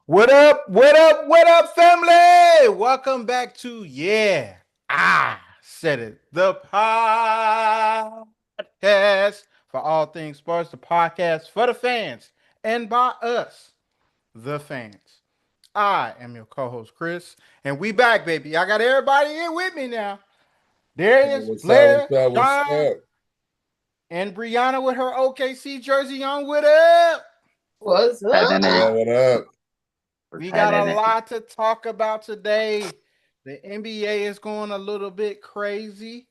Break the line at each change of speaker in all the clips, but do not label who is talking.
What up? What up? What up, family? Welcome back to I said it. The podcast for all things sports, the podcast for the fans and by us, the fans. I am your co-host Chris, and we back, baby. I got everybody here with me now.
Hey,
Darius,
what's up?
Blair,
What's up? What's
Sean,
up?
and Breyona with her OKC jersey on. What up?
What's
Head in
What
it.
up?
up?
What up?
Was
We
head
got a
in it.
lot to talk about today. The NBA is going a little bit crazy.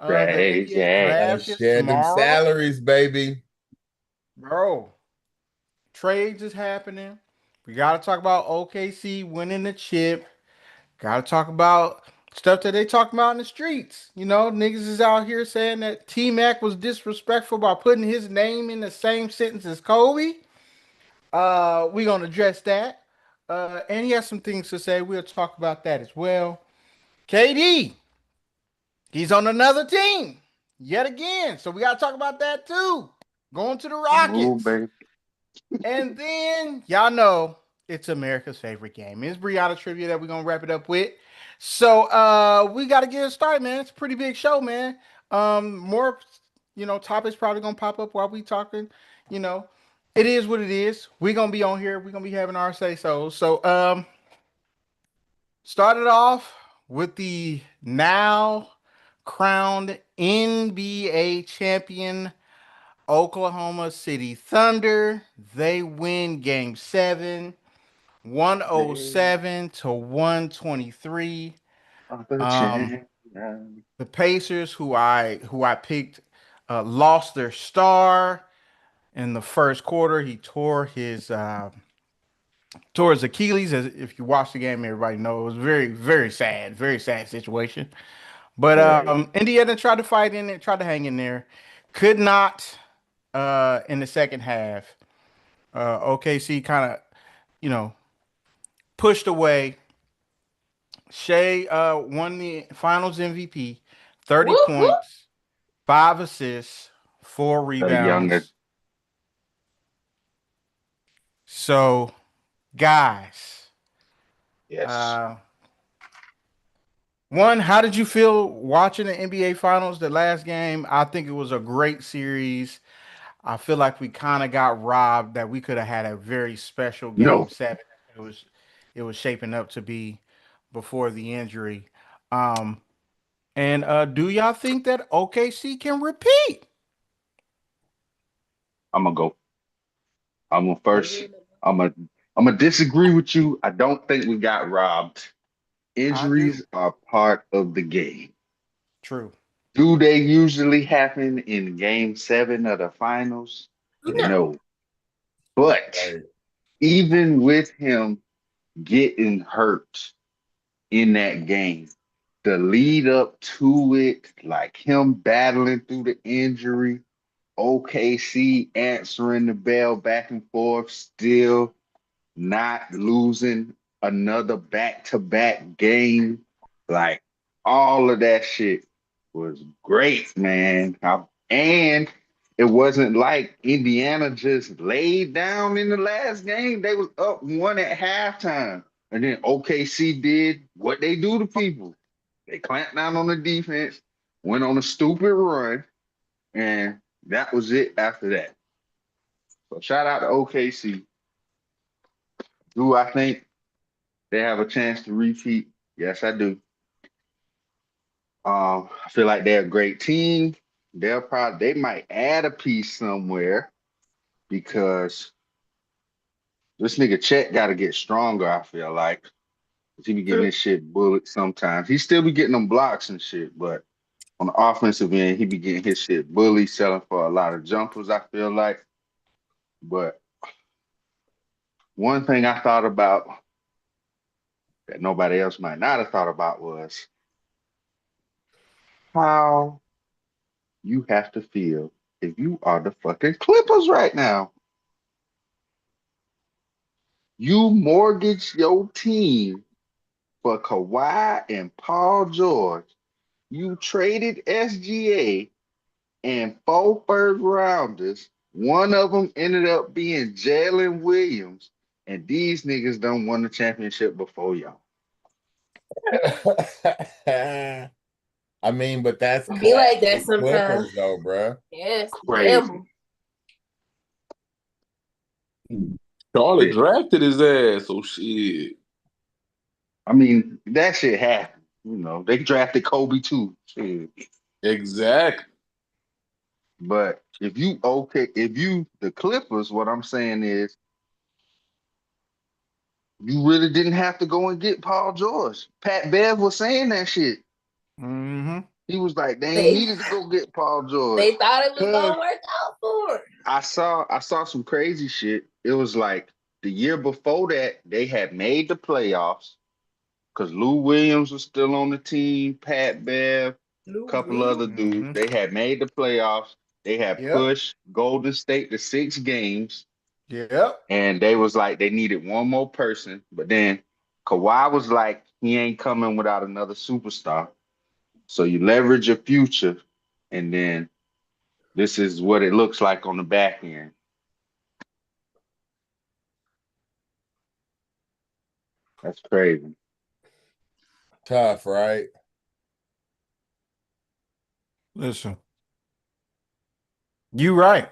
The NBA
Crazy.
Gotta
draft is
share them
tomorrow.
salaries, baby.
Bro, trades is happening. We got to talk about OKC winning the chip. Got to talk about stuff that they talk about in the streets. You know, niggas is out here saying that T Mac was disrespectful by putting his name in the same sentence as Kobe. We gonna address that. And he has some things to say. We'll talk about that as well. KD, he's on another team yet again. So we got to talk about that too. Going to the
Ooh,
Rockets.
baby.
And then, y'all know, it's America's favorite game. It's Brianna Trivia that we're going to wrap it up with. So we got to get it started, man. It's a pretty big show, man. More, topics probably going to pop up while we talking. You know, it is what it is. We're going to be on here. We're going to be having our say-so. So, started off with the now crowned NBA champion Oklahoma City Thunder. They win game 7,
They
107 to 123.
are the
Um
champion.
the Pacers who I picked lost their star in the first quarter. He tore his Achilles. As if you watch the game, everybody knows it was very sad situation. But
Right.
Indiana tried to fight in it, tried to hang in there, could not in the second half. OKC kind of, you know, pushed away. Shea won the Finals MVP, 30
Whoop whoop.
points, 5 assists, 4 rebounds.
The
So, guys,
yes.
uh, one, how did you feel watching the NBA Finals? The last game, I think it was a great series. I feel like we kind of got robbed that we could have had a very special game
No.
7. It was it was shaping up to be before the injury. Um and do y'all think that OKC can repeat?
I'm gonna go. I'm gonna first. I'm gonna. I'm gonna disagree with you. I don't think we got robbed.
I do.
Injuries are part of the game.
True.
Do they usually happen in game 7 of the finals?
No.
No. But
Right.
even with him getting hurt in that game, the lead up to it, like him battling through the injury, OKC answering the bell back and forth, still not losing another back to back game. Like all of that shit was great, man. And it wasn't like Indiana just laid down in the last game. They was up one at halftime. And then OKC did what they do to people. They clamped down on the defense, went on a stupid run, and that was it after that. So shout out to OKC. Do I think they have a chance to repeat? Yes, I do. I feel like they're a great team. They might add a piece somewhere because this nigga Chet got to get stronger. I feel like 'cause he be getting
True.
this shit bullied sometimes. He still be getting them blocks and shit, but on the offensive end, he be getting his shit bullied, selling for a lot of jumpers. I feel like, but one thing I thought about that nobody else might not have thought about was how you have to feel if you are the fucking Clippers right now. You mortgage your team for Kawhi and Paul George. You traded SGA and 4 first rounders. One of them ended up being Jalen Williams. and these niggas done won the championship before y'all.
I mean, but that's
Be like that
classic
sometimes.
Clippers, though, bro.
Yes,
Crazy.
Charlotte
Shit.
drafted his ass, so shit.
I mean, that shit happened. They drafted Kobe too. Shit.
Exactly.
But if you the Clippers, what I'm saying is you really didn't have to go and get Paul George. Pat Bev was saying that shit.
Mm-hmm.
He was like, they ain't
They
needed to go get Paul George.
they thought it was
Cause
gonna work out for it.
I saw some crazy shit. It was like the year before that, they had made the playoffs because Lou Williams was still on the team, Pat Bev, a
Lou
couple other
Will.
dudes.
Mm-hmm.
They had made the playoffs. They had
Yep.
pushed Golden State to 6 games.
Yep.
And they was like, they needed one more person. But then Kawhi was like, he ain't coming without another superstar. So you leverage your future, and then this is what it looks like on the back end. That's crazy.
Tough, right?
Listen, you right.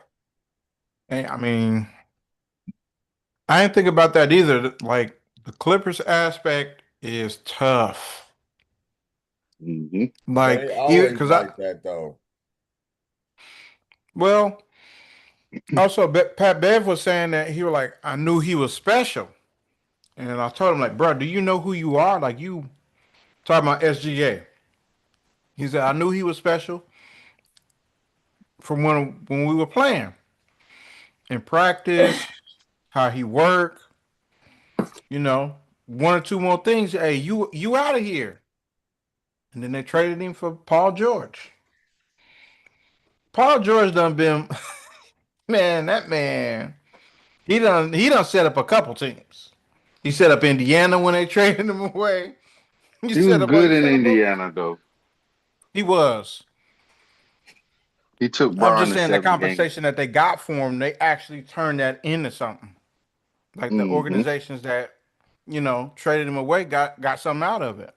And, I mean, I didn't think about that either. Like the Clippers aspect is tough.
Hmm.
Like,
They
even
always
because
like that, though.
well, also Pat Bev was saying that he was like, I knew he was special, and I told him like, bro, do you know who you are? Like you talking about SGA. He said, I knew he was special from when we were playing in practice, how he worked. You know, one or two more things. Hey, you out of here. And then they traded him for Paul George. Paul George done been man, that man. He done set up a couple teams. He set up Indiana when they traded him away. He
He was
set up
good
he
in
set up a,
Indiana, though.
he was.
He took
I'm
Bron
just
to
saying the
7 games.
compensation that they got for him, they actually turned that into something. Like the
Hmm.
organizations that, traded him away got something out of it.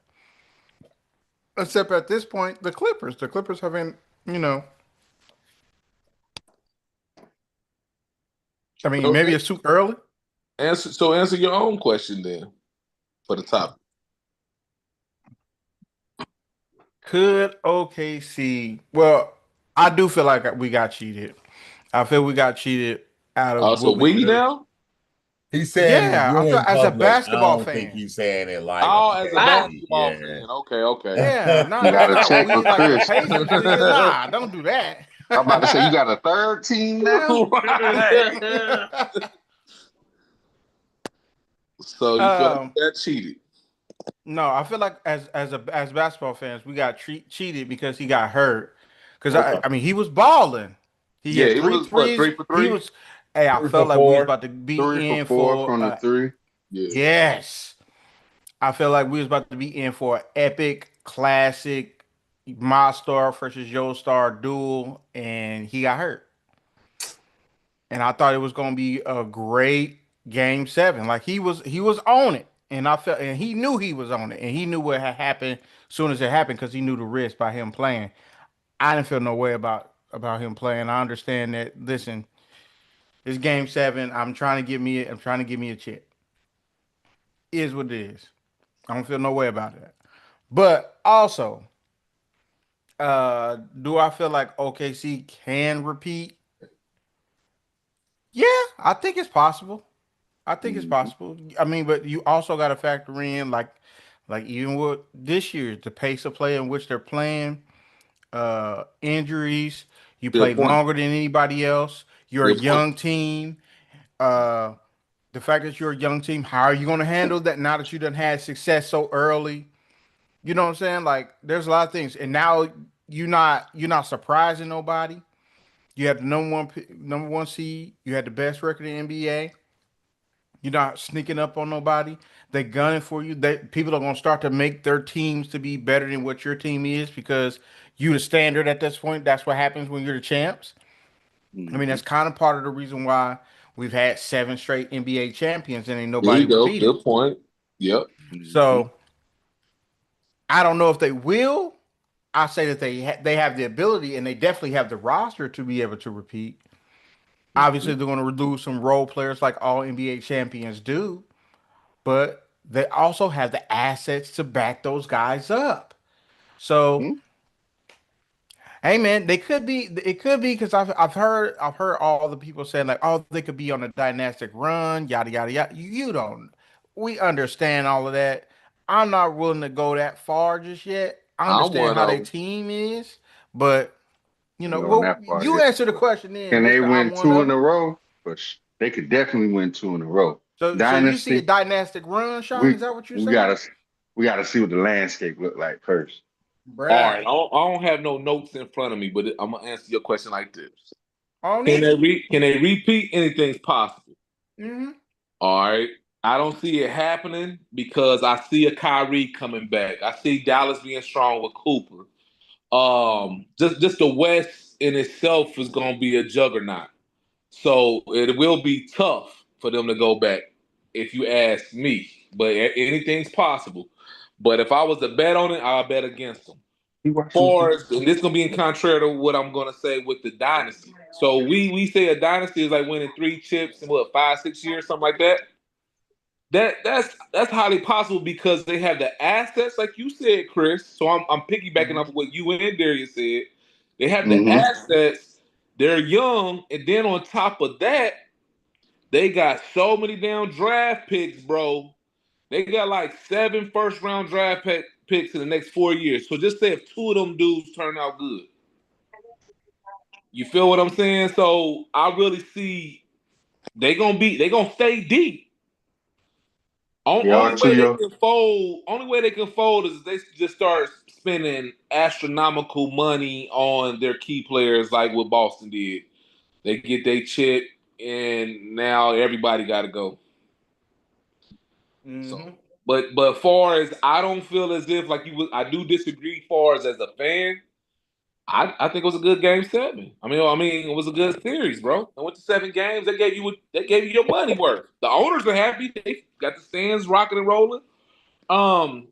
Except at this point, the Clippers. The Clippers haven't, you know, I mean,
So,
maybe it's too early.
answer your own question then for the topic.
Could OKC? Well, I do feel like we got cheated. I feel we got cheated out of
So
what we
we
could have.
now?
He's saying to
Yeah, I
you
feel
in
as a
public. I
basketball
don't think
fan.
he's saying it like
Oh, as a
Wow.
officially.
basketball
Yeah.
fan. Okay.
Yeah,
You
not
gotta
not
check
we
with
like the
Chris.
Pacers nigga. Nah, don't do
I'm about to say, you
that.
got a third team now?
Right. So you feel like
um,
you got cheated?
no, I feel like as basketball fans, we got cheated because he got hurt. Because
Okay.
I mean, he was balling. He
Yeah,
had
it
three
was what,
threes.
three for
He
three?
was. Hey, I
Three for
felt like we was
four.
about to be
3 for
in
4
for.
from the three.
Yeah.
Yes, I felt like we was about to be in for an epic, classic, my star versus your star duel, and he got hurt. And I thought it was going to be a great game seven. Like he was on it, and I felt, and he knew he was on it, and he knew what had happened as soon as it happened because he knew the risk by him playing. I didn't feel no way about him playing. I understand that. Listen, it's game seven. I'm trying to get me a chip. Is what it is. I don't feel no way about that. But also, do I feel like OKC can repeat? Yeah, I think it's possible. I think it's
Hmm.
possible. I mean, but you also got to factor in like even with this year, the pace of play in which they're playing, injuries. You
Good
played
point.
longer than anybody else. You're a
Good point.
young team. Uh, the fact that you're a young team, how are you going to handle that now that you done had success so early? You know what I'm saying? Like, there's a lot of things, and now you're not surprising nobody. You have the number one seed. You had the best record in the NBA. You're not sneaking up on nobody. They gunning for you. People are gonna start to make their teams to be better than what your team is because you the standard at this point. That's what happens when you're the champs. I mean,
Hmm.
that's kind of part of the reason why We've had 7 straight NBA champions and ain't
There
nobody
you go.
repeated.
Good point. Yep.
Mhm.
So I don't know if they will. I say that they have the ability and they definitely have the roster to be able to repeat. Obviously,
Mhm.
they're going to lose some role players like all NBA champions do, but they also have the assets to back those guys up. So,
Mhm.
hey man, they could be. It could be because I've heard all the people saying like, oh, they could be on a dynastic run, yada yada yada. You don't. We understand all of that. I'm not willing to go that far just yet. I
I'm
understand
one
how their
of
team is, but
Ain't going
well,
that far
you
yet.
answer the question then,
Can they
Mister. I'm
win
one
two
of
in a
them.
row? But they could definitely win two in a row.
So you see a
Dynasty,
dynastic run, Sean?
we
Is that what you're
we
saying,
gotta we gotta see what the landscape look like first.
All right,
bruh?
I don't have no notes in front of me, but I'm gonna answer your question like this:
On it.
Can they repeat? Anything's possible.
Mm-hmm.
All right, I don't see it happening because I see a Kyrie coming back. I see Dallas being strong with Cooper. Just the West in itself is gonna be a juggernaut. So it will be tough for them to go back, if you ask me. But anything's possible. But if I was to bet on it, I'll bet against them.
You watch this
Far
shit?
as and this gonna be in contrary to what I'm gonna say with the dynasty. So we say a dynasty is like winning 3 chips in what 5 6 years, something like that. That's highly possible because they have the assets, like you said, Chris. So I'm piggybacking off of what you and Darius said. They have the
Mm-hmm.
assets. They're young, and then on top of that, they got so many damn draft picks, bro. They got like 7 first round picks in the next 4 years. So just say if 2 of them dudes turn out good, you feel what I'm saying? So I really see they gonna stay deep.
Y'all
Only
two
way they
yo.
can fold, only way they can fold is if they just start spending astronomical money on their key players, like what Boston did. They get their chip, and now everybody got to go. So,
Mm-hmm.
but far as I don't feel as if like you, I do disagree. Far as a fan, I think it was a good game 7. I mean it was a good series, bro. I went to 7 games. They gave you your money worth. The owners are happy. They got the stands rocking and rolling. Um,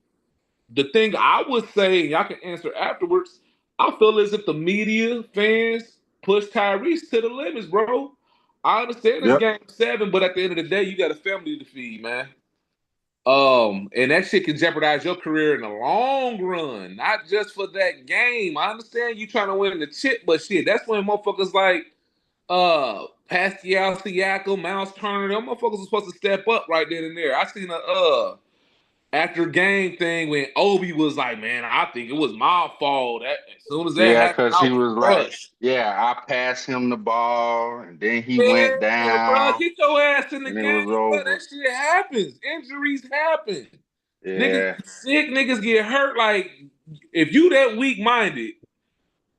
the thing I would say, and y'all can answer afterwards. I feel as if the media fans push Tyrese to the limits, bro. I understand it's
Yep.
game 7, but at the end of the day, you got a family to feed, man. And that shit can jeopardize your career in the long run, not just for that game. I understand you trying to win the chip, but shit, that's when motherfuckers like Pascal Siakam, Miles Turner, them motherfuckers are supposed to step up right then and there. I seen a after game thing when Obi was like, "Man, I think it was my fault." As soon as that
Yeah,
happened,
because
I
he
was
was like,
crushed.
yeah, I passed him the ball, and then he went
Yeah, bro,
down,
get your ass in the
and it
game,
was
bro.
over.
That shit happens. Injuries happen. Niggas
Yeah.
get sick, niggas get hurt. Like, if you that weak minded,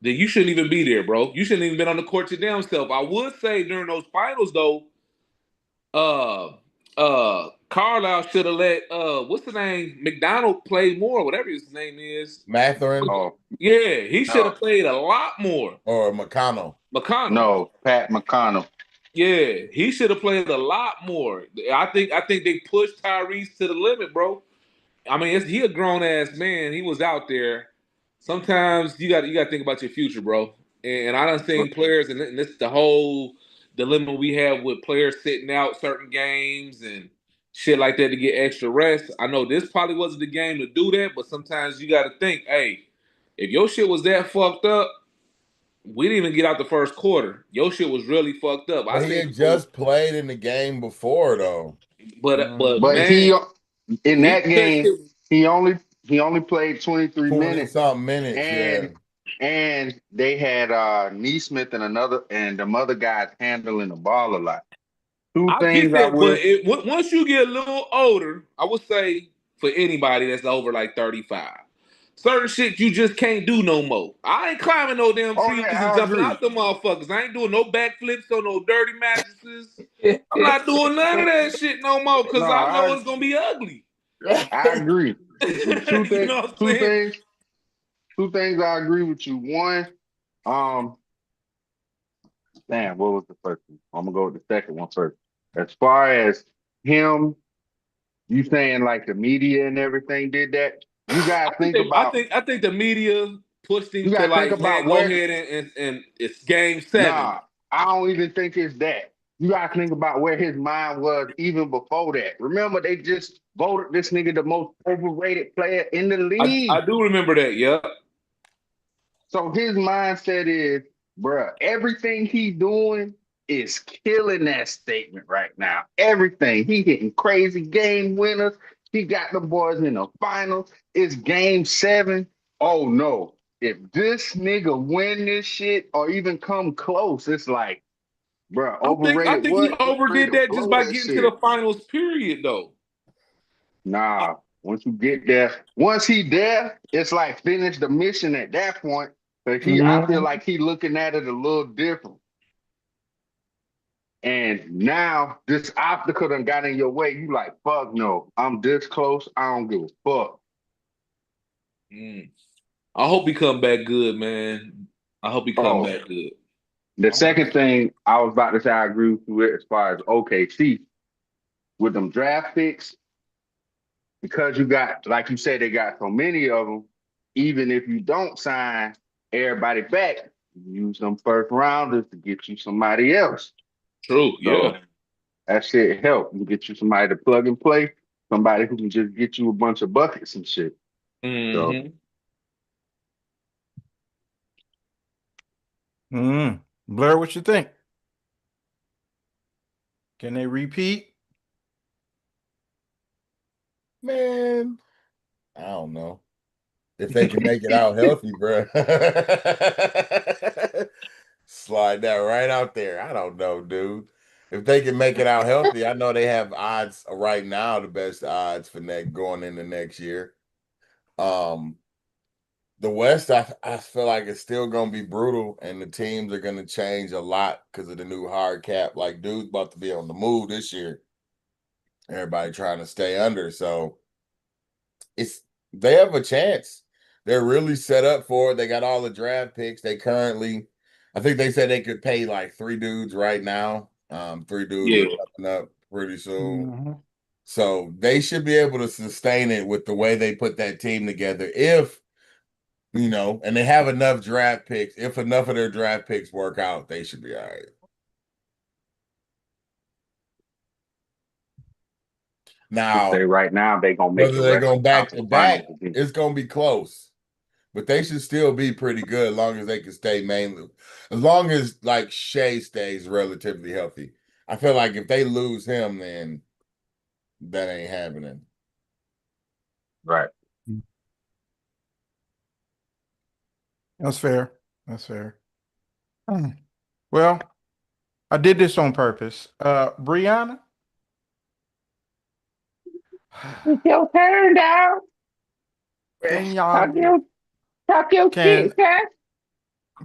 then you shouldn't even be there, bro. You shouldn't even been on the court your damn self. I would say during those finals though, uh Carlisle should have let what's the name? McDonald play more, whatever his name is.
Matherin
Oh
Yeah, he should
no,
have played a lot more.
or McConnell.
McConnell.
no, Pat McConnell.
Yeah, he should have played a lot more. I think they pushed Tyrese to the limit, bro. I mean, he a grown ass man. He was out there. Sometimes you got to think about your future, bro. And I done seen players, and this the whole dilemma we have with players sitting out certain games and shit like that to get extra rest. I know this probably wasn't the game to do that, but sometimes you got to think, hey, if your shit was that fucked up, we didn't even get out the first quarter. Your shit was really fucked up. I
But he
seen
had
people,
just played in the game before, though.
but
But
man,
he in
he
that
that
game
shit.
he only played 23
20
minutes,
something minutes, yeah.
and they had Neesmith and the other guys handling the ball a lot. Two
I get
things I
that, but
will.
once you get a little older, I would say for anybody that's over like 35, certain shit you just can't do no more. I ain't climbing no damn
Oh
trees
yeah,
and
I
jumping
agree.
out the motherfuckers. I ain't doing no backflips on no dirty mattresses. I'm not doing none of that shit no more
No,
because I know it's gonna be ugly.
I agree.
You know what I'm
Two
saying?
things, two things I agree with you. One, um, Damn, what was the first one? I'm gonna go with the second one first. As far as him, you saying like the media and everything did that? You
I
gotta
think
think about.
I think the media pushed
You
him to
gotta think
like, man,
about
go
where.
ahead and it's game 7.
Nah, I don't even think it's that. You gotta think about where his mind was even before that. Remember, they just voted this nigga the most overrated player in the
I
league.
do remember that. Yep.
So his mindset is, bruh, everything he doing is killing that statement right now. Everything. He hitting crazy game winners. He got the boys in the finals. It's game 7. Oh no. If this nigga win this shit or even come close, it's like, bruh,
I
overrated
think he
what? He ready
overdid
to
that just
blow
by
that
getting to the
shit.
finals. Period, though.
Nah, once you get there, once he there, it's like finish the mission at that point. But I feel
Mhm.
like he looking at it a little different. And now this obstacle done got in your way. You like, fuck no, I'm this close. I don't give a fuck.
Mm. I hope he come back good, man. I hope he come
Oh,
back good.
the second thing I was about to say, I agree with you with as far as OKC with them draft picks, because you got, like you said, they got so many of them. Even if you don't sign everybody back, you use them first rounders to get you somebody else.
True.
So
Yeah.
that shit help. You get you somebody to plug and play, somebody who can just get you a bunch of buckets and shit. So
Hmm.
Blair, what you think? Can they repeat?
Man, I don't know. If they can make it out healthy, bro. Slide that right out there. I don't know, dude. If they can make it out healthy, I know they have odds right now, the best odds for going into next year. Um, the West, I feel like it's still gonna be brutal, and the teams are gonna change a lot because of the new hard cap. Like, dude's about to be on the move this year. Everybody trying to stay under, so it's they have a chance. They're really set up for it. They got all the draft picks. They currently, I think they said they could pay like 3 dudes right now. 3 dudes
Yeah.
are coming up pretty soon.
Mhm.
So they should be able to sustain it with the way they put that team together. If and they have enough draft picks. If enough of their draft picks work out, they should be all right.
you say
Now,
right now they gonna make
whether
the
they're
Western
going back to
Conference Finals
back,
again.
it's going to be close. But they should still be pretty good as long as they can stay mainly. As long as like Shea stays relatively healthy. I feel like if they lose him, then that ain't happening.
Right.
That's fair. That's fair. Mm. Well, I did this on purpose. Brianna,
It's your turn, dog.
can y'all
Talk your
can
shit, Cash.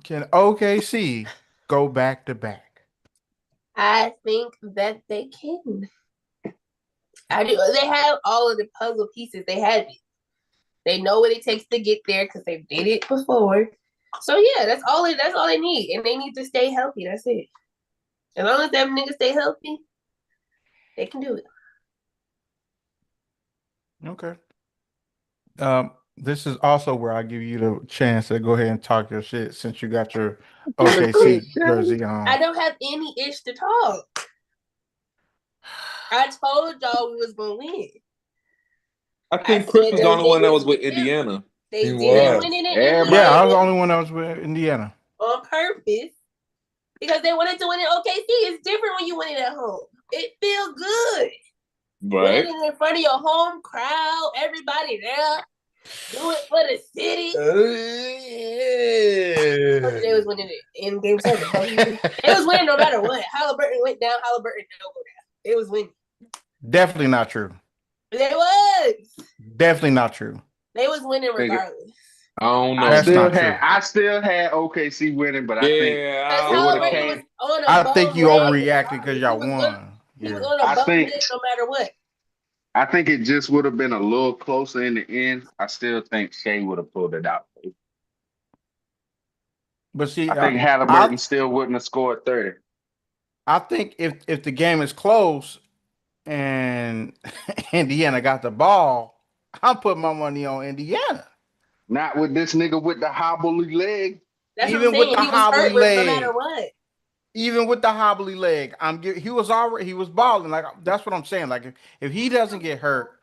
can OKC go back to back?
I think that they can. I do. They have all of the puzzle pieces. They have it. They know what it takes to get there because they did it before. So yeah, that's all. That's all they need, and they need to stay healthy. That's it. As long as them niggas stay healthy, they can do it.
Okay. This is also where I give you the chance to go ahead and talk your shit since you got your OKC jersey
I
on.
don't have any itch to talk. I told y'all we was gonna win.
I
I
think
said
Chris was the
them
only one that was
niggas.
with Indiana.
They
He
didn't
was.
win it in
Yeah, I was
Everybody,
the
Indiana
only one that was with Indiana.
on purpose because they wanted to win it. OKC. It's different when you win it at home. It feels good.
Right.
Winning it in front of your home crowd, everybody there. Do it for the city. They was winning it in game 7. They was winning no matter what. Halliburton went down. Halliburton don't go down. It was winning.
Definitely not true.
They was.
Definitely not true.
They was winning
nigga,
regardless.
I don't know,
That's
man.
not true.
I still had OKC winning, but I think
Yeah,
Because
I
it
don't
would have
Halliburton
know.
was
came.
on a
I think
bum
you
leg
overreacted because
regardless.
y'all won.
He was
Yeah.
on a
I
bum
think
leg no matter what.
I think it just would have been a little closer in the end. I still think Shea would have pulled it out.
But see,
I think
I
Halliburton still wouldn't have scored 30.
I think if the game is close and Indiana got the ball, I'm putting my money on Indiana.
Not with this nigga with the hobbly leg.
That's what I'm
Even with
saying.
the
He was
hobbly
hurt no matter
leg.
what.
Even with the hobbly leg, he was balling. Like that's what I'm saying. Like if he doesn't get hurt,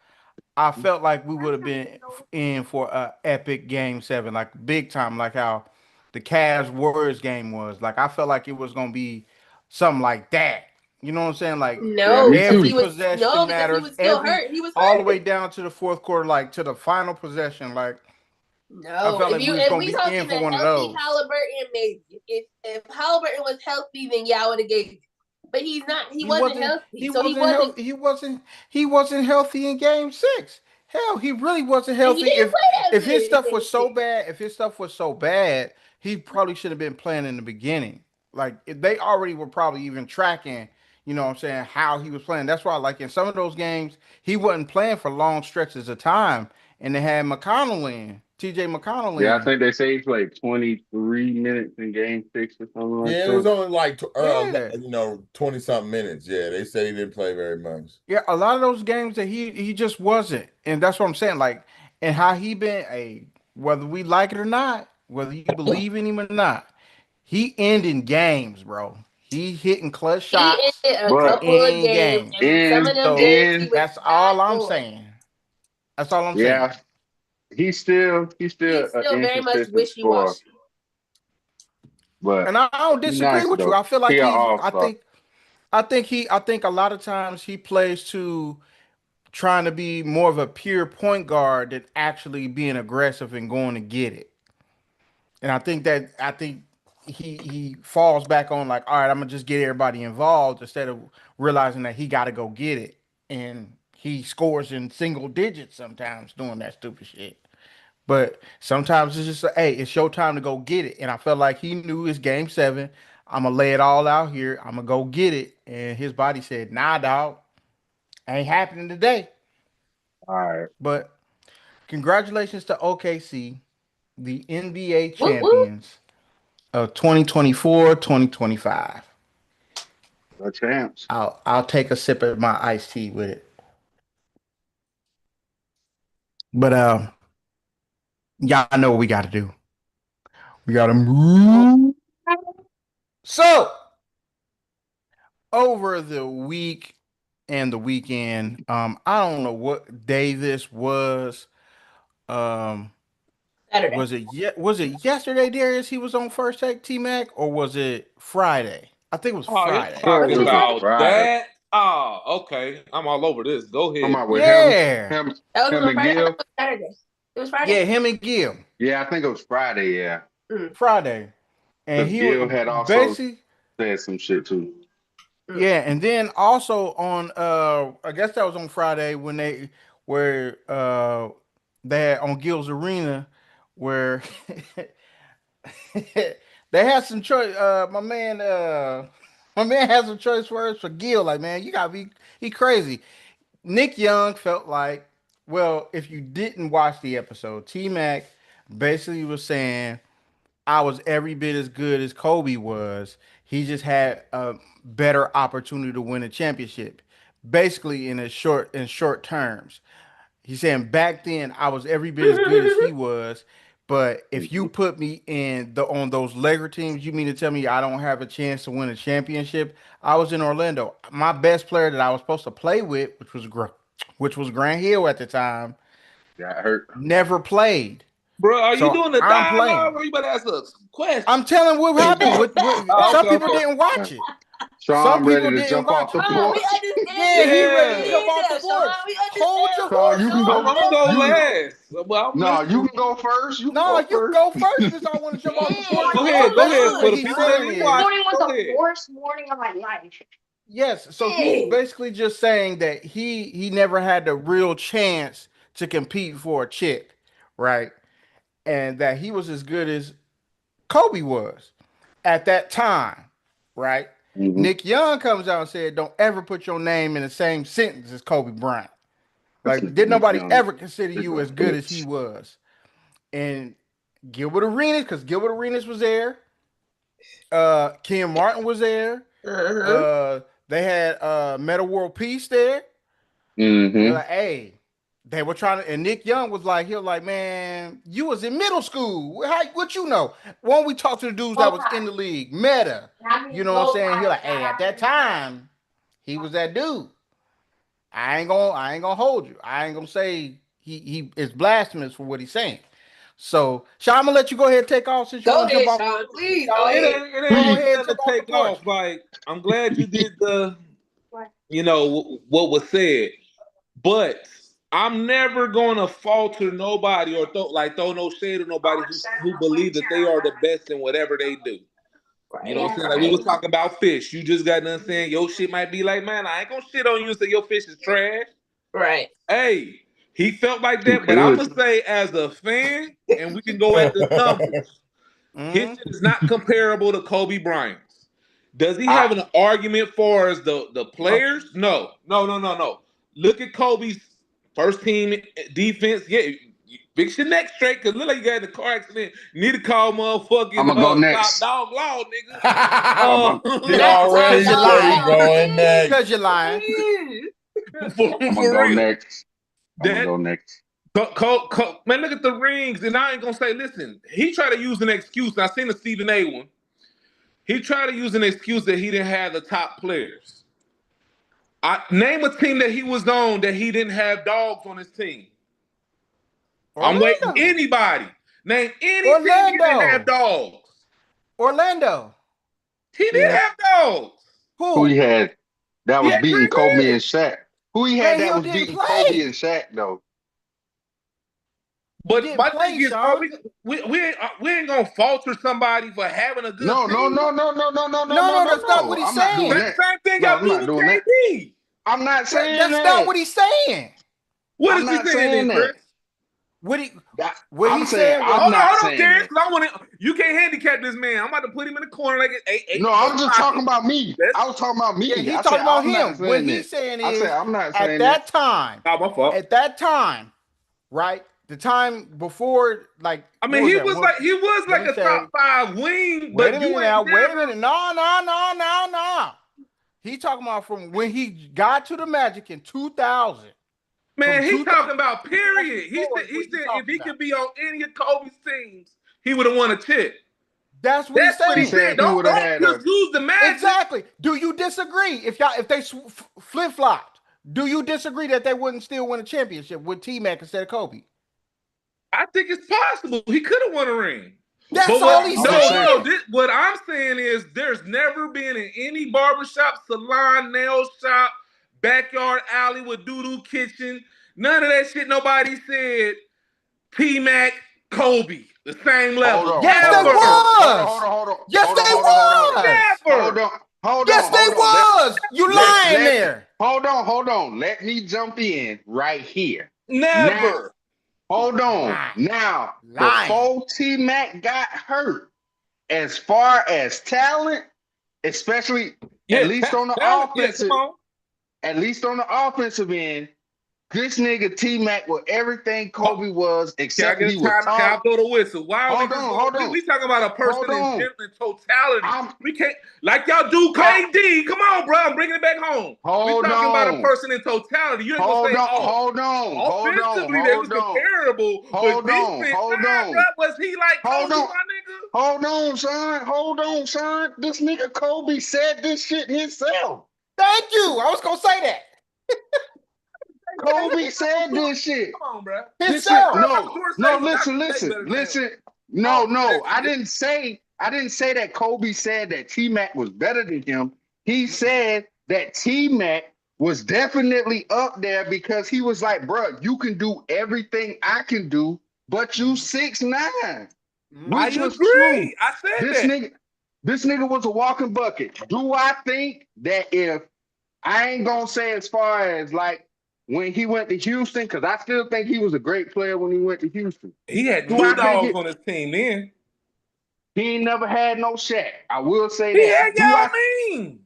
I felt like we would have been in for a epic game 7, like big time, like how the Cavs Warriors game was. Like I felt like it was gonna be something like that. You know what I'm saying? Like
Yeah,
No,
me
because
every
he
too.
was
possession matters,
because he was still
every
hurt. He was
all the way
hurt.
down to the fourth quarter, like to the final possession. Like I
No,
felt like we was
if
gonna
we
be in
talking
for
a
one of
healthy
those.
Halliburton, maybe if Halliburton was healthy, then yeah, I would have gave it. But he's not. He
He
wasn't
wasn't.
healthy,
He
so he
wasn't
wasn't.
healthy. He wasn't. He wasn't healthy in Game 6. Hell, he really wasn't
And he
healthy.
didn't play that
If his
good in
stuff
Game
was so
6.
bad, if his stuff was so bad, he probably should have been playing in the beginning. Like if they already were probably even tracking. You know what I'm saying? How he was playing. That's why, like in some of those games, he wasn't playing for long stretches of time, and they had McConnell in, T.J. McConnell
Yeah, I
in.
think they say he played 23 minutes in game 6 or something like
Yeah, it was
that.
only like
Yeah.
20 something minutes. Yeah, they said he didn't play very much.
Yeah, a lot of those games that he just wasn't, and that's what I'm saying. Like, and how he been a whether we like it or not, whether you believe in him or not, he ending games, bro. He hitting clutch
He
shots
ended a
But
couple of
in
games,
games.
and some of
in
them
So
games he
in
was
that's
not
all I'm
on.
saying. That's all I'm saying.
yeah, he's still
He's
an
still very much
inconsistent
wishy
scorer,
washy.
but
And I don't
he's
disagree
nice
with you.
though.
I feel like
He an
he's.
all-star.
I think a lot of times he plays to trying to be more of a pure point guard than actually being aggressive and going to get it. And I think he falls back on like, all right, I'm gonna just get everybody involved instead of realizing that he got to go get it. And he scores in single digits sometimes doing that stupid shit. But sometimes it's just hey, it's your time to go get it. And I felt like he knew his game 7. I'm gonna lay it all out here. I'm gonna go get it. And his body said, nah, dog, ain't happening today.
All right.
But congratulations to OKC, the NBA
Whoop whoop.
champions of 2024, 2025.
No chance.
I'll take a sip of my iced tea with it. But y'all know what we gotta do. We gotta move. So over the week and the weekend, I don't know what day this was. Um
Saturday.
was it yesterday, Darius? He was on first take T Mac, or was it Friday? I think it was
Oh, you're
Friday.
Yeah,
talking
it was
about
Friday.
that? Oh, okay. I'm all over this. Go
Talking
ahead.
about with
Yeah.
him,
That was
him
on
and
Friday. I thought
Gil.
it was Saturday. It was Friday.
Yeah, him and Gil.
Yeah, I think it was Friday. Yeah,
Friday. And
because
he was
Gil had also
basically
said some shit too.
yeah, and then also on I guess that was on Friday when they had on Gil's Arena where they had some choice my man has some choice words for Gil. Like, man, you gotta be he crazy. Nick Young felt like, well, if you didn't watch the episode, T Mac basically was saying I was every bit as good as Kobe was. He just had a better opportunity to win a championship. Basically, in short terms, he's saying back then I was every bit as good as he was. But if you
Mhm.
put me in the on those Laker teams, you mean to tell me I don't have a chance to win a championship? I was in Orlando. My best player that I was supposed to play with, which was Grant Hill at the time,
Got hurt.
never played.
Bro, are you
So
doing the
I'm
dialogue
playing.
or you better ask a question?
I'm telling what happened. With
Oh,
some
okay,
people
okay.
didn't watch it. Some
Sean ready
people
to
didn't
jump off
watch
the
it.
Sean, we
porch.
understand
Yeah,
where
he
you
ready to
Yeah.
jump
been
off the
at, Sean.
porch.
We
Hold
understand
your
what's
Sean,
going
you can
I'm
on,
go.
gonna
man.
go
You
last. Well, I'm
no, you
listening.
can go first. You can
No,
go
you
first.
go first since I want to jump off the porch.
Damn,
Go
hold
ahead, go
Basically,
ahead.
on,
For
what
the
he's
people that
saying
didn't
Sean.
This
is,
watch,
morning was
go
the
ahead.
worst morning of my life.
yes. So he's
Dang.
basically just saying that he never had the real chance to compete for a chick, right? And that he was as good as Kobe was at that time, right?
Hmm.
Nick Young comes out and said, "Don't ever put your name in the same sentence as Kobe Bryant."
This
Like,
nigga
did
Nick
nobody
Young,
ever consider
big
you
a
as good as he
bitch.
was? And Gilbert Arenas, because Gilbert Arenas was there. Ken Martin was there.
Uh-huh.
They had Meta World Peace there. They're
Mm-hmm.
like, hey, they were trying to, and Nick Young was like, he was like, man, you was in middle school. What you know? When we talked to the dudes that was in the league, Meta, you know what I'm saying? He like, hey, at that time, he was that dude. I ain't gonna hold you. I ain't gonna say he is blasphemous for what he's saying. So, Sean, I'm gonna let you go ahead and take off since you
Go
want to jump
ahead,
off.
Sean. Please go
Sean,
It
ahead.
ain't it ain't
go
even
Please.
ahead and
nothing
jump
to
off the
take
porch.
off. Like, I'm glad you did the, what was said, but I'm never gonna falter nobody or throw no shade at nobody who believe that they are the best in whatever they do. You know what I'm saying? Like we was talking about fish. You just got done saying your shit might be like, man, I ain't gonna shit on you and say your fish is trash.
Right.
Hey, he felt like
You
that, but I'm
could.
gonna say as a fan, and we can go at the numbers. His
Mhm.
shit is not comparable to Kobe Bryant's. Does he
I
have an argument for as the players? No, no, no, no, no. Look at Kobe's first team defense. Yeah, you fix your neck straight because look like you got in a car accident. You need to call
I'm
motherfucking
gonna go
top
next.
dog law, nigga.
I'm a,
He
Not top
Because
already
you're
dog
said he
lying.
law.
going
Because
next.
you're lying.
I'm gonna
For
go
real.
next. I'm gonna
That
go next.
Man, look at the rings, and I ain't gonna say. Listen, he tried to use an excuse. I seen the Stephen A. one. He tried to use an excuse that he didn't have the top players. I name a team that he was on that he didn't have dogs on his team. I'm waiting.
Orlando.
Anybody name any team he didn't have
Orlando.
dogs.
Orlando.
He did
Yeah.
have dogs.
Who he
Who?
had that
He
was
had
beating
Grant
Kobe and
Hill.
Shaq? Who he had
Grant
that
Hill
was
didn't
beating Kobe and
play.
Shaq though?
He
But
didn't
my thing
play,
is, are
Sean.
we ain't gonna falter somebody for having a good
No, no,
team?
no, no, no, no, no, no,
No,
no,
no,
no,
that's not what
no.
he's
I'm not doing
saying.
that.
Same thing
No,
y'all
I'm
do
not
with
doing that.
KD.
I'm not saying
That's not
that.
what he's saying.
What
I'm
is we
not
saying then,
saying
Chris?
that.
What he
That-
what
I'm
he's
saying
saying was
I'm not
Hold on,
saying
Darius,
that.
because I want to. You can't handicap this man. I'm about to put him in the corner like
No,
eight
I'm just talking
pocket.
about me.
That's
I was talking about
yeah,
me.
he's
I said
talking about
I'm not
him. What
saying that.
he's saying
I said
is
I'm not
at
saying that.
that time,
not my fault.
at that time, right? The time before, like,
I
what
mean,
was that?
he was
Let
like
me
a
say,
top five wing,
wait a
but
minute
you ain't
now, wait a
never.
minute. No, no, no, no, no. He talking about from when he got to the Magic in 2000. From
Man, he
2000
talking about
to
period.
2004 is
He
what he
said if
talking
he
about.
could be on any of Kobe's teams, he would have won a chip.
That's what he's
That's what
He
he
saying.
said.
said he would have
Don't
had a
confuse the Magic.
Exactly. Do you disagree? If they flip flopped, do you disagree that they wouldn't still win a championship with T Mac instead of Kobe?
I think it's possible. He could have won a ring.
That's
But
all
what?
he's
I'm just saying.
No.
saying.
What I'm saying is, there's never been in any barbershop, salon, nail shop, backyard alley with doo-doo kitchen. None of that shit. Nobody said T Mac, Kobe, the same
Hold
level.
on,
Yes, they
hold on, hold
Never,
on, hold on,
was.
hold on, hold on,
Yes,
hold on,
they
hold on, hold on, hold on.
was.
Hold
never,
on, hold
Yes,
on,
they
hold on.
was. You lying
Let
there.
hold on. Let me jump in right here. Now,
never.
hold on.
Lying.
Now,
Lying.
before T Mac got hurt, as far as talent, especially at
Yeah,
least on the
talent. Yeah, come
offensive,
on.
at least on the offensive end, this nigga T Mac was everything Kobe was,
Can I
except
get a
he was
time? Can I
tall.
blow the whistle? Why are we
Hold
just
on,
going?
hold on,
We talking about a person
hold
in
on.
general, in totality.
I'm
We can't like y'all do
I,
KD. Come on, bro. I'm bringing it back home. We
hold
talking about a
on.
person in totality. You ain't gonna
Hold
say,
on,
oh,
hold on, hold on,
offensively they was
hold on,
comparable, but
hold on,
defense,
hold
nah, bro.
on,
Was he like
hold
Kobe,
on,
my nigga?
hold on, son. This nigga Kobe said this shit himself.
Thank you. I was gonna say that.
Kobe said this shit.
Come on, bro.
This shit,
Himself.
no,
George
no,
say Dr.
listen,
J
listen,
better than him.
listen.
I
No,
don't do that
no,
shit.
I didn't say that Kobe said that T Mac was better than him. He said that T Mac was definitely up there because he was like, bro, you can do everything I can do, but you 6'9",
I
which was true.
agree. I said
This
that.
nigga, this nigga was a walking bucket. Do I think that if I ain't gonna say as far as like when he went to Houston, because I still think he was a great player when he went to Houston.
He had
Do
two
I think
dogs
it?
on his team then.
He ain't never had no Shaq. I will say
He had
that. Do
Yao
I?
Ming.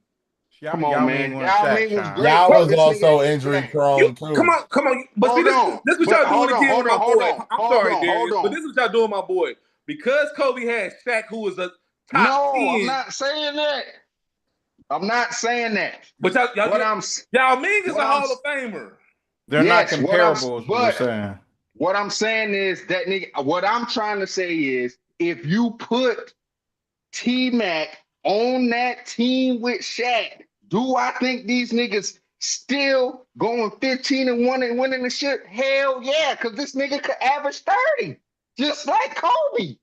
Come on,
Y'all mean
man.
one
Yao
Shaq,
Ming was
Sean.
great,
Y'all
but
was
this nigga
also
ain't
injury
Shaq.
prone too.
Come on. But see,
Hold on.
this what
But
y'all doing again with my boy. I'm
hold
sorry,
on, hold
Darius, but
on.
this is what y'all doing, my boy. Because Kobe had Shaq, who was a top
No, I'm
10.
not saying that. I'm not saying that.
But
What I'm
Yao Ming is
what
a
I'm
Hall of Famer.
They're not
yes,
comparable, is what we're
but
saying.
what I'm saying is that nigga, what I'm trying to say is if you put T-Mac on that team with Shaq, do I think these niggas still going 15-1 and winning the shit? Hell yeah, because this nigga could average 30, just like Kobe.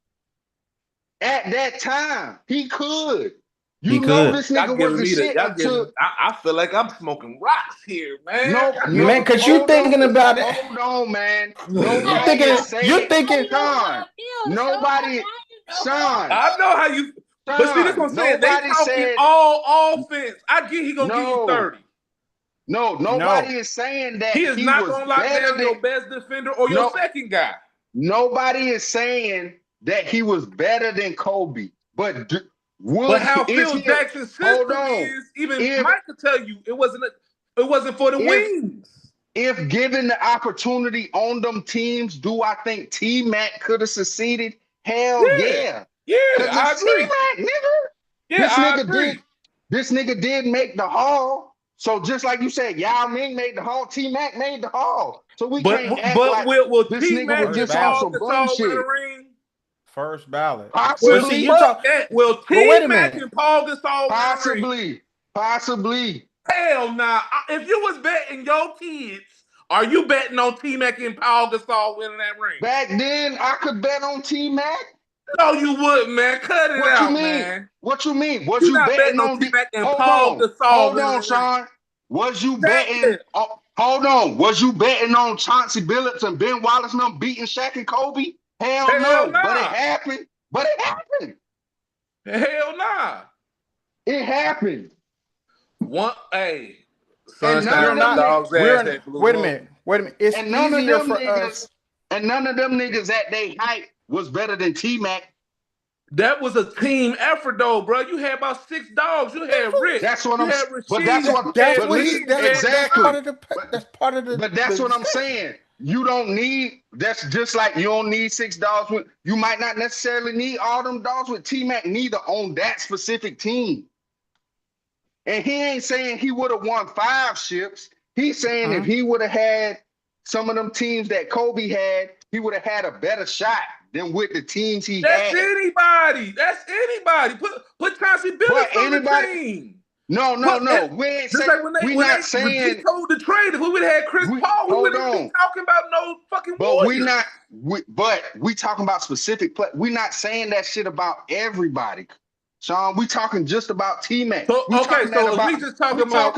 At that time, he could.
He
You know
could.
this nigga was the shit until
I feel like I'm smoking rocks here, man.
Man, because you thinking about it.
hold on, man.
You
Nobody is saying,
thinking.
Sean. Nobody, Sean,
I know how you, but see, this is what I'm saying. They
nobody
talking
said
all offense. I get he gonna give you
no.
30.
No, nobody is saying that
He is
he
not
was
gonna lock
better
down your
than
best defender or your
no.
second guy.
Nobody is saying that he was better than Kobe, but
But how
is
Phil
he?
Jackson's
Hold
system
on.
is, even
If
Mike could tell you it wasn't for the
if
wings.
if given the opportunity on them teams, do I think T-Mac could have succeeded? Hell
Yeah,
yeah.
yeah,
Because
I
it's
agree.
T-Mac, nigga.
Yeah, I agree.
This nigga did make the Hall. So just like you said, Yao Ming made the Hall, T-Mac made the Hall. So we
But
can't act
but
like
will
this
T
nigga was
Mac and
just on
ballot.
Paul
some bum
Gasol win a
shit.
ring?
First ballot.
Will
But
Possibly,
see, you talk.
Will
But wait
T
a
Mac
minute.
and Paul Gasol win a ring?
possibly.
Hell nah. If you was betting your kids, are you betting on T Mac and Paul Gasol winning that ring?
Back then, I could bet on T-Mac.
No, you wouldn't, man. Cut it
What you
out,
mean?
man.
What you mean? Was
You're
you
not betting
betting
on
on
T Mac and
Hold
Paul
on.
Gasol
Hold
winning
on,
the ring.
Sean. Was you
Damn.
betting? Hold on. Was you betting on Chauncey Billups and Ben Wallace and them beating Shaq and Kobe? Hell
Hell
no. But it
nah.
happened. But it happened.
Hell nah.
It happened.
Hey,
And none
sunshine
of
We're
on the
them
not.
dog's
We're
ass
in.
at Blue
Wait a
Moon.
minute. Wait a minute. It's
and none of
easier
them
for
niggas
us.
and none of them niggas at they height was better than T-Mac.
That was a team effort, though, bro. You had about 6 dogs. You had Rich.
That's what
You
I'm
had
but
Rasheed.
that's what
That's
but
what
listen
he. That's
exactly.
part of the. That's part of
But that's
the
what I'm
discussion.
saying. You don't need that's just like you don't need 6 dogs with you might not necessarily need all them dogs with T-Mac neither on that specific team. And he ain't saying he would have won 5 ships. He's saying if he would have had some of them teams that Kobe had, he would have had a better shot than with the teams he
That's
had.
anybody. That's anybody. Put Chauncey
But
Billups on the
anybody,
team.
no. We ain't
Just
saying
like
we
when
not
they
saying
told the trade, if we would have had Chris Paul, we
hold
wouldn't even be
on.
talking about no fucking
But
Warriors.
but we talking about specific play. We not saying that shit about everybody. Sean, we talking just about T-Mac.
So
We
okay,
talking that
so if
about
we just talking about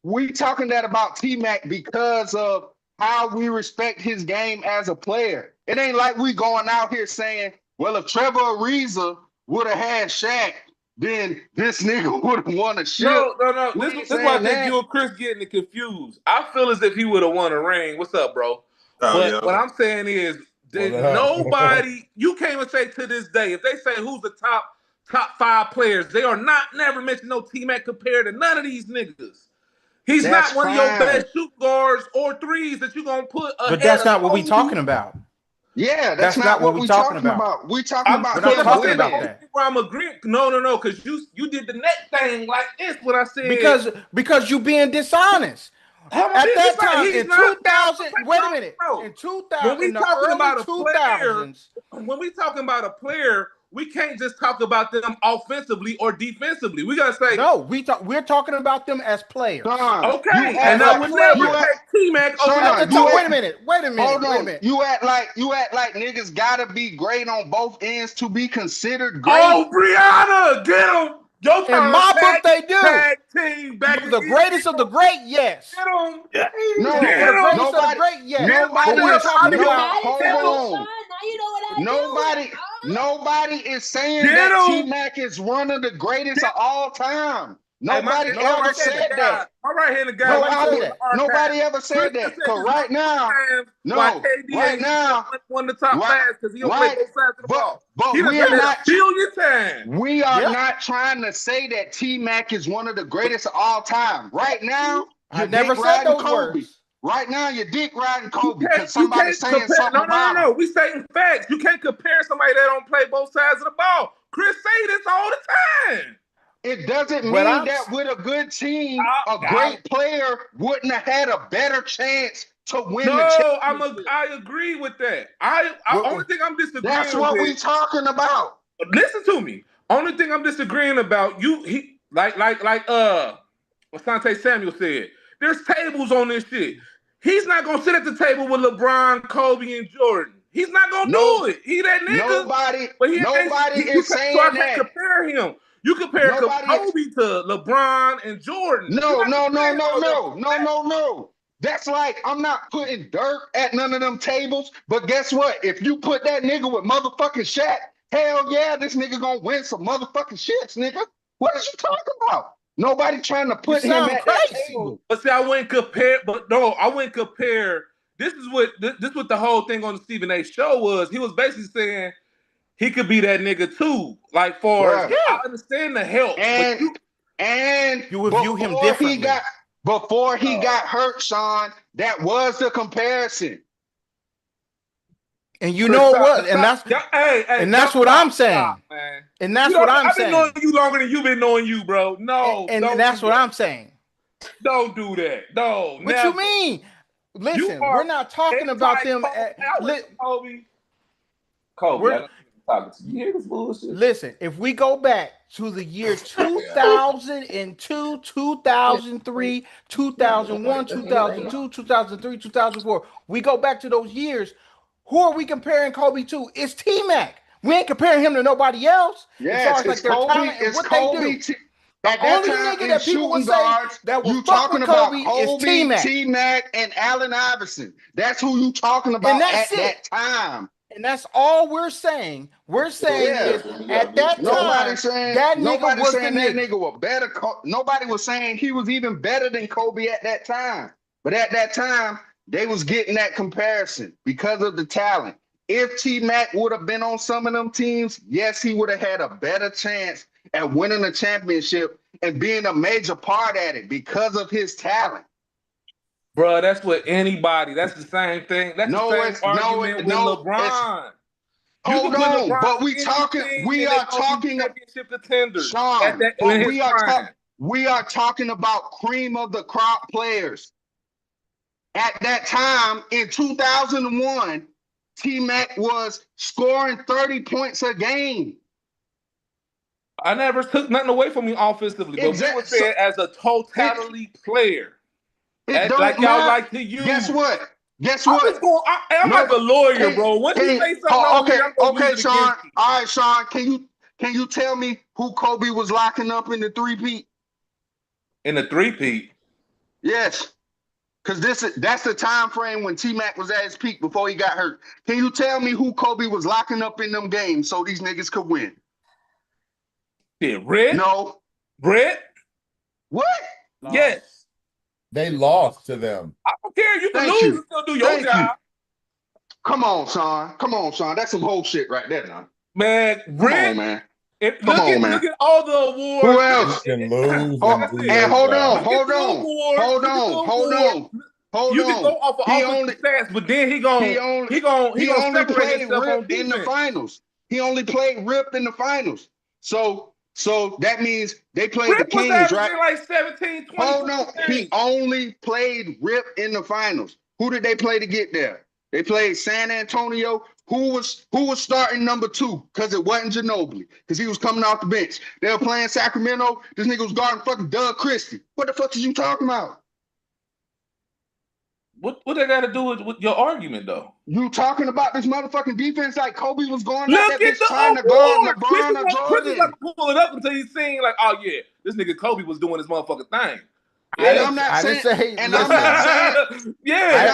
we talking that about T-Mac because of how we respect his game as a player. It ain't like we going out here saying, well, if Trevor Ariza would have had Shaq, then this nigga would have won a ship.
no.
We
This
ain't
is why I
saying
think
that.
you and Chris getting it confused. I feel as if he would have won a ring. What's up, bro?
Oh,
But
yeah.
what I'm saying is that
What up?
nobody, you can't even say to this day, if they say who's the top 5 players, they are not never mention no T-Mac compared to none of these niggas. He's
That's
not one of your
fine.
best shoot guards or threes that you're gonna put
But
ahead
that's
of
not what we
Kobe.
talking about.
Yeah,
That's
that's
not
not
what
what
we
we
talking
talking
about.
about. We talking about
We're
So
not
him
that's what I'm
talking
saying. The
about
winning.
only
that.
thing where I'm agreeing, no, because you did the next thing like this. What I said.
Because you being dishonest.
How am I
At
being
that
dishonest?
time
He's
in
not down
2000,
for
wait a minute.
no.
In
When
2000,
we
in the
talking
early
about a player,
2000s,
when we talking about a player, we can't just talk about them offensively or defensively. We gotta say,
no, we're talking about them as players.
Sean, you
okay,
act
and I
As
like
would
players.
never
you act
take T-Mac over
At
no
the
Sean,
time,
you
wait
act
a minute. Wait a minute.
hold
Wait a
on.
minute.
You act like niggas gotta be great on both ends to be considered great.
Oh, Breyona, get him. Your
In
turn.
my book, they do.
Tag team back
The
again.
greatest of the great, yes.
Get him.
No,
For the
Get him.
greatest of the
nobody,
great, yes. But
nobody
we're
is
talking
You
about
got it,
hold
Sean.
on.
Now you know what I
Nobody,
do.
nobody is saying
Get
that
him.
T-Mac is one of the greatest of all time.
Hey, my
Nobody
Nobody
ever
said
said
that.
that.
my right-handed guy.
Nobody
Let's
said
go in
that.
the archive.
Nobody ever
Chris
said that.
just said
Cause
this
right now,
times why
no,
KD
right
ain't
now,
one of the top
right,
5 because he don't play
right.
both sides of the ball.
But
He done
we're
said that
not.
a billion times.
We are
Yeah.
not trying to say that T-Mac is one of the greatest of all time. Right now,
I
you're
never
dick
said
riding
those
Kobe.
words.
Right now, you're dick riding Kobe
You
because
can't
somebody's saying
compare.
something about him.
No. We stating facts. You can't compare somebody that don't play both sides of the ball. Chris say this all the time.
It doesn't mean
What I'm-
that with a good team,
Oh,
a great player wouldn't have had a better chance to win the
No,
championship.
I agree with that. I
What-
only thing I'm disagreeing
That's what
with.
we talking about.
Listen to me. Only thing I'm disagreeing about, like what Sante Samuel said. There's tables on this shit. He's not gonna sit at the table with LeBron, Kobe, and Jordan. He's not gonna do it. He that nigga.
Nobody is saying
so I
that.
can't compare him. You compare
Nobody
Kobe to LeBron and Jordan.
No.
You're not comparing those.
No. That's like I'm not putting dirt at none of them tables. But guess what? If you put that nigga with motherfucking Shaq, hell yeah, this nigga gonna win some motherfucking shits, nigga. What are you talking about? Nobody trying to put him
sound
at that
crazy.
table.
But see, I wouldn't compare. But no, I wouldn't compare. This is what the whole thing on the Stephen A. show was. He was basically saying he could be that nigga too. Like
Bruh.
I understand the help, but
And
You would view him
before
differently.
Before he got hurt, Sean, that was the comparison.
And you know what?
Stop,
And that's
hey,
that's what I'm saying.
man.
And that's what I'm
I've been
saying.
knowing you longer than you've been knowing you, bro. No,
And
don't
that's
do
what
that.
I'm saying.
Don't do that. No,
What
never.
you mean? Listen,
are
we're not talking about them.
Kobe.
We're-
I don't talking to you. You hear this bullshit?
Listen, if we go back to the year 2002, 2003, 2001, 2002, 2003, 2004, we go back to those years. Who are we comparing Kobe to? It's T-Mac. We ain't comparing him to nobody else.
Yes,
as far as like
it's
their
Kobe.
talent and
It's
what
Kobe.
they do.
At
The
that
only
time,
nigga
in
that people would
shooting
say
guards,
that will
you
fuck
talking
with
about
Kobe
Kobe,
is T-Mac.
T-Mac, and Allen Iverson. That's who you talking about
And that's
at
it.
that time.
And that's all we're saying. We're saying is at that time, that nigga was the
that
nigga.
nigga was better. Nobody was saying he was even better than Kobe at that time. But at that time, they was getting that comparison because of the talent. If T-Mac would have been on some of them teams, yes, he would have had a better chance at winning a championship and being a major part at it because of his talent.
Bro, that's what anybody. That's the same thing. That's the same argument with LeBron.
Hold on, but we are talking
championship contenders.
Sean, we are talking about cream of the crop players. At that time in 2001, T-Mac was scoring 30 points a game.
I never took nothing away from you offensively, but we were saying as a totality player. Like y'all like to use.
Guess what?
I'm like a lawyer, bro. Once you say something,
okay, Sean. All right, Sean. Can you tell me who Kobe was locking up in the three-peat?
In the three-peat?
Yes. Because that's the time frame when T-Mac was at his peak before he got hurt. Can you tell me who Kobe was locking up in them games so these niggas could win?
Yeah, Red?
No.
Red?
What?
Yes.
They lost to them.
I don't care. You can lose and still do your job.
Come on, Sean. That's some whole shit right there now.
Man,
Come on, man.
Look at all the awards.
Who else?
You can lose.
And hold on.
You can go off of offensive stats, but then he gonna separate himself on defense.
in the finals. He only played Rip in the finals. So that means they played
Rip
the Kings,
was
right?
Like 17, 20.
Hold on. He only played Rip in the finals. Who did they play to get there? They played San Antonio. Who was starting number 2? Because it wasn't Ginobili. Because he was coming off the bench. They were playing Sacramento. This nigga was guarding fucking Doug Christie. What the fuck is you talking about?
What they got to do with your argument, though?
You talking about this motherfucking defense like Kobe was going
Look
at that
at
bitch
the
trying to
award.
guard LeBron or Jordan.
Chris is about to pull it up until he's seeing like, oh yeah, this nigga Kobe was doing his motherfucking thing.
And I'm not saying
I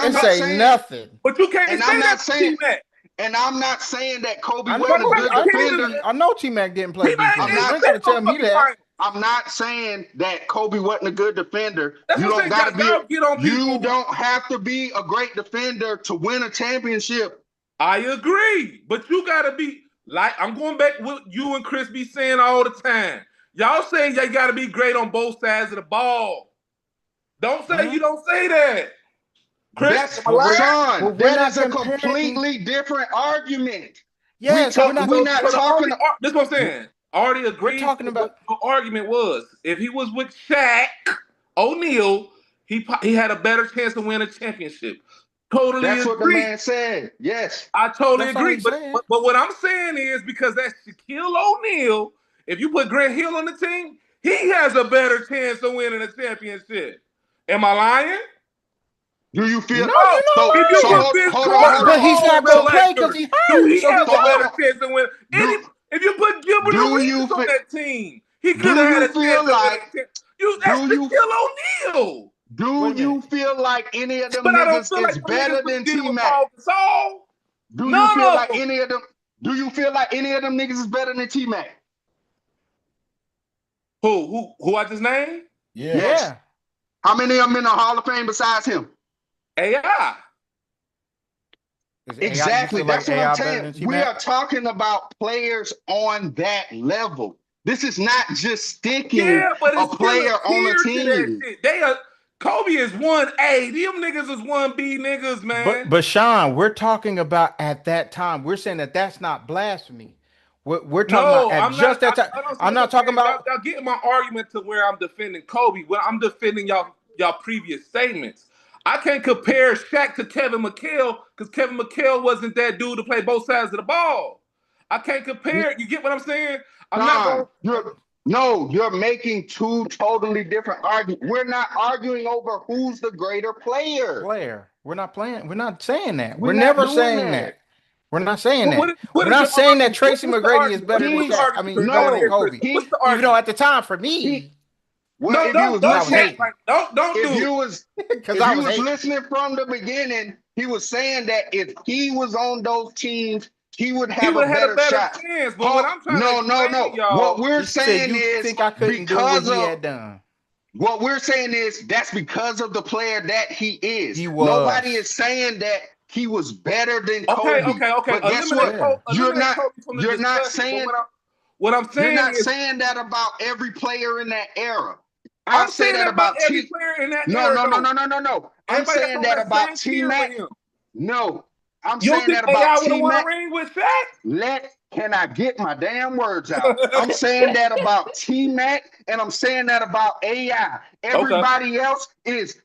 didn't say nothing.
But you can't say that to T-Mac.
And I'm not saying that Kobe wasn't a good defender.
I know T-Mac didn't play defense.
I'm not
gonna tell me that.
I'm not saying that Kobe wasn't a good defender.
That's
you don't gotta be.
You
don't have to be a great defender to win a championship.
I agree, but you gotta be like I'm going back with you and Chris be saying all the time. Y'all saying you gotta be great on both sides of the ball. Don't say you don't say that. Chris,
Sean, that is a completely different argument.
Yes, we're not.
we not talking.
This is what I'm saying. Already agreed.
We're talking
with
about.
what the argument was. If he was with Shaq O'Neal, he had a better chance to win a championship. Totally
That's what the
agree.
man said. Yes.
I totally
That's all
agree.
he
But,
said.
but what I'm saying is because that's Shaquille O'Neal, if you put Grant Hill on the team, he has a better chance of winning a championship. Am I lying?
Do you feel?
No,
Oh,
you're not
if you
lying.
put Vince
hold
Carter
But he's not
on the
gonna play because
Lakers,
he
do
hurt.
he
So
have
he's
a
not
better
gonna.
chance to win? If you put Gilbert
do you
Arenas on
feel?
that team, he could
Do
have had
you
a chance
feel
to win
like?
a championship. That's
Do you?
Shaquille O'Neal.
Do
Wait a
you
minute.
feel like any of them
But I don't
niggas
feel
is
like them niggas
better
was
than
dealing
T
with
Mac?
Paul Gasol.
Do you
None
feel
of
like
them.
any of them? Do you feel like any of them niggas is better than T Mac?
Who I just named?
Yeah.
Yes.
Yeah.
How many of them in the Hall of Fame besides him?
AI.
Is AI, you
Exactly.
feel like
That's what
AI
I'm
better
saying.
than
We are
T-Mac?
talking about players on that level. This is not just sticking
Yeah, but
a
it's still
player
a
on a
tier to that
team.
shit. They are Kobe is 1A. Them niggas is 1B niggas, man.
But Sean, we're talking about at that time. We're saying that that's not blasphemy. We're talking about
No,
at
I'm not.
just that time.
I don't see
I'm
what
not
I'm
talking
saying.
about.
Y'all getting my argument to where I'm defending Kobe. Well, I'm defending y'all previous statements. I can't compare Shaq to Kevin McHale because Kevin McHale wasn't that dude to play both sides of the ball. I can't compare. You get what I'm saying? I'm not
John,
going.
you're making two totally different arguments. We're not arguing over who's the greater player.
Player. We're not playing. We're not saying that.
We're
We're
not
never
doing
saying
that.
that. We're not saying
What,
that.
what
We're
is
not
your
saying that
argument?
Tracy
What's the
McGrady is
argument?
better than
What's the
Shaq. I
argument?
mean,
No,
better than
okay,
Kobe.
Chris. What's the
Even though
argument?
at the time for
He,
me,
well,
No,
if you was
because I
don't
was
listening,
cat
hating.
like don't
if
do
you
it.
was
Because
if
I
you
was
was
hating.
listening from the beginning, he was saying that if he was on those teams, he would
He
have
would
a
have had a
better
better
shot.
chance. But what I'm trying to explain to
No. What
y'all,
we're
You said
saying
you
is
think I couldn't do what
because
he
of
had done.
what we're saying is that's because of the player that he is.
He
Nobody
was.
is saying that he was better than
okay,
Kobe.
okay, okay.
But guess what?
Yeah.
You're
Eliminate
not
Kobe from the
you're not
discussion. But
saying
what I'm
you're
saying
not
is,
saying that about every player in that era. I
I'm
say
saying
that
that about
about
every
T.
player in that
No,
era,
no, no,
though.
no, no, no, no. I'm
Everybody that's
saying
on
that
that
about
same
T
tier with
Mac.
him.
No, I'm
You don't
saying
think
that
AI
about
would have
T
won a
Mac.
ring with
Can I get my damn words out? I'm
Shaq?
saying that about T Mac and I'm saying that about AI.
Okay.
Everybody else is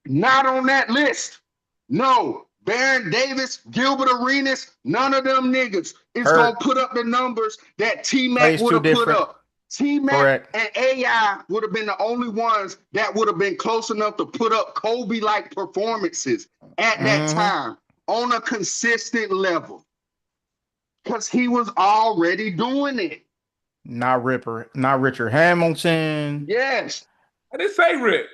not on that list. No, Baron Davis, Gilbert Arenas, none of them niggas is gonna
Hurt.
put up the numbers that T Mac
Plays
would
too
have put
different.
up. T Mac
Correct.
and AI would have been the only ones that would have been close enough to put up Kobe like performances at that
Mm-hmm.
time on a consistent level because he was already doing it.
Not Richard Hamilton.
Yes,
I didn't say Rick.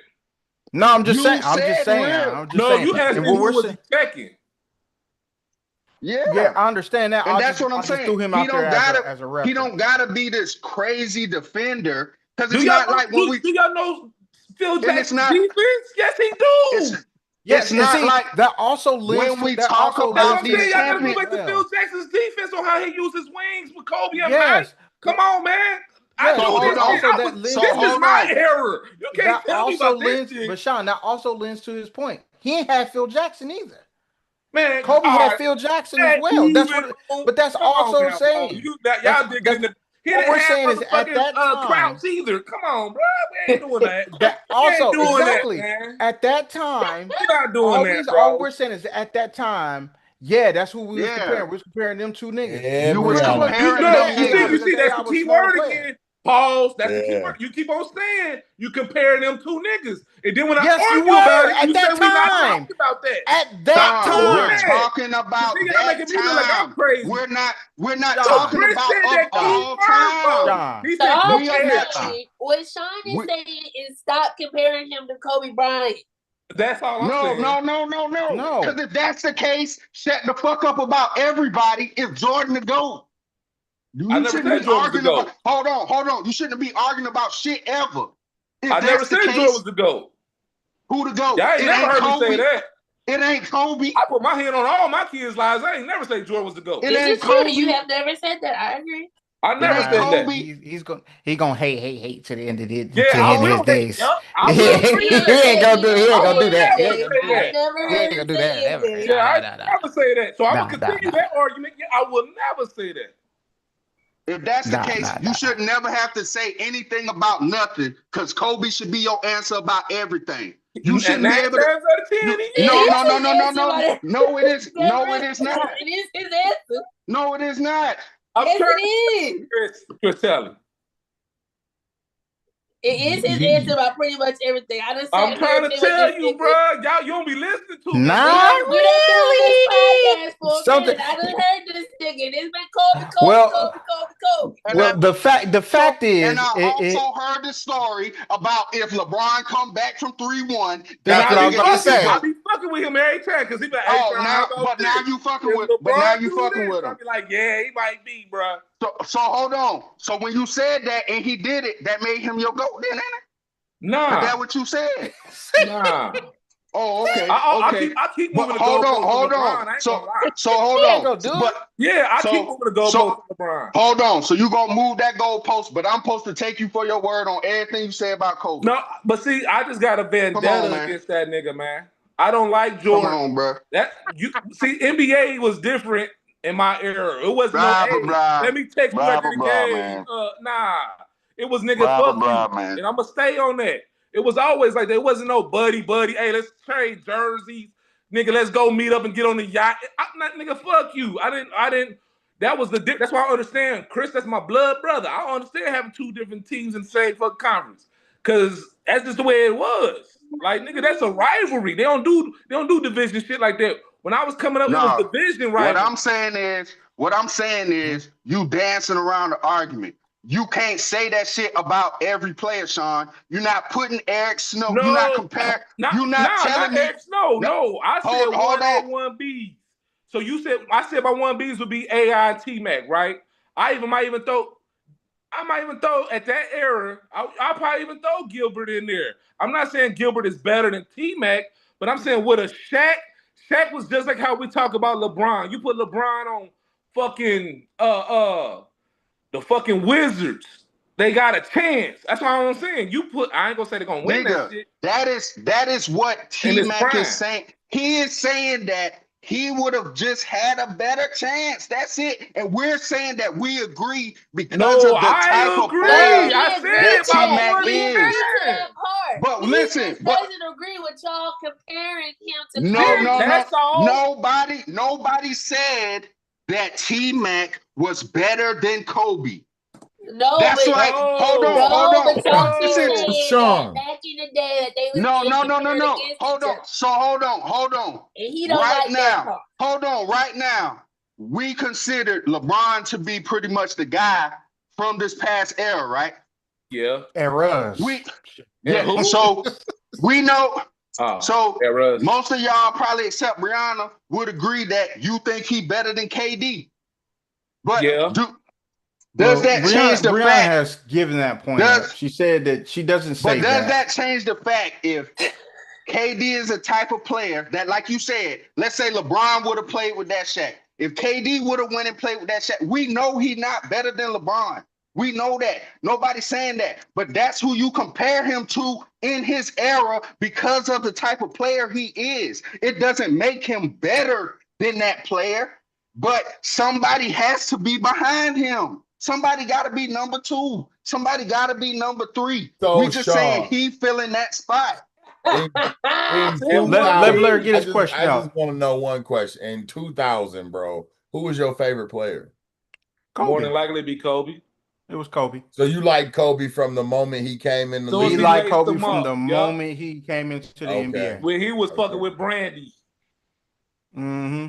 No, I'm just saying.
you said real.
I'm just
No,
saying.
you asked
And
me
what
who
we're
was
saying.
he checking.
Yeah,
Yeah.
I understand that.
And that's what I'm
I just
saying.
threw him
He
out there
don't
as
gotta
a
he don't
reference.
gotta be this crazy defender because
Do
it's
y'all
not
know?
like when we
Do y'all know Phil
and it's
Jackson's
not
defense? Yes, he
it's
do.
Yes,
it's
and
not
see
like
that also lends
when
to
we talk
That's
about
what I'm
into
saying.
these
your
Y'all gotta
point
go
as
champions.
back to Phil
well.
Jackson's defense on how he used his wings with Kobe and Mike.
Yes,
Come on, man. I
yes,
So
do
but
this
hold
shit.
on.
also that
So
This
lends
is
to
hold
my
on.
error. You can't
that
tell me
also
about this
lends,
shit.
but Sean, that also lends to his point. He ain't had Phil Jackson either.
Man,
Kobe
all
had
right.
Phil Jackson as
That
well. That's
even
what.
on,
But that's
come on
also
now, bro.
saying.
Y'all digging in
That's
the he
what
didn't
we're
have
saying is at
motherfucking
that time.
Krauts either. Come on, bro. We ain't doing that.
That
We ain't
also
doing that,
exactly
man.
at that time.
We're not doing that,
All
bro.
we're saying is at that time. Yeah, that's who we was
Yeah.
comparing. We was comparing them two niggas.
Yeah,
You
We
was
wasn't
Brianna.
comparing
comparing
them
AI
You
niggas.
see,
because
that's
AI
the
was a
key
smaller
word
player.
again. Pause. That's the key
Yeah.
word. You keep on saying you comparing them two niggas. And then when I
Yes, you
argue about
were
it,
at
you say
that
we not
time.
talking about that.
At
Stop
that
John,
doing
we're
time,
that.
talking
Cause
about
then y'all
that
making me look like I'm
time.
crazy.
We're not
So
John.
talking
Chris
about
said
of
that key
all
word, bro.
time.
John.
He
So
said
all
We are
I'm
not
compare.
saying, what Sean is
we,
saying is stop comparing him to Kobe Bryant.
That's all I'm
no,
saying.
no, no, no, no. Because
No,
if that's the case, shut the fuck up about everybody if Jordan the GOAT.
I
You
never
shouldn't
said
be
Jordan was the
arguing about,
GOAT.
hold on. You shouldn't be arguing about shit ever.
I
If
never
that's the
said Jordan was
case,
the GOAT.
who the GOAT?
Y'all ain't
It
never
ain't
heard me say
Kobe.
that.
It ain't Kobe.
I put my hand on all my kids' lives. I ain't never say Jordan was the GOAT.
It
This
ain't
is true. You
Kobe.
have never said that. I agree.
I never
That
said that.
Kobe.
He gonna hate to the end of the
Yeah,
to the
I
end of his
will.
days.
Yep, I
He
will
ain't
say that.
gonna do. He ain't
I
gonna do
would
that. He
never
ain't
say
gonna do
I
that.
that.
never
He ain't
heard
gonna
him
do
say
that ever.
anything.
Yeah, I
Nah.
never say that. So I'm gonna
Nah,
continue
nah.
that argument. Yeah, I will never say that.
If that's the
Nah,
case,
nah,
you
nah.
should never have to say anything about nothing because Kobe should be your answer about everything. You
And
shouldn't
9
be
times
able to.
out of 10,
You,
he
It
no,
is.
is
no, no,
his
no, no,
answer,
no,
but
no. It is. No, it
Gabriel,
is not.
it is his answer.
No, it is not.
I'm
Yes,
trying
it is.
to Chris Talley.
It is his answer about pretty much everything. I done
I'm
sat here
trying
and
to
been with
tell
this
you,
nigga.
bro. Y'all, you don't be listening to me,
We
Not
man.
done been on this
really.
podcast for a
Something.
minute. I done heard this nigga. And it's been Kobe.
Well,
And I,
the fact
and
is,
I also heard the story about if LeBron come back from 3-1,
And
that's
that
what I was
nigga
about to
is
say.
I
hurt.
be fucking with him every time because he be like, hey,
Oh,
Sean, how
now,
about
but now
this?
you fucking
If
with, but now
LeBron
you
do
fucking
this,
with
I
him.
be like, yeah, he might be, bro.
So hold on. So when you said that and he did it, that made him your GOAT, then, ain't it? Is
Nah,
that what you said?
nah.
Oh, okay,
I
okay.
keep
But
moving the
hold on,
goalposts for
hold on.
LeBron. I ain't gonna lie.
So hold
He ain't
on.
gonna do
But
it.
Yeah, I keep moving the goalposts for LeBron.
hold on. So you gonna move that goalpost, but I'm supposed to take you for your word on everything you say about Kobe.
No, but see, I just got a
Come on,
vendetta
man.
against that nigga, man. I don't like
Come
Jordan.
on, bro.
That you see, NBA was different in my era. It wasn't no,
Blah blah
hey,
blah.
let me text you
Blah
after
blah
the
blah,
game.
man.
Nah, it was nigga,
Blah blah
fuck
blah,
you,
man.
and I'm gonna stay on that. It was always like there wasn't no buddy. Hey, let's trade jerseys, nigga. Let's go meet up and get on the yacht. Nigga, fuck you. I didn't. That was that's why I understand, Chris. That's my blood brother. I don't understand having two different teams in the same fucking conference, cause that's just the way it was. Like nigga, that's a rivalry. They don't do division shit like that. When I was coming up, it was
No.
division
What
rivalry.
I'm saying is you dancing around the argument. You can't say that shit about every player, Sean. You're not putting Eric Snow. You're not
No,
comparing.
not
You're not telling
not
me.
X. No,
No,
no. I said
hold
one A,
on.
one B. So you said I said my one Bs would be AI and T Mac, right? I might even throw at that era. I'll probably even throw Gilbert in there. I'm not saying Gilbert is better than T Mac, but I'm saying with a Shaq. Shaq was just like how we talk about LeBron. You put LeBron on fucking the fucking Wizards. They got a chance. That's what I'm saying. I ain't gonna say they're gonna win that
Nigga,
shit
that is what
in
T
his
Mac is
prime.
saying. He is saying that he would have just had a better chance. That's it. And we're saying that we agree because
No,
of the type
I
of
agree.
No,
player
I
he
said
agreed
it
that
to
T
about
that.
Mac
more
He
than
is.
agreed to
that.
that part.
But
He
listen,
just
but
doesn't agree with y'all comparing him to
no,
Kobe.
no, no.
That's all.
Nobody said that T Mac was better than Kobe.
No,
That's
but
like, hold
No,
on, hold
no,
on.
but y'all keep
Since
no.
saying that
Sean.
back in the day that they was
no,
being
no, no, no,
compared
no.
against
Hold
each
on.
other.
So hold on.
And he don't
Right
like that
now,
part.
hold on. Right now, we considered LeBron to be pretty much the guy from this past era, right?
Yeah.
Eras.
Yeah.
Who?
So we know.
Oh,
So
Russ.
most of y'all probably except Breyona would agree that you think he better than KD. But
Yeah.
does that change the
Brianna
fact?
has given that point
Does
up. She said that she doesn't say
But does
that.
that change the fact if KD is a type of player that, like you said, let's say LeBron would have played with that Shaq. If KD would have went and played with that Shaq, we know he's not better than LeBron. We know that. Nobody's saying that. But that's who you compare him to in his era because of the type of player he is. It doesn't make him better than that player, but somebody has to be behind him. Somebody got to be number two. Somebody got to be number three.
So,
We just saying
Sean,
he filling that spot.
in
Let
Let
2000,
Blair get his
I
question
just
out.
want to know one question. In 2000, bro, who was your favorite player?
More
Kobe.
than likely be Kobe.
It was Kobe.
So you like Kobe from the moment he came in the
So
He
league?
liked
laced
Kobe
them
from
up.
the
Yup.
moment he came into the
Okay.
NBA.
When he was fucking
Okay.
with Brandy.
Mm-hmm.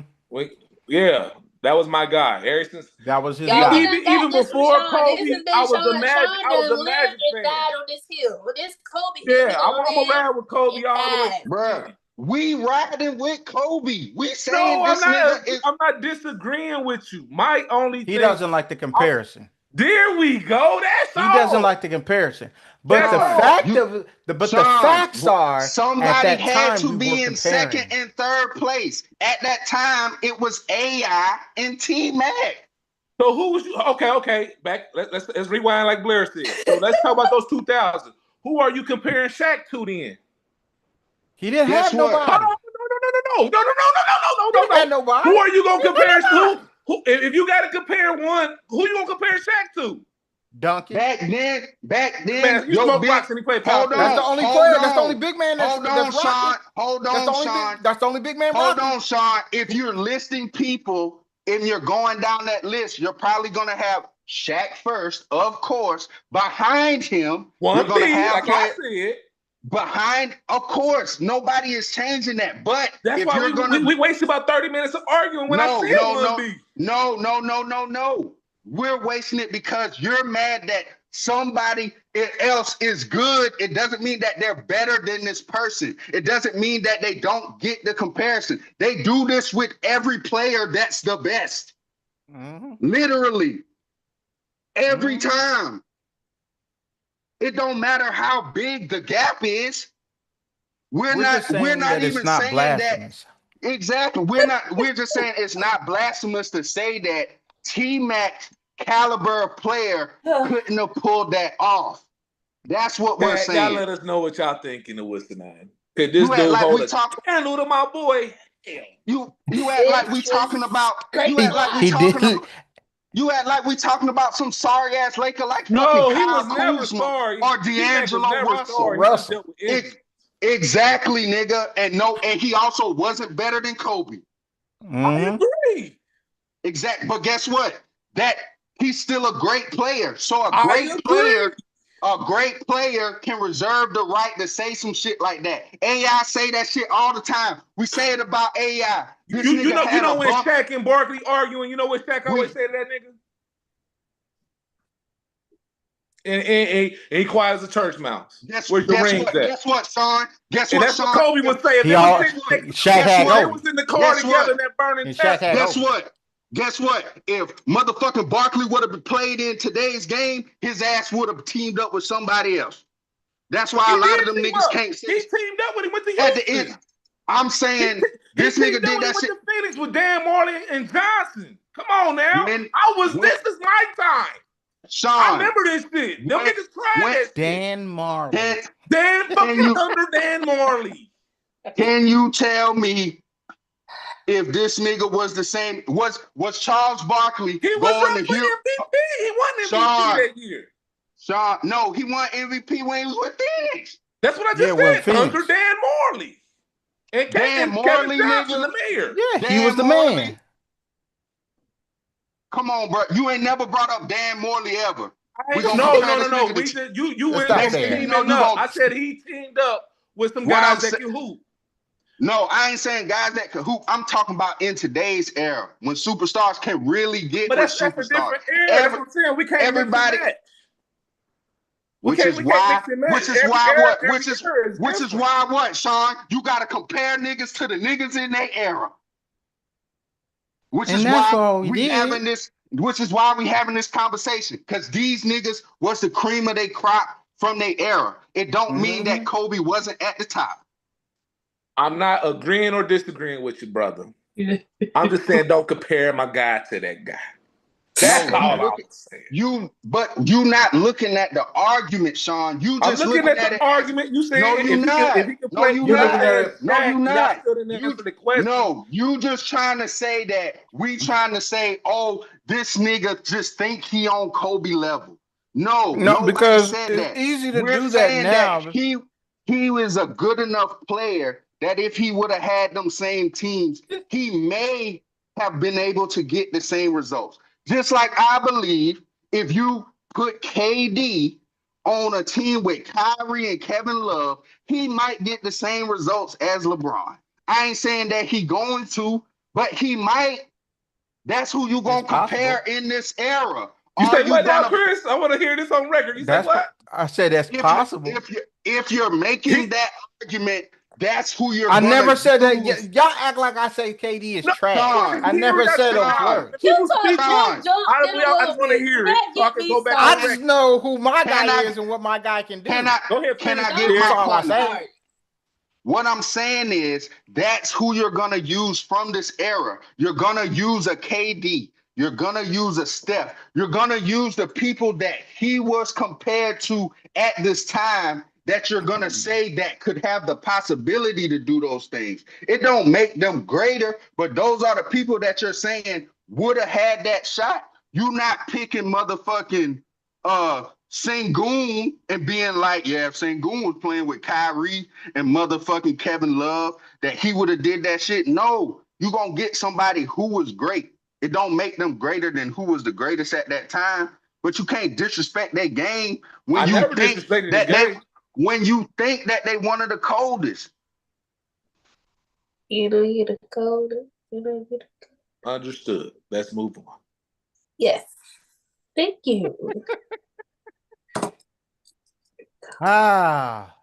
Yeah, that was my guy. Ever since
That was his
Y'all,
guy.
even
this was
before
Sean.
Kobe,
This has been
I was a
Sean.
Magic.
Sean
I was
done
a
lived
Magic
and
fan.
died on this hill. With this Kobe hill, he
Yeah,
gonna
I'm gonna
live
ride with Kobe
and
all the way.
die.
Bruh, we riding with Kobe. We saying
No,
this nigga is.
I'm not disagreeing with you. My only
He
thing.
doesn't like the comparison.
There we go. That's all.
He doesn't like the comparison. But
That's
the
all.
fact of the facts are at
somebody
that
had
time
to
we
be
were
in
comparing.
second and third place. At that time, it was AI and T Mac.
So who was you? Okay. Back. Let's rewind like Blair said. So let's talk about those 2000. Who are you comparing Shaq to then?
He didn't
Guess
have
what?
nobody. He didn't have
No.
nobody.
Who are you gonna compare to? Who? If you got to compare one, who you gonna compare Shaq to?
Duncan.
Back then,
Man, you
yo,
smoke
big.
box and he played power
Hold
forward.
That's the
on,
only
hold
player.
on.
That's the only big man that's
Hold on,
rocking.
Sean. Hold
That's the
on,
only
Sean.
big. That's the only big man
Hold
rocking.
on, Sean. If you're listing people and you're going down that list, you're probably gonna have Shaq first, of course. Behind him, you're
One
gonna
B,
have
like
players.
I said.
Behind, of course, nobody is changing that. But
That's
if
why
you're gonna
we wasted about 30 minutes of arguing when I
no,
said
no,
one
no,
B.
no. We're wasting it because you're mad that somebody else is good. It doesn't mean that they're better than this person. It doesn't mean that they don't get the comparison. They do this with every player that's the best.
Mhm.
Literally. Every
Mhm.
time. It don't matter how big the gap is. We're
just saying
not
that it's
even
not
saying that.
blasphemous.
Exactly. We're just saying it's not blasphemous to say that T-Mac caliber player couldn't have pulled that off. That's what we're
Man, y'all
saying.
let us know what y'all think in the Worcester Nine. Cause this
You act
dude
like we
hold a
talk.
candle to my boy. Hell.
You act like we talking about. You act like we
He
talking
did.
about. You act like we talking about some sorry ass Laker like fucking
No, he
Kyle
was never
Kuzma
sorry.
or
T-Mac was
D'Angelo
never
Russell.
sorry. He just dealt with
It,
injuries.
exactly, nigga. And he also wasn't better than Kobe.
I
Mhm.
agree.
Exactly. But guess what? That he's still a great player. So
I agree.
a great player can reserve the right to say some shit like that. AI say that shit all the time. We say it about AI. This
You
nigga
know
had a
when
bump.
Shaq and Barkley arguing, you know what Shaq always say to that nigga? And he quiet as a church mouse. Where's your rings at?
Guess what, Sean? Guess
And
what,
that's what
Sean?
Kobe would say. If
He
they was
all
sitting like
Shaq had
they
Kobe.
was in the car
Guess
together
what?
in that burning
And Shaq had
Guess
Kobe.
what? Guess what? If motherfucking Barkley would have played in today's game, his ass would have teamed up with somebody else. That's why
He
a lot
did
of them
team
niggas
up.
can't say
He teamed up when he went to
at the
Houston.
end. I'm saying
He
this
teamed
nigga
up
did
when he
that
went
shit.
to Phoenix with Dan Marley and Johnson. Come on now.
When
This is my time. I
Sean,
remember this shit. Them niggas tried
when
that shit.
Dan Marley.
Dan fucking under Dan Marley.
Can you tell me if this nigga was the same? Was Charles Barkley
He was
going
up
to
for
Houston?
MVP. He won MVP
Sean.
that year.
Sean, no, he won MVP when he was with Phoenix.
That's what I
Yeah,
just
with
said.
Phoenix.
Under Dan Marley. And
Dan
Kevin
Marley,
Johnson,
nigga.
the mayor.
Yeah, he
Dan
was the
Marley.
man.
Come on, bro. You ain't never brought up Dan Morley ever.
No. We just you
That's
went
not
on
fair.
teaming up. I said he teamed up with some guys that can hoop.
No, I ain't saying guys that can hoop. I'm talking about in today's era when superstars can really get
But
with
that's a
superstars.
different era. That's what I'm saying. We can't
Everybody,
mix and match.
which is why what, Sean? You gotta compare niggas to the niggas in their era. Which is why we having this conversation. Because these niggas was the cream of their crop from their era. It don't mean that Kobe wasn't at the top.
I'm not agreeing or disagreeing with you, brother. I'm just saying don't compare my guy to that guy. That's all I'm saying.
You not looking at the argument, Sean. You just
I'm looking at the argument. You saying
no,
if
you're not.
he can play,
you're not.
No, you're not. Still didn't answer the question.
No, you just trying to say that we trying to say, oh, this nigga just think he on Kobe level. No,
because
said
it's
that.
easy to
We're
do that
saying
now.
That he was a good enough player that if he would have had them same teams, he may have been able to get the same results. Just like I believe if you put KD on a team with Kyrie and Kevin Love, he might get the same results as LeBron. I ain't saying that he going to, but he might. That's who you gonna compare in this era.
You say what now, Chris? I want to hear this on record. You say what?
I said that's possible.
If you're making that argument, that's who you're.
I never said that. Y'all act like I say KD is trash. I never said those words.
People speak on. I just want to hear it so I can go back.
I just know who my guy is and what my guy can do.
Go ahead.
Can I get my point? What I'm saying is that's who you're gonna use from this era. You're gonna use a KD. You're gonna use a Steph. You're gonna use the people that he was compared to at this time that you're gonna say that could have the possibility to do those things. It don't make them greater, but those are the people that you're saying would have had that shot. You not picking motherfucking Sengun and being like, yeah, if Sengun was playing with Kyrie and motherfucking Kevin Love, that he would have did that shit. No, you gonna get somebody who was great. It don't make them greater than who was the greatest at that time, but you can't disrespect their game when
I
you
never
think
disrespected
that
the game.
they one of the coldest.
You know you're the coldest. You know you're the coldest.
Understood. Let's move on.
Yes. Thank you.
Ah,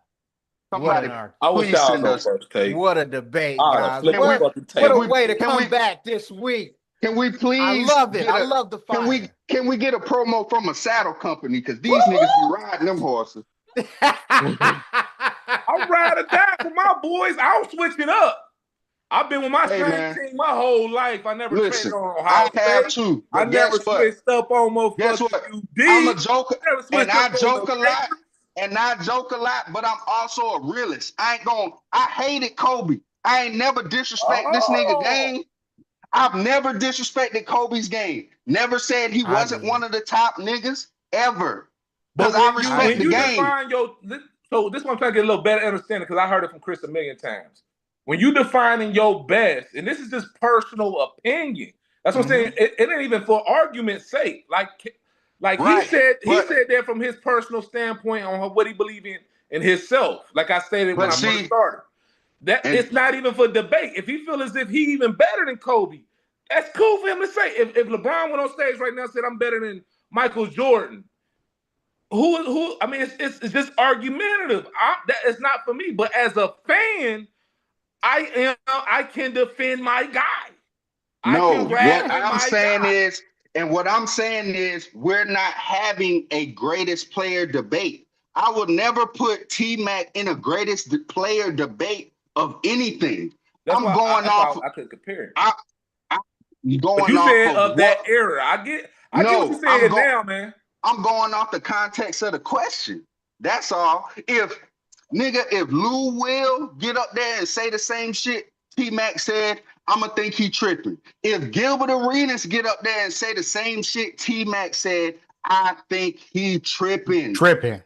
what
Somebody,
an argument.
I wish
please
y'all
send
go
us.
first, Take.
What a debate,
I'd have
guys.
flipped
What,
the fucking
what a
table.
way to
Can
come
we
back this week.
can we
I
please
love it.
get
I
a
love the
can
fire.
we get a promo from a saddle company? Because these niggas be riding them horses.
I ride or die for my boys. I'll switch it up. I've been with my
Hey,
same
man.
team my whole life. I never
Listen,
traded on
I
Ohio
have
State.
too,
I
but
never
guess what?
switched up on
Guess
motherfucking
what?
UD.
I'm a joker,
Never
and
switched
I
up on
joke
the
a lot,
Lakers.
but I'm also a realist. I hated Kobe. I ain't never disrespect this nigga
Oh,
game. I've never disrespected Kobe's game. Never said he
I
wasn't
did.
one of the top niggas ever.
but
Because I
when
respect the
you
game.
define so this one I'm trying to get a little better understanding because I heard it from Chris a million times. When you defining your best, and this is just personal opinion. That's what I'm saying. It ain't even for argument's sake. Like he
Right.
said
But
that from his personal standpoint on what he believed in himself. Like I stated when
but
I first
see,
started. That
and
it's not even for debate. If he feels as if he even better than Kobe, that's cool for him to say. If LeBron went on stage right now and said I'm better than Michael Jordan, who I mean it's just argumentative. That is not for me. But as a fan, I can defend my guy. I
no,
can rag
what
on
I'm
my
saying
guy.
is, we're not having a greatest player debate. I would never put T Mac in a greatest player debate of anything.
That's
I'm
why
going off.
I could compare it.
I, I'm
But
going
you
off
said
of
of that
what.
era. I get what you're
No,
saying now, man.
I'm going off the context of the question. That's all. If Lou Will get up there and say the same shit T Mac said, I'ma think he tripping. If Gilbert Arenas get up there and say the same shit T Mac said, I think he tripping.
Tripping.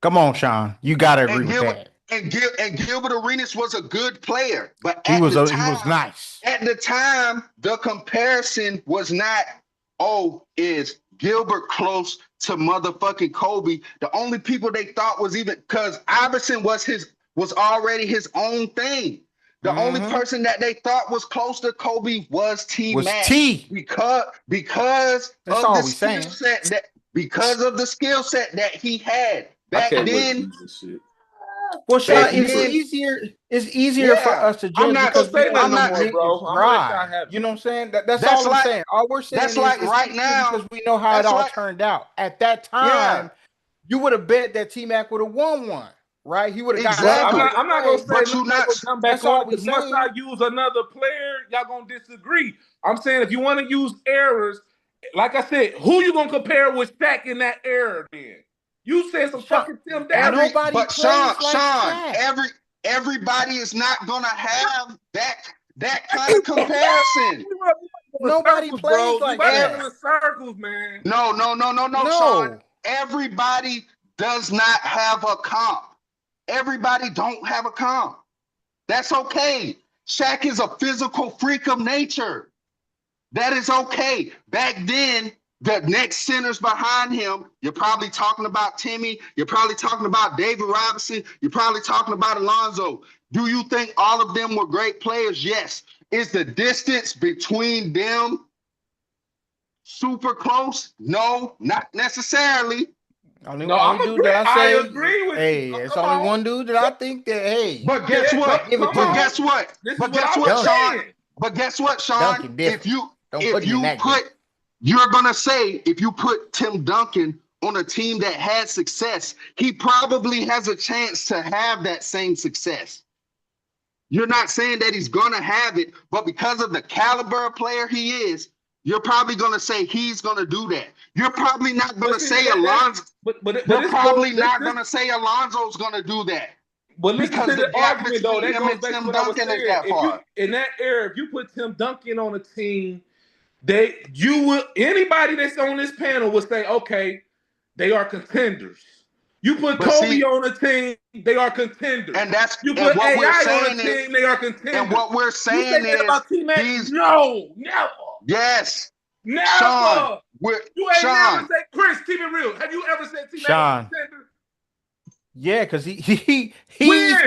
Come on, Sean. You gotta agree
And
with
Gilbert
that.
and Gilbert Arenas was a good player, but
He was nice.
at the time, the comparison was not, oh, is Gilbert close to motherfucking Kobe? The only people they thought was even because Iverson was already his own thing. The only person that they thought was close to Kobe was T
Was
Mac
T.
because
That's
of the
all we
skill
saying.
set that he had
I
back
can't wait to
then.
use this shit.
Well, Sean,
Back
it's
then,
easier for
yeah.
us to
I'm
judge
not.
because
Don't
we
say
know
nothing
I'm
no
not.
more,
Trent is
bro. I'm gonna let y'all
dry.
have
You
it.
know what I'm saying? That's
That's
all I'm
like
saying. All we're saying
that's
is
like
it's
right
easier
now.
because we know how it
That's
all
like
turned out. At that
yeah,
time, you would have bet that T Mac would have won one, right? He would have got
Well,
up
I'm
out
exactly.
not.
the
I'm not gonna
way.
say. I'm
But you
not
not.
gonna jump back
That's
on
all
it
we
because once
saying.
I use another player, y'all gonna disagree. I'm saying if you want to use errors, like I said, who you gonna compare with Shaq in that era? Then you said some
Sean,
fucking Tim Duncan.
nobody
But Sean,
plays like Shaq.
everybody is not gonna have that kind of comparison.
We run in
Nobody
circles, bro.
plays
You
like
about to
Ev-
go
Shaq.
in circles, man.
no, Sean.
No.
Everybody does not have a comp. Everybody don't have a comp. That's okay. Shaq is a physical freak of nature. That is okay. Back then, the next centers behind him, you're probably talking about Timmy. You're probably talking about David Robinson. You're probably talking about Alonzo. Do you think all of them were great players? Yes. Is the distance between them super close? No, not necessarily.
No,
Only
I'm
dude
agree.
that I
I
say,
agree with you.
hey, it's
Come
only
on.
one dude that I think that, hey,
But guess
Yeah,
I
what?
give it
come
to
But
him.
on.
guess what?
This is
But
what
guess
I
what,
was
Duncan.
Sean?
saying.
But guess what, Sean?
Duncan different. Don't
If
put him in
you
that
put
group.
you're gonna say if you put Tim Duncan on a team that had success, he probably has a chance to have that same success. You're not saying that he's gonna have it, but because of the caliber of player he is, you're probably gonna say he's gonna do that. You're probably not gonna say Alonzo.
But
You're
this
probably
goes,
not gonna say Alonzo's gonna do that
but listen
because
to
the
the
gap
argument though.
between
That
him
goes
and
back to
Tim
what I was
Duncan is
saying.
that
If you
far.
in that era, if you put Tim Duncan on a team, anybody that's on this panel would say, okay, they are contenders. You put
But
Kobe
see,
on a team, they are contenders.
and that's
You
and
put
what we're
AI on a
saying is,
team, they are contenders.
and what we're
You say
saying
that
is,
about T-Mac?
he's
No, never.
yes, Sean.
Never. You ain't never
Sean.
said, Chris, keep it real. Have you ever said T-Mac was a
Sean.
contender?
Yeah, because he's.
When?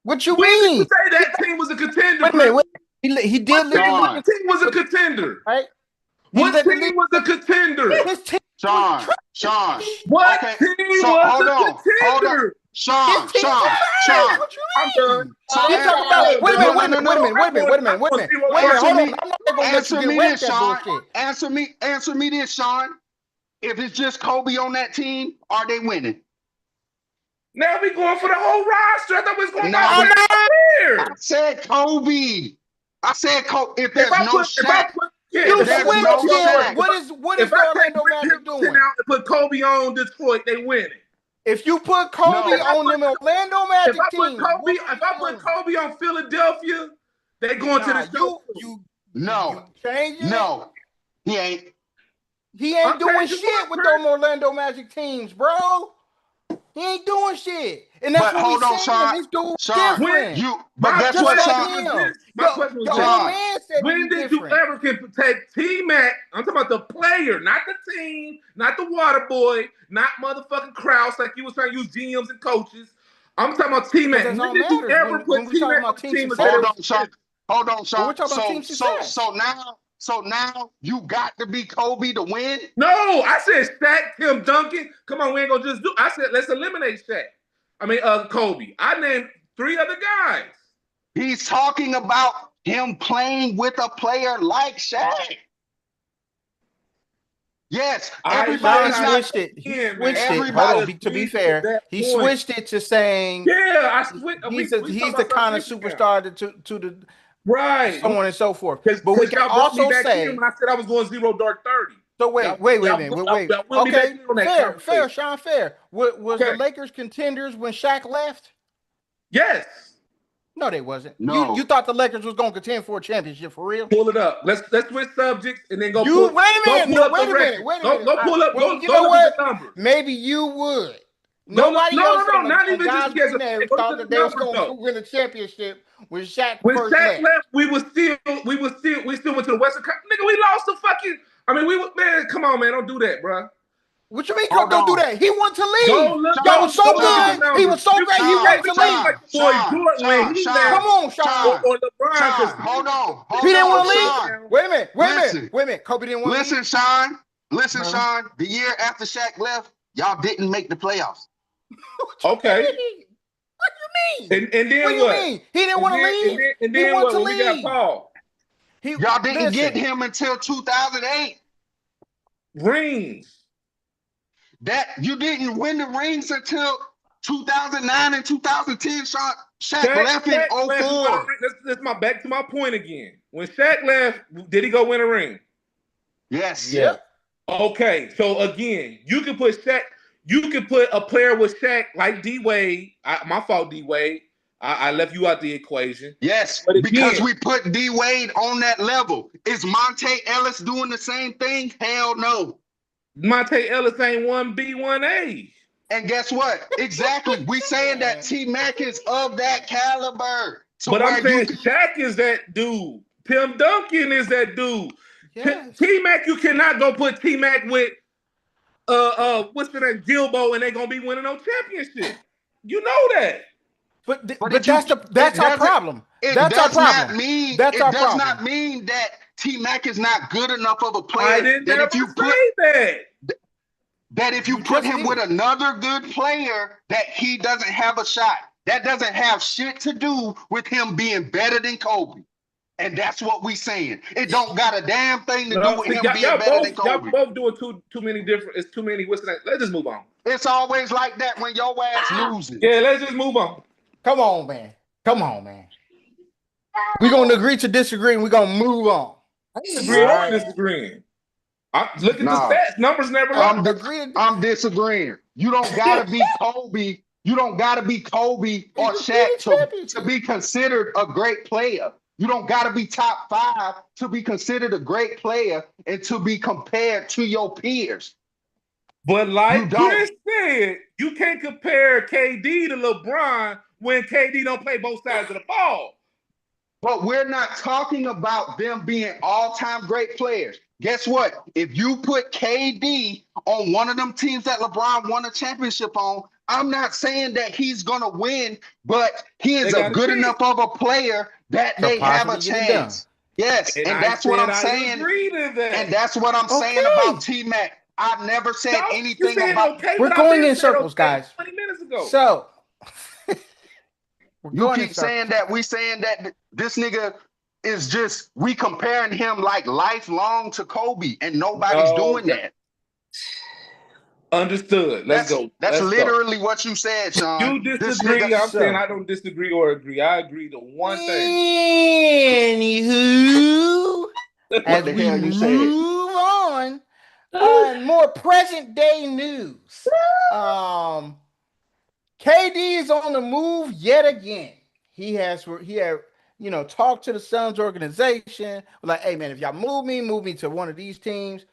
What you
When did you
mean?
say that team was a contender?
Wait a minute. He did lead the
Sean.
league,
What team was a contender?
right?
What team was a contender?
His team
Sean,
was
Sean.
What
Okay,
team
so
was
hold
a
on.
contender?
Sean,
his team
Sean,
was
Sean.
What you
I'm done.
So
You talking about? Wait a minute. Wait a minute. Wait a minute. Wait a minute. Wait a minute. Wait a minute. Wait a minute. Hold on. I'm not gonna let you
Answer
get
me
away
this,
with that
Sean.
bullshit.
Answer me this, Sean. If it's just Kobe on that team, are they winning?
Now we going for the whole roster. I thought we was going
No,
by
I
player.
said Kobe. I said Kobe. If there's no Shaq,
You
if there's no
switched
Shaq,
it. What is
If
the
I take
Orlando
Rick
Magic
Hamilton
doing?
out and put Kobe on Detroit, they winning.
If you put Kobe
No.
on them Orlando
If
Magic
I put
team,
Kobe, on Philadelphia, they going to the show.
no,
changing it.
no, he ain't.
He ain't
I'm
doing
changing
shit with
Chris.
them Orlando Magic teams, bro. He ain't doing shit, and that's
But
what
hold
we
on,
saying.
Sean.
This dude
Sean,
different.
but
My
guess
Just
what,
like
Sean?
him.
My question was
Your
this.
old man said
When
he's
did
different.
you ever can take T-Mac? I'm talking about the player, not the team, not the water boy, not motherfucking Kraus, like you was trying to use GMs and coaches. I'm talking about T-Mac.
Because that's
When
all
did you
matters
ever
when
put
we talking
T-Mac on
about
the
team
team and
success.
say
Hold on, Sean. Hold on, Sean.
We're talking about team success.
So now you got to be Kobe to win.
No, I said Shaq, Tim Duncan. Come on, we ain't gonna just do. I said let's eliminate Shaq. I mean, Kobe. I named 3 other guys.
He's talking about him playing with a player like Shaq. Yes, everybody's
Sean
not.
switched it. He
Yeah,
switched
man.
it. Hold on.
Everybody
To be
agrees
fair,
to that
he
point.
switched it to saying
Yeah, I switched.
he's
we
the kind of superstar to the
right,
so on and so forth.
But
But we can
y'all brought me
also
back
say.
in when I said I was going 0 dark 30.
So wait a minute. Wait.
We'll be back
Okay,
in on that
fair,
conversation.
Sean, fair. Was
Okay.
the Lakers contenders when Shaq left?
Yes.
No, they wasn't.
No.
You thought the Lakers was going to contend for a championship for real?
Pull it up. Let's switch subjects and then go.
Wait a minute. Wait a minute.
Go pull up.
Well,
Go
you know
look
what?
at the numbers.
Maybe you would.
No,
Nobody else on
not
the
even
guys
just because
we named
go
thought
look
that
at
they
the
was
numbers,
going to
though.
win a championship when Shaq
When
first
Shaq
left.
left, we still went to the Western Conference. Nigga, we lost the fucking. I mean, man, come on, man, don't do that, bro.
What you mean?
Hold
Don't do
on.
that. He wanted to leave.
Go look.
Y'all was so
go look at
good.
the
He
numbers.
was so great. He wanted to
Sean,
leave.
Like the boy Jordan when he left.
Come on, Sean.
Or LeBron.
Sean, hold on.
He didn't want to leave.
Sean.
Wait a minute.
Listen.
Wait a minute. Kobe didn't want to leave.
Listen, Sean. Listen,
Uh-huh.
Sean. The year after Shaq left, y'all didn't make the playoffs.
Okay.
What do you mean?
And then
What do you mean? He didn't want to leave.
And
He
then
wanted
what?
to
When we got
leave.
Paul.
Y'all didn't get him until 2008.
Rings.
That you didn't win the rings until 2009 and 2010. Shaq left in 04.
That's back to my point again. When Shaq left, did he go win a ring?
Yes.
Yeah.
Okay, so again, you can put a player with Shaq like D Wade. My fault, D Wade. I left you out the equation.
Yes,
But again,
because we put D Wade on that level. Is Monte Ellis doing the same thing? Hell no.
Monte Ellis ain't 1B, 1A.
And guess what? Exactly. We saying that T-Mac is of that caliber. So
but I'm saying Shaq is that dude. Tim Duncan is that dude.
Yes.
T-Mac, you cannot go put T-Mac with what's the name, Gilbo, and they gonna be winning no championship. You know that.
But that's our problem. That's our problem.
It does not mean that T-Mac is not good enough of a player.
I didn't
that
never
if you put
say that.
That if you put him with another good player, that he doesn't have a shot. That doesn't have shit to do with him being better than Kobe. And that's what we saying. It don't got a damn thing to do with him being better than Kobe.
Y'all both doing too many different. It's too many. What's that? Let's just move on.
It's always like that when your ass loses.
Yeah, let's just move on.
Come on, man. Come on, man. We're gonna agree to disagree, and we're gonna move on.
I ain't
All
agreeing or
right.
disagreeing. Look at the
Nah,
stats. Numbers never lie.
I'm
Agree to
I'm disagreeing. You don't gotta be Kobe. You don't gotta be Kobe
He
or
repeated
Shaq to
championship.
be considered a great player. You don't gotta be top five to be considered a great player and to be compared to your peers.
But
You
like
don't.
Chris said, you can't compare KD to LeBron when KD don't play both sides of the ball.
But we're not talking about them being all-time great players. Guess what? If you put KD on one of them teams that LeBron won a championship on, I'm not saying that he's gonna win, but he
They
is a
got a
good
chance.
enough of a player that
To
they have a
possibly get it done.
chance. Yes,
And
and
I
that's what
said
I'm
I
saying.
agree to
And
that.
that's what I'm saying about
Okay.
T-Mac. I never said
No, you
anything
said
about
okay,
We're
but I've
going
been
in
said
circles,
okay
guys.
20 minutes ago.
So we're
you
going in
keep saying
circles.
that we saying that this nigga is just we comparing him like lifelong to Kobe, and nobody's
No,
doing that.
understood. Let's
That's
go.
that's
Let's go.
literally what you said, Sean.
You
This nigga.
disagree. I'm saying
So
I don't disagree or agree. I agree to one thing.
anywho,
What
as
the
we
hell you said?
move on, more present day news. Um, KD is on the move yet again. He had talked to the Suns organization, like, hey man, if y'all move me to one of these teams,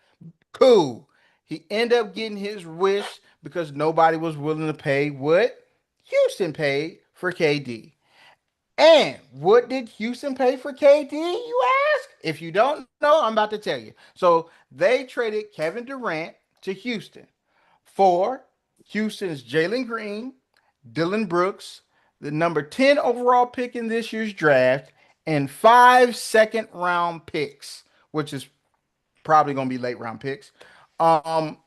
cool. He ended up getting his wish because nobody was willing to pay what Houston paid for KD. And what did Houston pay for KD, you ask? If you don't know, I'm about to tell you. So they traded Kevin Durant to Houston for Houston's Jalen Green, Dylan Brooks, the number 10 overall pick in this year's draft, and 5 second-round picks, which is probably going to be late round picks. Um,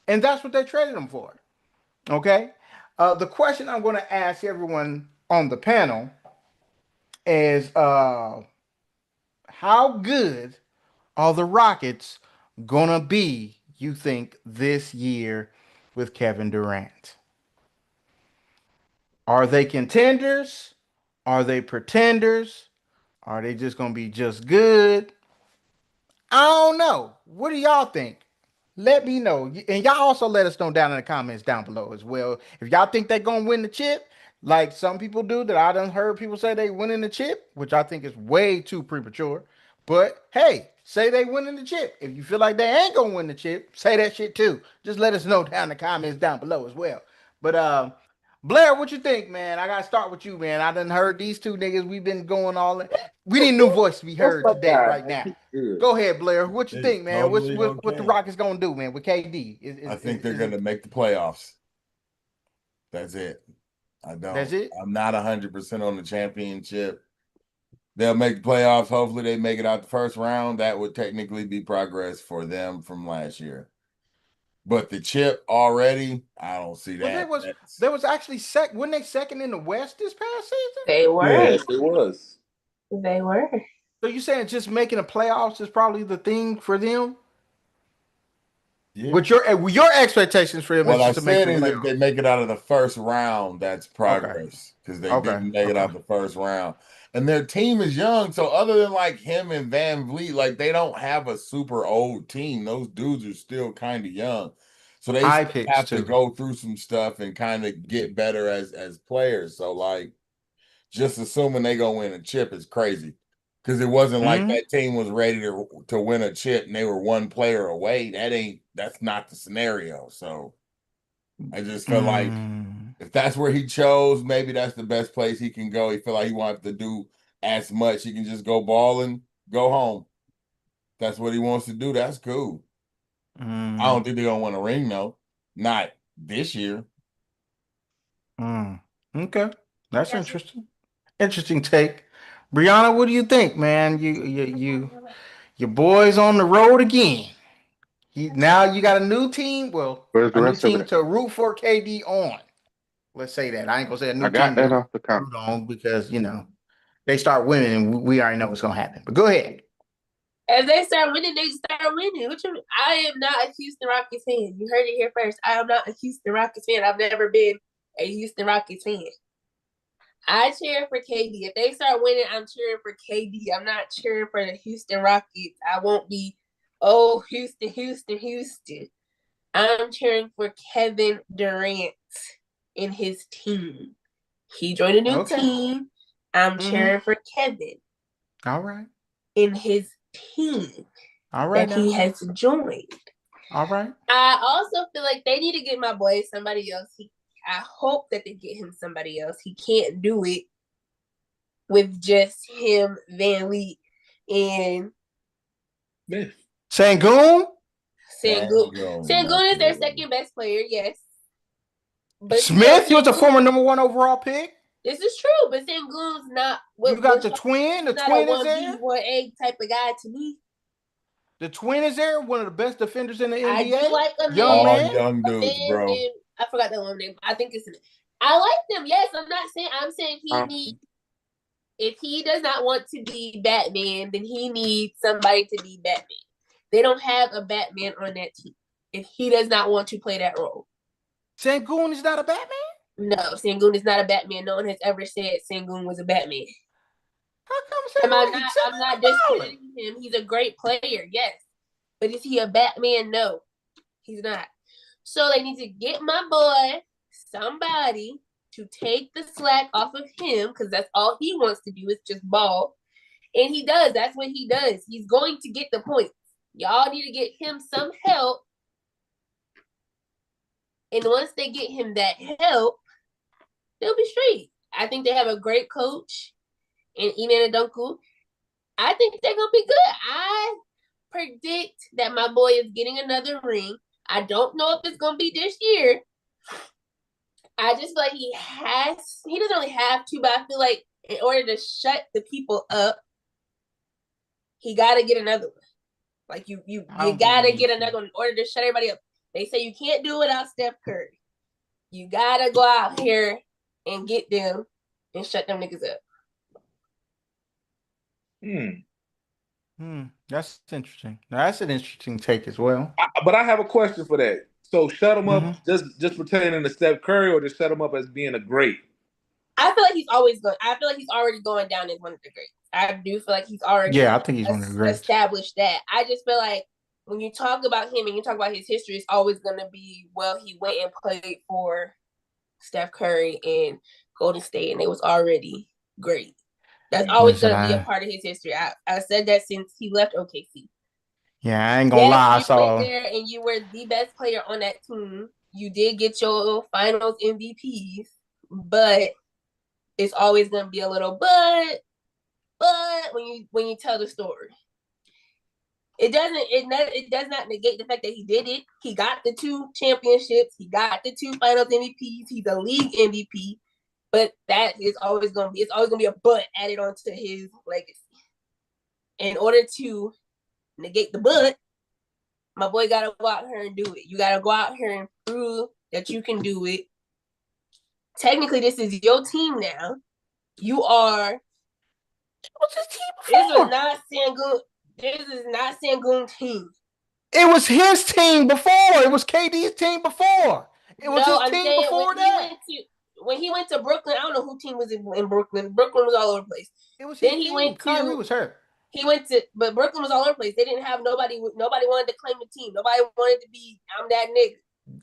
and that's what they traded him for. Okay. The question I'm going to ask everyone on the panel is how good are the Rockets going to be, you think, this year with Kevin Durant? Are they contenders? Are they pretenders? Are they just going to be just good? I don't know. What do y'all think? Let me know. And y'all also let us know down in the comments down below as well. If y'all think they're going to win the chip, like some people do that I done heard people say they winning the chip, which I think is way too premature. But hey, say they winning the chip. If you feel like they ain't going to win the chip, say that shit too. Just let us know down in the comments down below as well. But Blair, what you think, man? I gotta start with you, man. I done heard these two niggas. We've been going all in. We need a new voice to be
That's
heard
my
today,
guy,
right
man.
now.
He's good.
Go ahead, Blair. What you
It's
think, man?
totally
What the
okay.
Rockets gonna do, man, with KD?
I think they're
Is
going to
it
make the playoffs. That's it.
that's it?
I'm not 100% on the championship. They'll make the playoffs. Hopefully, they make it out the first round. That would technically be progress for them from last year. But the chip already, I don't see
Well,
that.
there was actually weren't they second in the West this past season?
They were.
Yes, it was.
They were.
So you saying just making the playoffs is probably the thing for them?
Yeah.
What your expectations for them is
What I
just to make
said
the
is if they
playoffs?
make it out of the first round, that's
Okay,
progress because they
okay,
didn't make it
okay.
out the first round. And their team is young. So other than like him and Van Vliet, like they don't have a super old team. Those dudes are still kind of young. So they
High
still
picks
have to
too.
go through some stuff and kind of get better as players. So like just assuming they gonna win a chip is crazy. Because it wasn't like
Hmm.
that team was ready to win a chip and they were one player away. That's not the scenario. So I just feel like
Mm.
if that's where he chose, maybe that's the best place he can go. He feel like he wants to do as much. He can just go ball and go home. That's what he wants to do. That's cool. I don't
Mm.
think they're gonna win a ring though. Not this year.
Mm. Okay, that's interesting. Interesting take. Brianna, what do you think, man? Your boy's on the road again. Now you got a new team. Well,
Where's
a
the
new
rest of
team
it?
to root for KD on. Let's say that. I ain't gonna say a
I
new
got
team to
that off the count.
root on because they start winning and we already know what's gonna happen. But go ahead.
If they start winning, they start winning. I am not a Houston Rockets fan. You heard it here first. I am not a Houston Rockets fan. I've never been a Houston Rockets fan. I cheer for KD. If they start winning, I'm cheering for KD. I'm not cheering for the Houston Rockets. I won't be, oh, Houston, Houston, Houston. I'm cheering for Kevin Durant and his team. He joined a new team. I'm cheering for Kevin.
All right.
In his team.
All right.
That he has joined.
All right.
I also feel like they need to get my boy somebody else. I hope that they get him somebody else. He can't do it with just him, Van Lee, and
Sengun.
Sengun is their second best player, yes.
But Smith, he was a former #1 overall pick.
This is true, but Sengun's not.
You got the twin. The twin is there.
1B1A type of guy to me.
The twin is there, one of the best defenders in the NBA.
I do like a
young man. Young dudes, bro.
I forgot that one name. I think it's. I like them. Yes, I'm saying he needs. If he does not want to be Batman, then he needs somebody to be Batman. They don't have a Batman on that team. If he does not want to play that role,
Sengun is not a Batman.
No, Sengun is not a Batman. No one has ever said Sengun was a Batman.
How come Sengun?
I'm not discrediting him. He's a great player, yes. But is he a Batman? No, he's not. So they need to get my boy somebody to take the slack off of him, because that's all he wants to do is just ball. And he does. That's what he does. He's going to get the points. Y'all need to get him some help. And once they get him that help, they'll be straight. I think they have a great coach in Ime Adunku. I think they're going to be good. I predict that my boy is getting another ring. I don't know if it's going to be this year. I just feel like he doesn't really have to, but I feel like in order to shut the people up, he got to get another one. Like you got to get another one in order to shut everybody up. They say you can't do it without Steph Curry. You got to go out here and get them and shut them niggas up.
That's interesting. That's an interesting take as well.
But I have a question for that. So shut them up just pertaining to Steph Curry, or just shut him up as being a great?
I feel like he's already going down as one of the greats. I do feel like he's already
I think he's one of the greats.
Established that. I just feel like when you talk about him and you talk about his history, it's always going to be, well, he went and played for Steph Curry and Golden State, and it was already great. That's always going to be a part of his history. I said that since he left OKC.
Yeah, I ain't gonna lie.
You went there and you were the best player on that team. You did get your finals MVPs, but it's always gonna be a little but when you tell the story. It does not negate the fact that he did it. He got the 2 championships, he got the 2 finals MVPs, he's a league MVP, but it's always gonna be a but added onto his legacy. In order to negate the but, my boy gotta go out here and do it. You gotta go out here and prove that you can do it. Technically, this is your team now. You are.
What's his team before?
This is not Sengun's team.
It was his team before. It was KD's team before. It was his team before that.
When he went to Brooklyn, I don't know who team was in Brooklyn. Brooklyn was all over the place.
It was his team. Kyrie was hurt.
But Brooklyn was all over the place. They didn't have nobody. Nobody wanted to claim the team. Nobody wanted to be, I'm that nigga.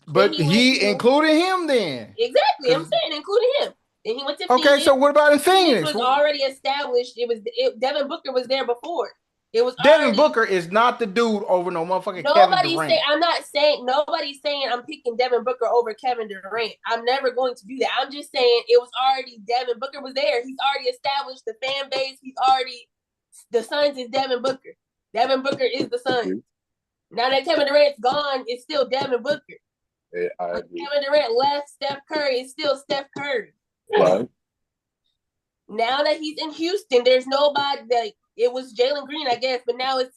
But he included him then.
Exactly. I'm saying including him. Then he went to
Phoenix. Okay, so what about in Phoenix?
It was already established. Devin Booker was there before.
Devin Booker is not the dude over no motherfucking Kevin Durant.
Nobody's saying I'm picking Devin Booker over Kevin Durant. I'm never going to do that. I'm just saying it was already Devin Booker was there. He's already established the fan base. The Suns is Devin Booker. Devin Booker is the Suns. Now that Kevin Durant's gone, it's still Devin Booker.
Yeah,
when Kevin Durant left, Steph Curry is still Steph Curry.
Right.
Now that he's in Houston, there's nobody that it was Jalen Green, I guess, but now it's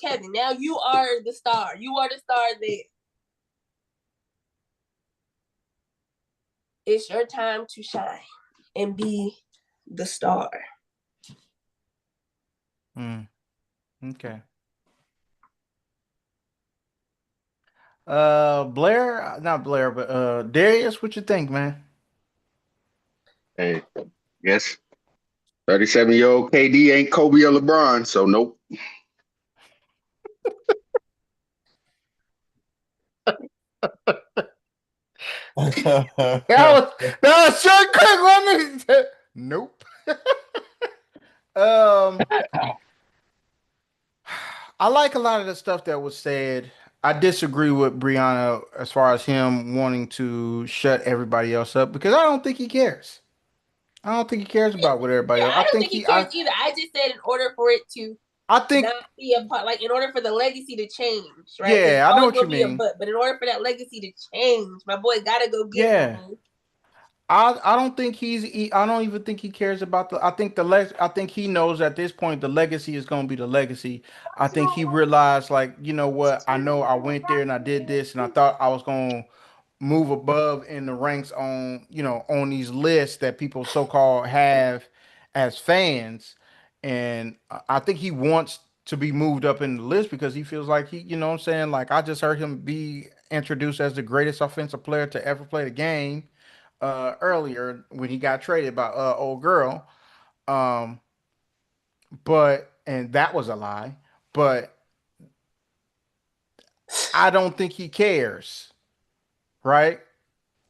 Kevin. Now you are the star. You are the star there. It's your time to shine and be the star.
Okay. Not Blair, but Darius, what you think, man?
Hey, yes. 37-year-old KD ain't Kobe or LeBron, so nope.
That was that was short quick, wasn't it? Nope. Um, I like a lot of the stuff that was said. I disagree with Brianna as far as him wanting to shut everybody else up because I don't think he cares. I don't think he cares about what everybody
Yeah,
else.
I don't think he cares either. I just said in order for it to
I think,
not be a part, like in order for the legacy to change, right? Because
yeah,
it's
I know
always
what you
gonna be a
mean.
but in order for that legacy to change, my boy gotta go get
Yeah,
one.
I don't think I don't even think he cares about the. I think I think he knows at this point the legacy is going to be the legacy. I think he realized like you know what I know I went there and I did this and I thought I was going to move above in the ranks on on these lists that people so called have as fans, and I think he wants to be moved up in the list because he feels like he what I'm saying, like I just heard him be introduced as the greatest offensive player to ever play the game earlier when he got traded by old girl. Um, but and that was a lie. But I don't think he cares, right?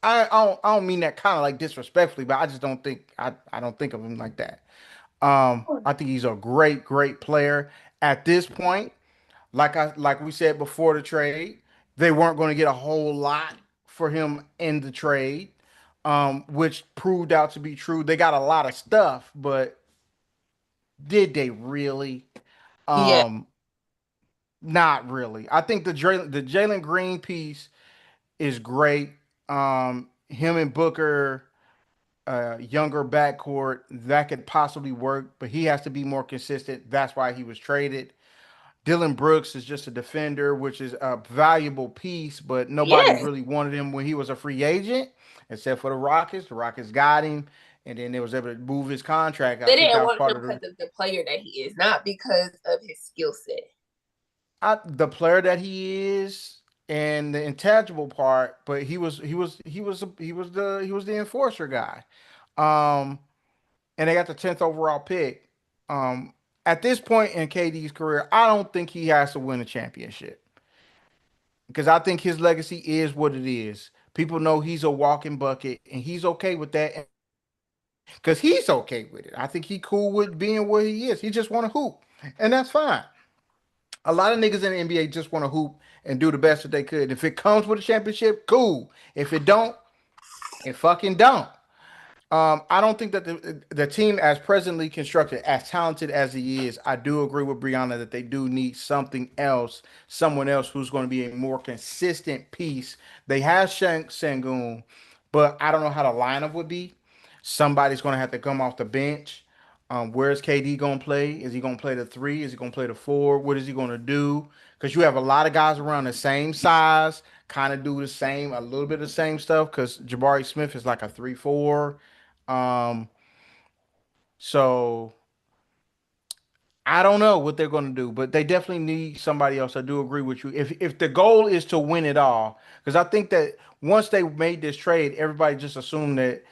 I don't mean that kind of like disrespectfully, but I just don't think I don't think of him like that. I think he's a great player at this point. Like we said before the trade, they weren't going to get a whole lot for him in the trade, which proved out to be true. They got a lot of stuff, but did they really?
Yeah,
Um, Not really. I think the Jalen Green piece is great. Him and Booker, younger backcourt that could possibly work, but he has to be more consistent. That's why he was traded. Dylan Brooks is just a defender, which is a valuable piece, but nobody
yeah.
really wanted him when he was a free agent, except for the Rockets. The Rockets got him, and then they was able to move his contract. I
They
think that
didn't
was
want
part
him
of
because of the player that he is, not because of his skill set.
the player that he is and the intangible part. But he was the enforcer guy. Um, and they got the 10th overall pick. Um, at this point in KD's career, I don't think he has to win a championship because I think his legacy is what it is. People know he's a walking bucket, and he's okay with that because he's okay with it. I think he cool with being where he is. He just want to hoop, and that's fine. A lot of niggas in the NBA just want to hoop and do the best that they could. If it comes with a championship, cool. If it don't, it fucking don't. I don't think that the team, as presently constructed, as talented as he is, I do agree with Brianna that they do need something else, someone else who's going to be a more consistent piece. They have Shank Sangoon, but I don't know how the lineup would be. Somebody's going to have to come off the bench. Where's KD going to play? Is he going to play the three? Is he going to play the four? What is he going to do? Because you have a lot of guys around the same size, kind of do the same, a little bit of the same stuff. Because Jabari Smith is like a 3-4. Um, so I don't know what they're going to do, but they definitely need somebody else. I do agree with you. If the goal is to win it all, because I think that once they made this trade, everybody just assumed that.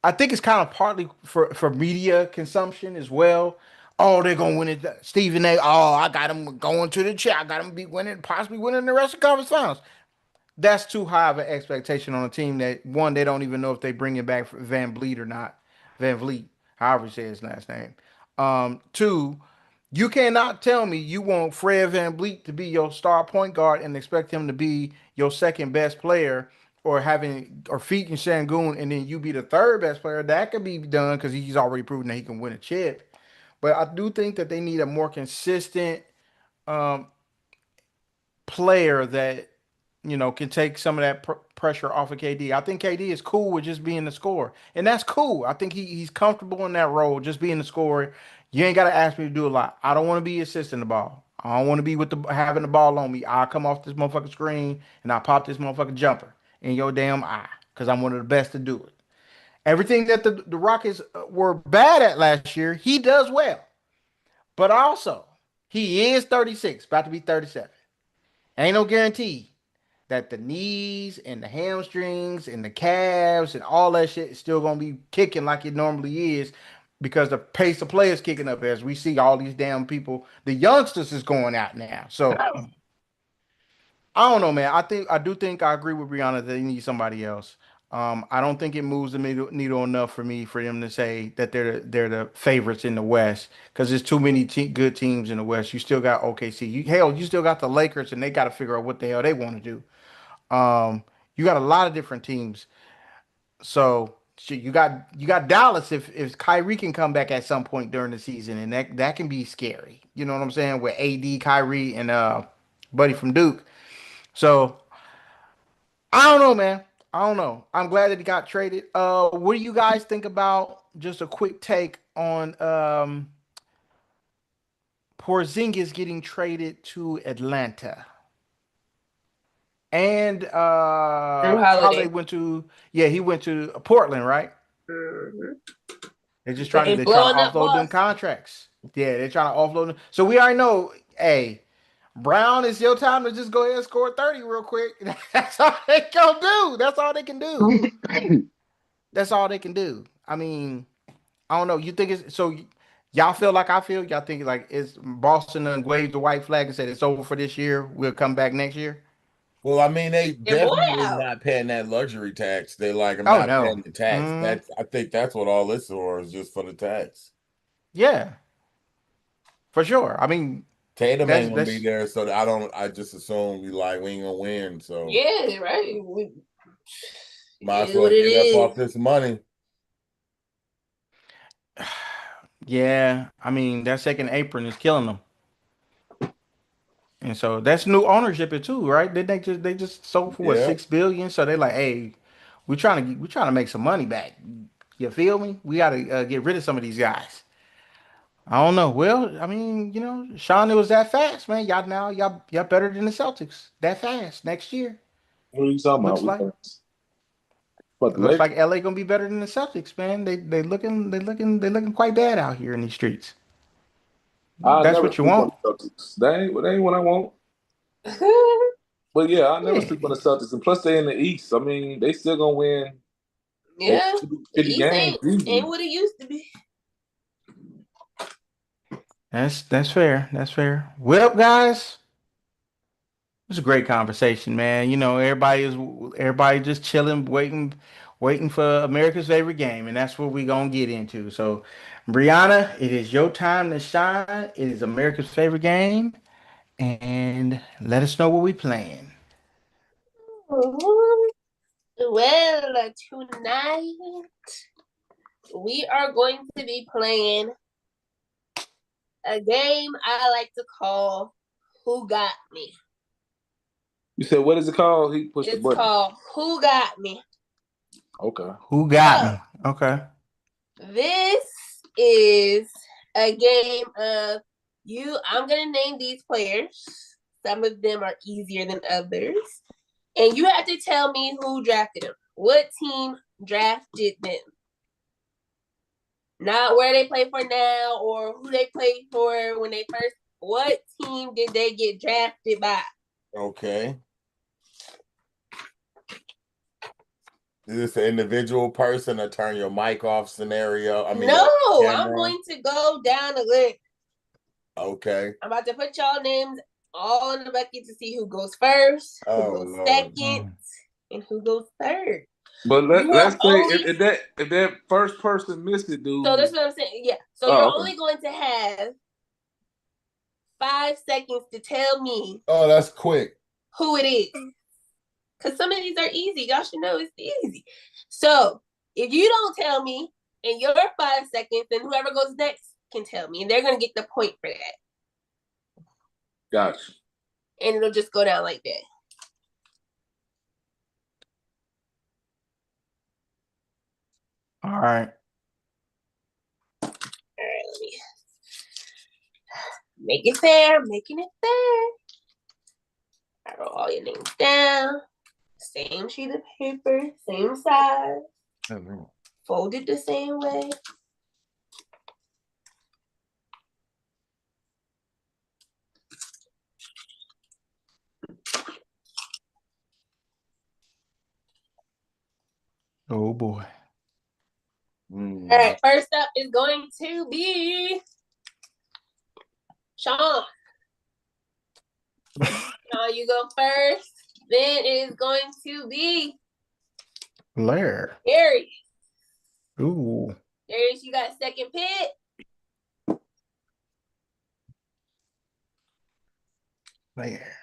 I think it's kind of partly for media consumption as well. Oh, they're gonna win it. Stephen A. Oh, I got them going to the chair. I got them be winning, possibly winning the rest of the conference finals. That's too high of an expectation on a team that one they don't even know if they bring it back for Van Vliet or not. Van Vliet, however you say his last name. Two, you cannot tell me you want Fred Van Vliet to be your star point guard and expect him to be your second best player or having or featuring Shangoon and then you be the third best player. That could be done because he's already proven that he can win a chip. But I do think that they need a more consistent um, player that can take some of that pressure off of KD. I think KD is cool with just being the scorer, and that's cool. I think he's comfortable in that role, just being the scorer. You ain't got to ask me to do a lot. I don't want to be assisting the ball. I don't want to be with the having the ball on me. I'll come off this motherfucking screen and I pop this motherfucking jumper in your damn eye because I'm one of the best to do it. Everything that the Rockets were bad at last year, he does well. But also, he is 36, about to be 37. Ain't no guarantee that the knees and the hamstrings and the calves and all that shit is still gonna be kicking like it normally is because the pace of play is kicking up as we see all these damn people. The youngsters is going out now. So I don't know, man. I do think I agree with Brianna that they need somebody else. I don't think it moves the needle enough for me for them to say that they're the favorites in the West because there's too many good teams in the West. You still got OKC. Hell, you still got the Lakers, and they got to figure out what the hell they want to do. You got a lot of different teams. So shit, you got Dallas if Kyrie can come back at some point during the season, and that can be scary. You know what I'm saying? With AD, Kyrie, and Buddy from Duke. So I don't know, man. I don't know. I'm glad that he got traded. What do you guys think about just a quick take on Porzingis getting traded to Atlanta? And
Drew
Holiday
Holiday.
went to yeah, he went to Portland, right?
Mhm. They
They're trying to
blowing up
offload them
Boston.
contracts. Yeah, they're trying to offload them. So we already know, hey, Brown, it's your time to just go ahead and score 30 real quick. That's all they can do. That's all they can do. That's all they can do. I mean, I don't know. You think it's so? Y'all feel like I feel? Y'all think like it's Boston and waved the white flag and said it's over for this year. We'll come back next year.
Well, I mean, they
Your boy
definitely
out.
not paying that luxury tax. They like, I'm
Oh
not
no.
paying the tax.
Mm,
That's I think that's what all this for is just for the tax.
yeah, for sure. I mean,
Tatum
that's
ain't gonna be
that's
there, so I don't. I just assume we ain't gonna win. So
Yeah, right.
might as
It is
well
what it
get up
is.
off this money.
yeah. I mean, that second apron is killing them, and so that's new ownership it too, right? Did they just sold for what
Yeah.
6 billion? So they like, hey, we trying to make some money back. You feel me? We got to get rid of some of these guys. I don't know. Well, I mean, Sean, it was that fast, man. Y'all better than the Celtics. That fast next year.
What are you talking about?
Looks like
But
it
the
looks
Lakers,
like LA gonna be better than the Celtics, man. They looking quite bad out here in these streets.
I
That's
never
what you
sleep on
want.
the Celtics. They ain't what I want. But yeah, I never
Yeah.
sleep on the Celtics. And plus, they in the East. I mean, they still gonna win. They
Yeah,
50
East
games
ain't
easily.
what it used to be.
That's fair. That's fair. Well, guys, it was a great conversation, man. Everybody just chilling, waiting for America's favorite game, and that's what we gonna get into. So, Brianna, it is your time to shine. It is America's favorite game, and let us know what we playing.
Well, tonight we are going to be playing a game I like to call Who Got Me.
You said what is it called? He pushed the
It's
button.
called Who Got Me.
Okay.
Who got
So,
me? Okay.
this is a game of I'm going to name these players. Some of them are easier than others. And you have to tell me who drafted them. What team drafted them? Not where they play for now or who they played for when they first. What team did they get drafted by?
Okay. Is this an individual person or turn your mic off scenario? I mean,
No, I'm
camera.
going to go down the list.
Okay.
I'm about to put y'all names all in the bucket to see who goes first, who
Oh
goes
Lord.
second, and who goes third.
But
You are
let's say
only
if that first person missed it,
so
dude.
that's what I'm saying. Yeah. So you're
Oh, okay.
only going to have 5 seconds to tell me
Oh, that's quick.
who it is. Because some of these are easy. Y'all should know it's easy. So if you don't tell me in your 5 seconds, then whoever goes next can tell me. And they're gonna get the point for that.
Gotcha.
And it'll just go down like that.
All right.
All right, let me make it fair, making it fair. I wrote all your names down. Same sheet of paper, same size, folded the same way.
Oh boy.
All right, first up is going to be Sean. Sean, you go first. Then it is going to be
Blair.
Darius.
Ooh.
Darius, you got second pick.
Blair.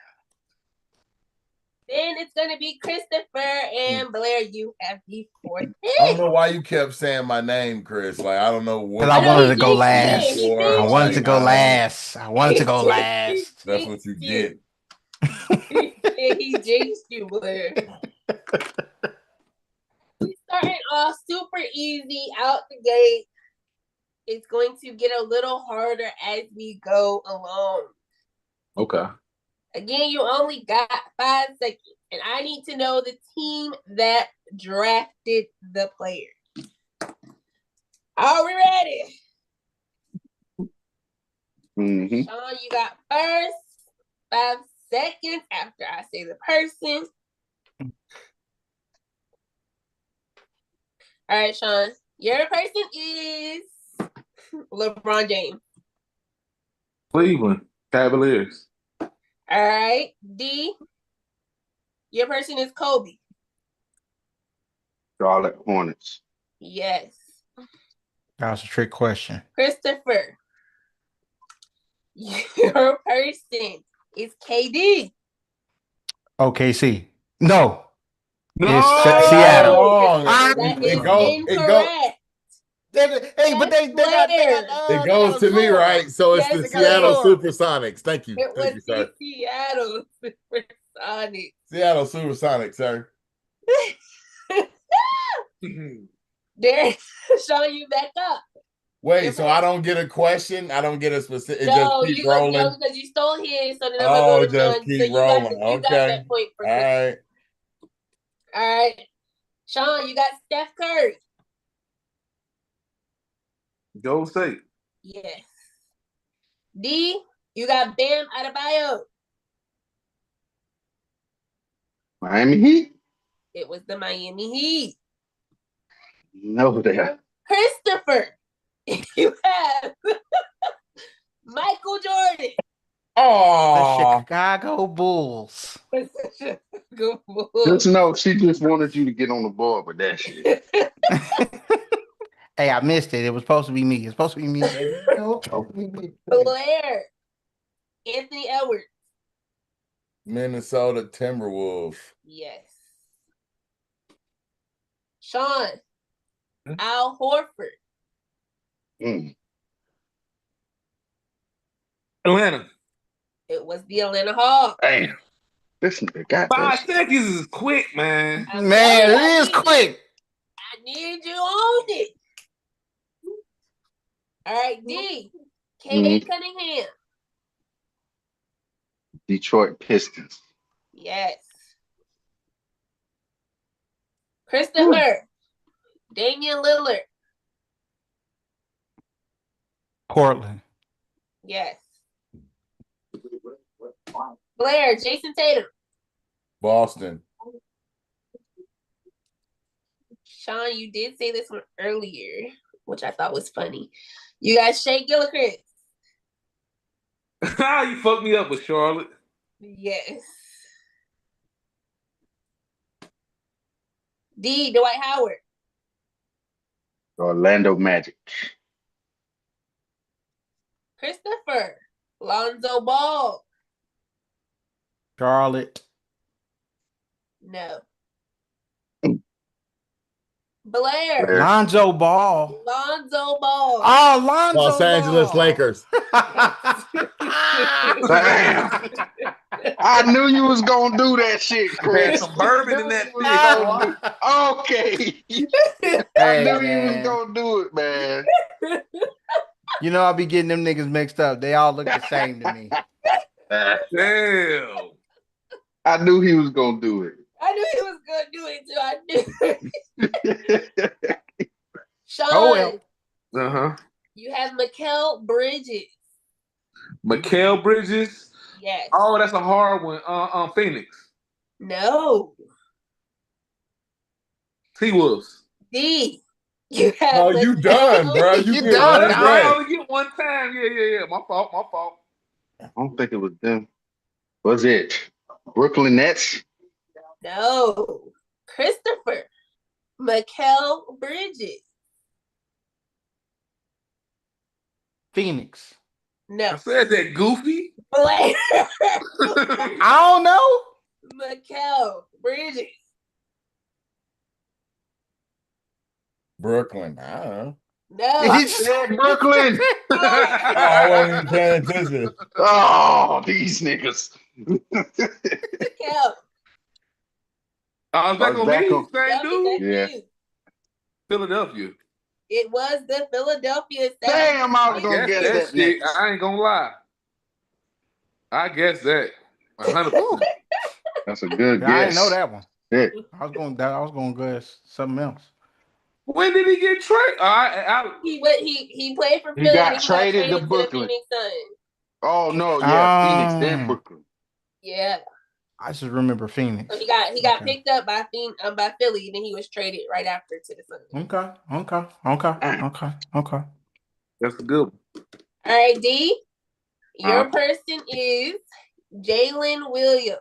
Then it's going to be Christopher and Blair. You have the fourth pick.
I don't know why you kept saying my name, Chris. Like, I don't know what.
Because I wanted to go
jinxed
last.
you. He
I wanted to go
Like,
last. I wanted to go
He
last.
That's what you get.
He jinxed you, Blair. We're starting off super easy out the gate. It's going to get a little harder as we go along.
Okay.
Again, you only got 5 seconds, and I need to know the team that drafted the player. Are we ready?
Mm-hmm.
Sean, you got first 5 seconds after I say the person. All right, Sean. Your person is LeBron James.
Cleveland Cavaliers.
All right, D. Your person is Kobe.
Charlotte Hornets.
Yes.
That was a trick question.
Christopher. Your person is KD.
OKC. No.
No,
It's Seattle.
Wrong.
That is incorrect.
Hey, but they got
It goes to me, right? So it's
Yes,
the
it
Seattle
goes.
Supersonics. Thank you.
It was
Thank you, sir.
the Seattle Supersonics.
Seattle Supersonics, sir.
There, showing you back up.
Wait, so I don't get a question? I don't get a specific. It
No,
just keep
you
rolling.
no, because you stole his, so then I'm
Oh,
gonna go to
just
Sean.
keep
So you
rolling.
got
Okay.
that point for
All
Chris.
right.
All right, Sean, you got Steph Curry.
Golden State.
Yes. D, you got Bam Adebayo.
Miami Heat.
It was the Miami Heat.
No, there.
Christopher, you have Michael Jordan.
The
Oh,
Chicago Bulls.
Good
Just know she just wanted you to get on the board with that shit.
Hey, I missed it. It was supposed to be me. It's supposed to be me.
Blair, Anthony Edwards.
Minnesota Timberwolves.
Yes. Sean, Al Horford.
Mm.
Atlanta.
It was the Atlanta Hawks.
Damn. This nigga got
5
that shit.
seconds is quick, man.
Man, it is quick.
I need you on it. All right, D. Cade Cunningham.
Detroit Pistons.
Yes. Christopher. Damian Lillard.
Portland.
Yes. Blair, Jason Tatum.
Boston.
Sean, you did say this one earlier, which I thought was funny. You got Shea Gilchrist.
You fucked me up with Charlotte.
Yes. D. Dwight Howard.
Orlando Magic.
Christopher. Lonzo Ball.
Charlotte.
No. Blair.
Blair.
Lonzo Ball.
Lonzo Ball.
Oh, Lonzo
Los Angeles
Ball.
Lakers.
Damn. I knew you was gonna do that shit,
Had
Chris.
some bourbon in that
Okay. I
Hey,
knew you was
man.
gonna do it, man.
You know, I'll be getting them niggas mixed up. They all look the same to me.
Damn.
I knew he was gonna do it.
I knew he was going to do it too. I knew. Sean,
Oh, well.
Uh-huh.
you have Mikal Bridges.
Mikal Bridges.
Yes.
Oh, that's a hard one. Phoenix.
No.
T-Wolves.
D. You have
Oh, you done, bro. You
You
get
done,
one
dog.
I
break.
only get one time. Yeah. My fault.
I don't think it was them. Was it Brooklyn Nets?
No. Christopher. Mikal Bridges.
Phoenix.
No.
I said that goofy.
Blair.
I don't know.
Mikal Bridges.
Brooklyn. I don't know.
No.
He just-
Said Brooklyn.
Oh, I wasn't even paying attention.
Oh, these niggas.
Mikal.
I was back
I was
on
back
me.
on-
Same
Yep,
dude.
Yeah.
you.
Philadelphia.
It was the Philadelphia 76ers.
Damn, I was
I
gonna
guess
guess
that
that
shit.
next.
I ain't gonna lie. I guess that. 100%.
That's a good
I
guess.
didn't know that one.
Yeah.
I was going to guess something else.
When did he get traded?
He played for
He
Philly.
got
and he
traded to
got traded to the
Brooklyn.
Phoenix Suns.
Oh no, yeah, Phoenix, then Brooklyn.
Yeah.
I just remember Phoenix.
So he got
Okay.
picked up by Philly, and then he was traded right after to the Suns.
Okay.
That's a good one.
All right, D. Your person is Jalen Williams.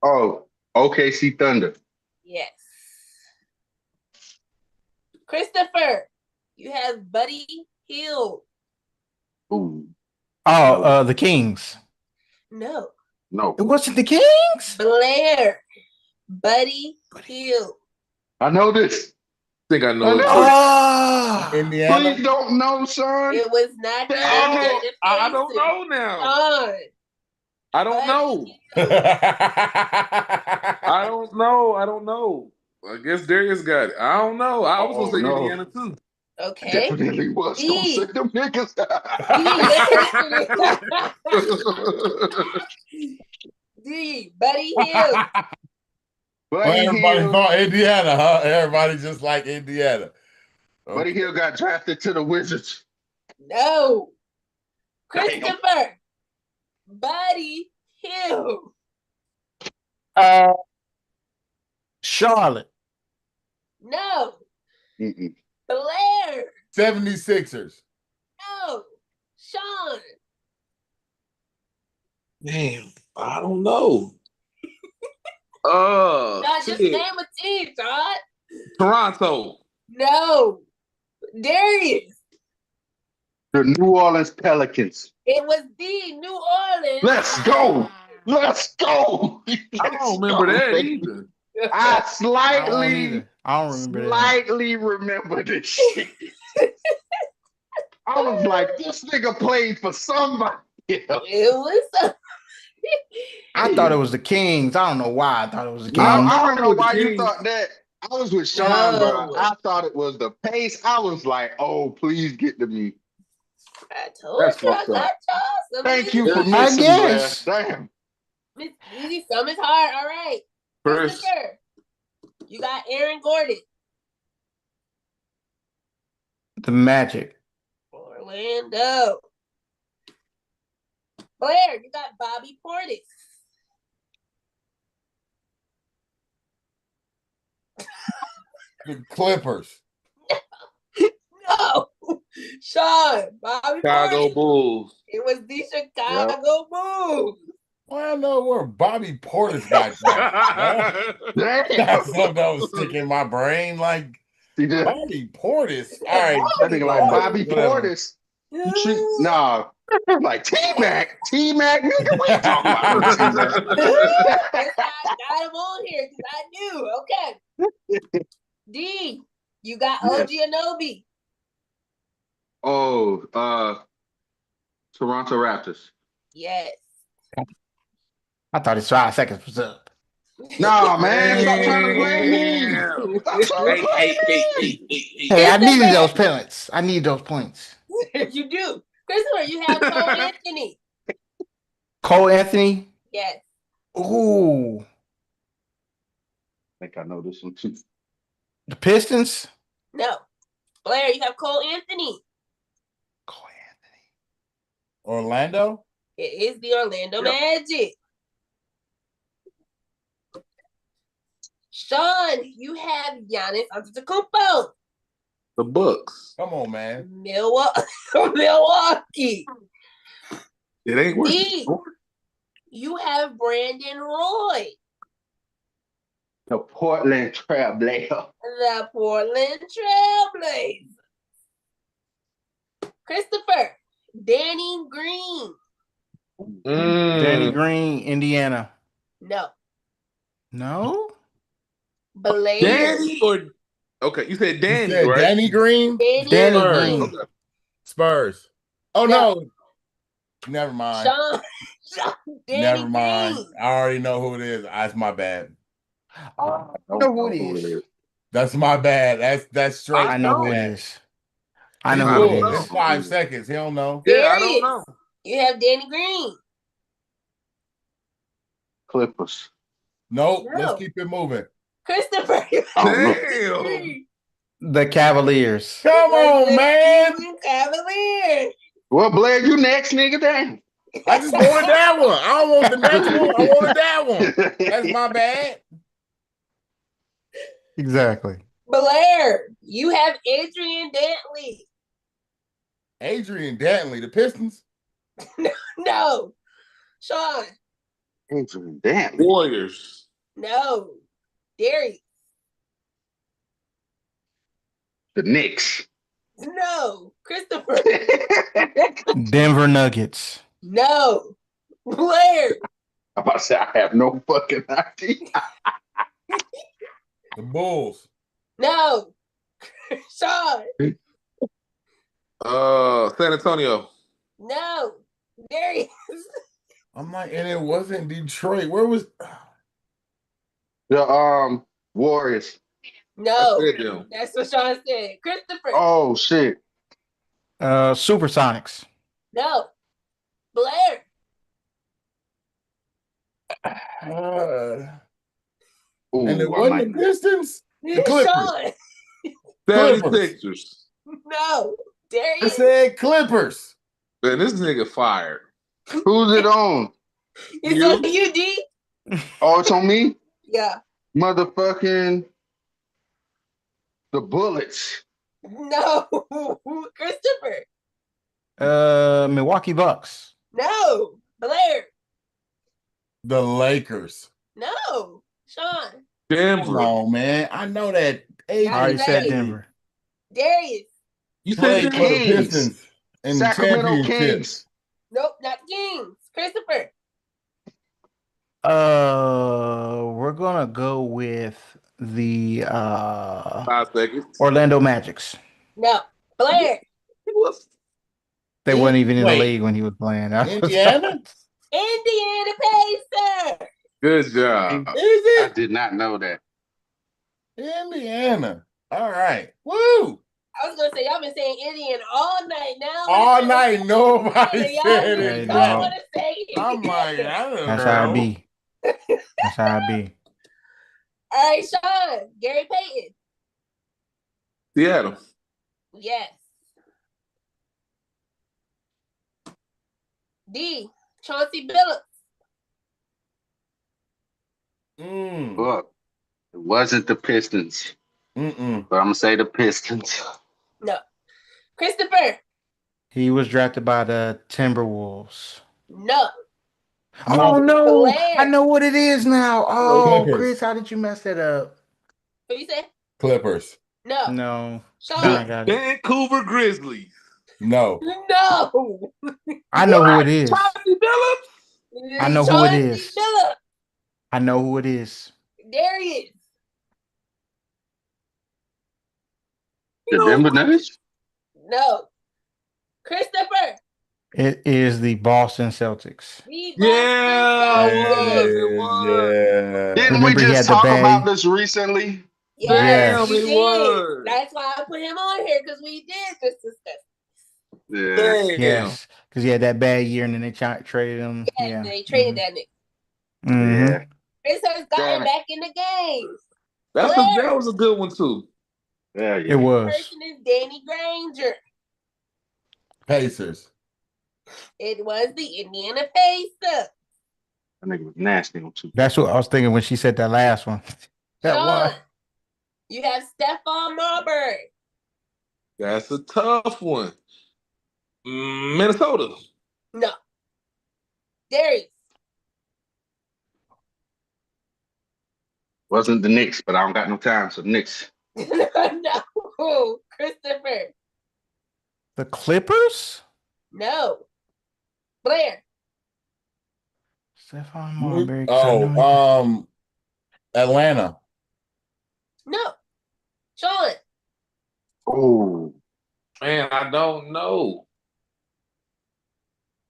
Oh, OKC Thunder.
Yes. Christopher, you have Buddy Hield.
Ooh,
Oh, the Kings.
No.
no.
It wasn't the Kings?
Blair. Buddy Hield.
I know this.
I think I know it.
Oh,
Indiana.
Please don't know, son.
It was not the
Damn it.
Indiana
I don't
Pacers.
know now.
Sean.
I don't know. I don't know. I guess Darius got it. I don't know. I was gonna say
no.
Indiana too.
Okay.
Definitely was gonna say them niggas.
D. Buddy Hield.
Well,
Buddy
everybody
Hield.
thought Indiana, huh? Everybody just like Indiana.
Buddy Hield got drafted to the Wizards.
No. Christopher. Buddy Hield.
Charlotte.
No.
Mm-mm.
Blair.
76ers.
No. Sean.
Damn, I don't know.
Just name a team, Todd.
Toronto.
No. Darius.
The New Orleans Pelicans.
It was the New Orleans.
Let's go. Let's go.
I don't remember that either.
I slightly remember this shit. I was like, this nigga played for somebody.
It was.
I thought it was the Kings. I don't know why I thought it was the Kings.
I don't know
with the
why you
Kings.
thought that. I was with Sean,
No.
bro. I thought it was the pace. I was like, oh, please get to me.
I told
That's
you I
fucked up.
got y'all.
Thank you for
I
missing, Blair.
guess.
Damn.
Miss Easy, some is hard. All right.
Chris.
Christopher, you got Aaron Gordon.
The Magic.
Orlando. Blair, you got Bobby Portis.
The Clippers.
No. Sean, Bobby
Chicago
Portis.
Bulls.
It was the Chicago Bulls.
Well, I know where Bobby Portis got that.
Damn.
That's something that was sticking in my brain. Like
See that?
Bobby Portis. All right.
That nigga like Bobby
Whatever.
Portis. Nah. Like T-Mac. T-Mac, nigga, we ain't talking about T-Mac.
Yes, I got him on here because I knew. Okay. D, you got OG Anunoby.
Oh, Toronto Raptors.
Yes.
I thought his 5 seconds was up.
Nah, man, stop trying to blame me. Stop trying to blame me.
Hey, I needed those points. I need those points.
You do. Christopher, you have Cole Anthony.
Cole Anthony.
Yes.
Ooh.
I think I know this one too.
The Pistons.
No. Blair, you have Cole Anthony.
Cole Anthony.
Orlando.
It is the Orlando Magic. Sean, you have Giannis Antetokounmpo.
The Bucks.
Come on, man.
Milwaukee.
It ain't worth
D, you have Brandon Roy.
The Portland Trailblazers.
The Portland Trailblazers. Christopher, Danny Green.
Danny Green, Indiana.
No.
No?
Blaze.
Danny or okay, you said Danny,
You said
right?
Danny Green?
Danny
Spurs.
Green.
Okay.
Spurs. Oh
No.
no. Never mind.
Sean Danny
Never mind.
Green.
I already know who it is. That's my bad.
I know who it is.
That's my bad. That's straight.
I know who it
bad.
is. I know
I
who
don't
it
know.
is.
It's 5 seconds. He don't know.
Yeah, I
There
don't
is.
know.
You have Danny Green.
Clippers.
Nope.
No.
Let's keep it moving.
Christopher. you
I
have
don't know.
Damn.
Danny Green.
The Cavaliers.
Come on, man.
Cleveland Cavaliers.
Well, Blair, you next, nigga. Damn.
I just wanted that one. I don't want the next one. I wanted that one. That's my bad.
Exactly.
Blair, you have Adrian Dantley.
Adrian Dantley, the Pistons.
No. Sean.
Adrian, damn.
Warriors.
No. Darius.
The Knicks.
No. Christopher.
Denver Nuggets.
No. Blair.
I'm about to say I have no fucking idea.
The Bulls.
No. Sean.
San Antonio.
No. Darius.
I'm like, and it wasn't Detroit. Where was
The Warriors.
No.
I said them.
That's what Sean said. Christopher.
Oh shit.
Supersonics.
No. Blair.
Ooh,
and it
I
wasn't
might-
the Pistons? The Clippers.
Sean.
Clippers.
76ers.
No.
I
Darius.
said Clippers.
Man, this nigga fired.
Who's it on?
It's
You?
on you, D.
Oh, it's on me?
Yeah.
Motherfucking the Bullets.
No. Christopher.
Milwaukee Bucks.
No. Blair.
The Lakers.
No. Sean.
Come
Denver.
on, man. I know that
I already said
Hey.
Denver.
Darius.
You said
played for the
Denver.
Kings.
Pistons in the
Sacramento
championships.
Kings.
Nope, not Kings. Christopher.
We're gonna go with the
5 seconds.
Orlando Magics.
No. Blair.
It was
They weren't even in the
Wait.
league when he was playing.
Indiana?
Indiana Pacers.
good job.
Is
I
it?
did not know that.
Indiana. All right. Woo.
I was gonna say y'all been saying Indiana all night now.
All night, nobody
Y'all
said
Hey,
it.
don't
no.
want to say it.
I'm like, I don't
That's
know.
how I be. That's how I be.
All right, Sean. Gary Payton.
Seattle.
Yes. D. Chauncey Billups.
Look, it wasn't the Pistons,
Mm-mm.
but I'm gonna say the Pistons.
No. Christopher.
He was drafted by the Timberwolves.
No.
Oh no!
Blair.
I know what it is now. Oh,
Clippers.
Chris, how did you mess that up?
What you say?
Clippers.
No.
No,
Sean.
I got it.
Vancouver Grizzlies.
No.
No.
I know who it is.
Chauncey Billups.
I know who it is.
Billups.
I know who it is.
Darius.
The Denver Nuggets?
No. Christopher.
It is the Boston Celtics.
The
Yeah,
Boston
it was.
Yeah.
Didn't
Remember
we
he
just
had the
talk
bag?
about this recently?
Yes,
Damn,
we
it
did.
was.
That's why I put him on here because we did just discuss.
Yeah.
Damn.
Yes, because he had that bad year, and then they traded him.
Yes,
Yeah,
they traded that nigga.
Mhm.
Yeah.
Chris has
Damn
gotten
it.
back in the game.
That was a good one too.
Yeah,
It
yeah.
was.
Person is Danny Granger.
Pacers.
It was the Indiana Pacers.
That nigga was nasty on two.
That's what I was thinking when she said that last one. That
Sean,
one.
you have Stephon Marbury.
That's a tough one. Minnesota.
No. Darius.
Wasn't the Knicks, but I don't got no time, so the Knicks.
No. Christopher.
The Clippers?
No. Blair.
Stephon Marbury. 'Cause I know
Atlanta.
No. Sean.
Oh,
Man, I don't know.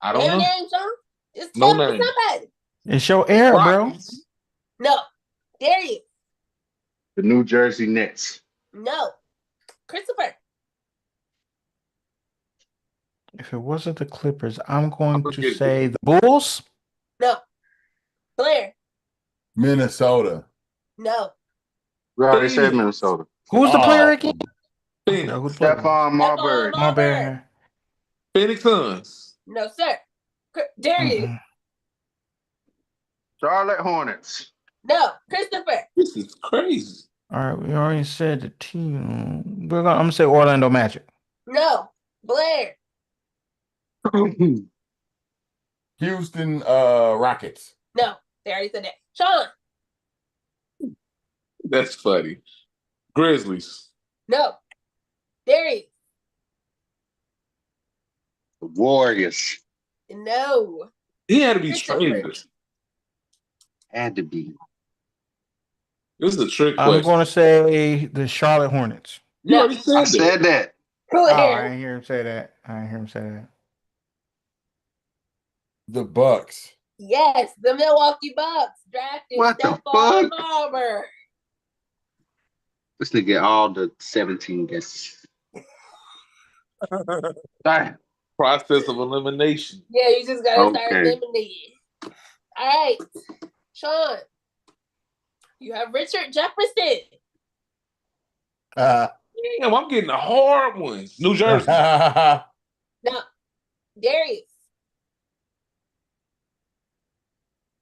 I don't
Name
know.
name, Sean. Just
No
talk to
name.
somebody.
it's your era, bro.
Rockets.
No. Darius.
the New Jersey Nets.
No. Christopher.
If it wasn't the Clippers, I'm going to
forget
say
it.
the Bulls.
No. Blair.
Minnesota.
No.
We already said
Phoenix.
Minnesota.
Who's the player
Oh,
again? I
Phoenix.
forgot who the player was.
Stephon Marbury.
Stephon Marbury.
Marbury.
Phoenix Suns.
No, sir. Darius.
Charlotte Hornets.
No. Christopher.
This is crazy.
All right, we already said the team. I'm gonna say Orlando Magic.
No. Blair.
Houston Rockets.
No. They already said that. Sean.
That's funny. Grizzlies.
No. Darius.
The Warriors.
No.
He had to be
Christopher.
traded.
Had to be.
This is a trick
I'm
question.
going to say the Charlotte Hornets.
You
No.
already said
I
that.
said that.
Oh, I
Blair.
didn't hear him say that.
The Bucks.
Yes. The Milwaukee Bucks drafted
What the
Stephon
fuck?
Marbury.
Let's get all the 17 guesses. Damn.
Process of elimination.
Yeah, you just gotta start
Okay.
eliminating. All right. Sean. You have Richard Jefferson.
Damn, I'm getting the hard ones. New Jersey.
No. Darius.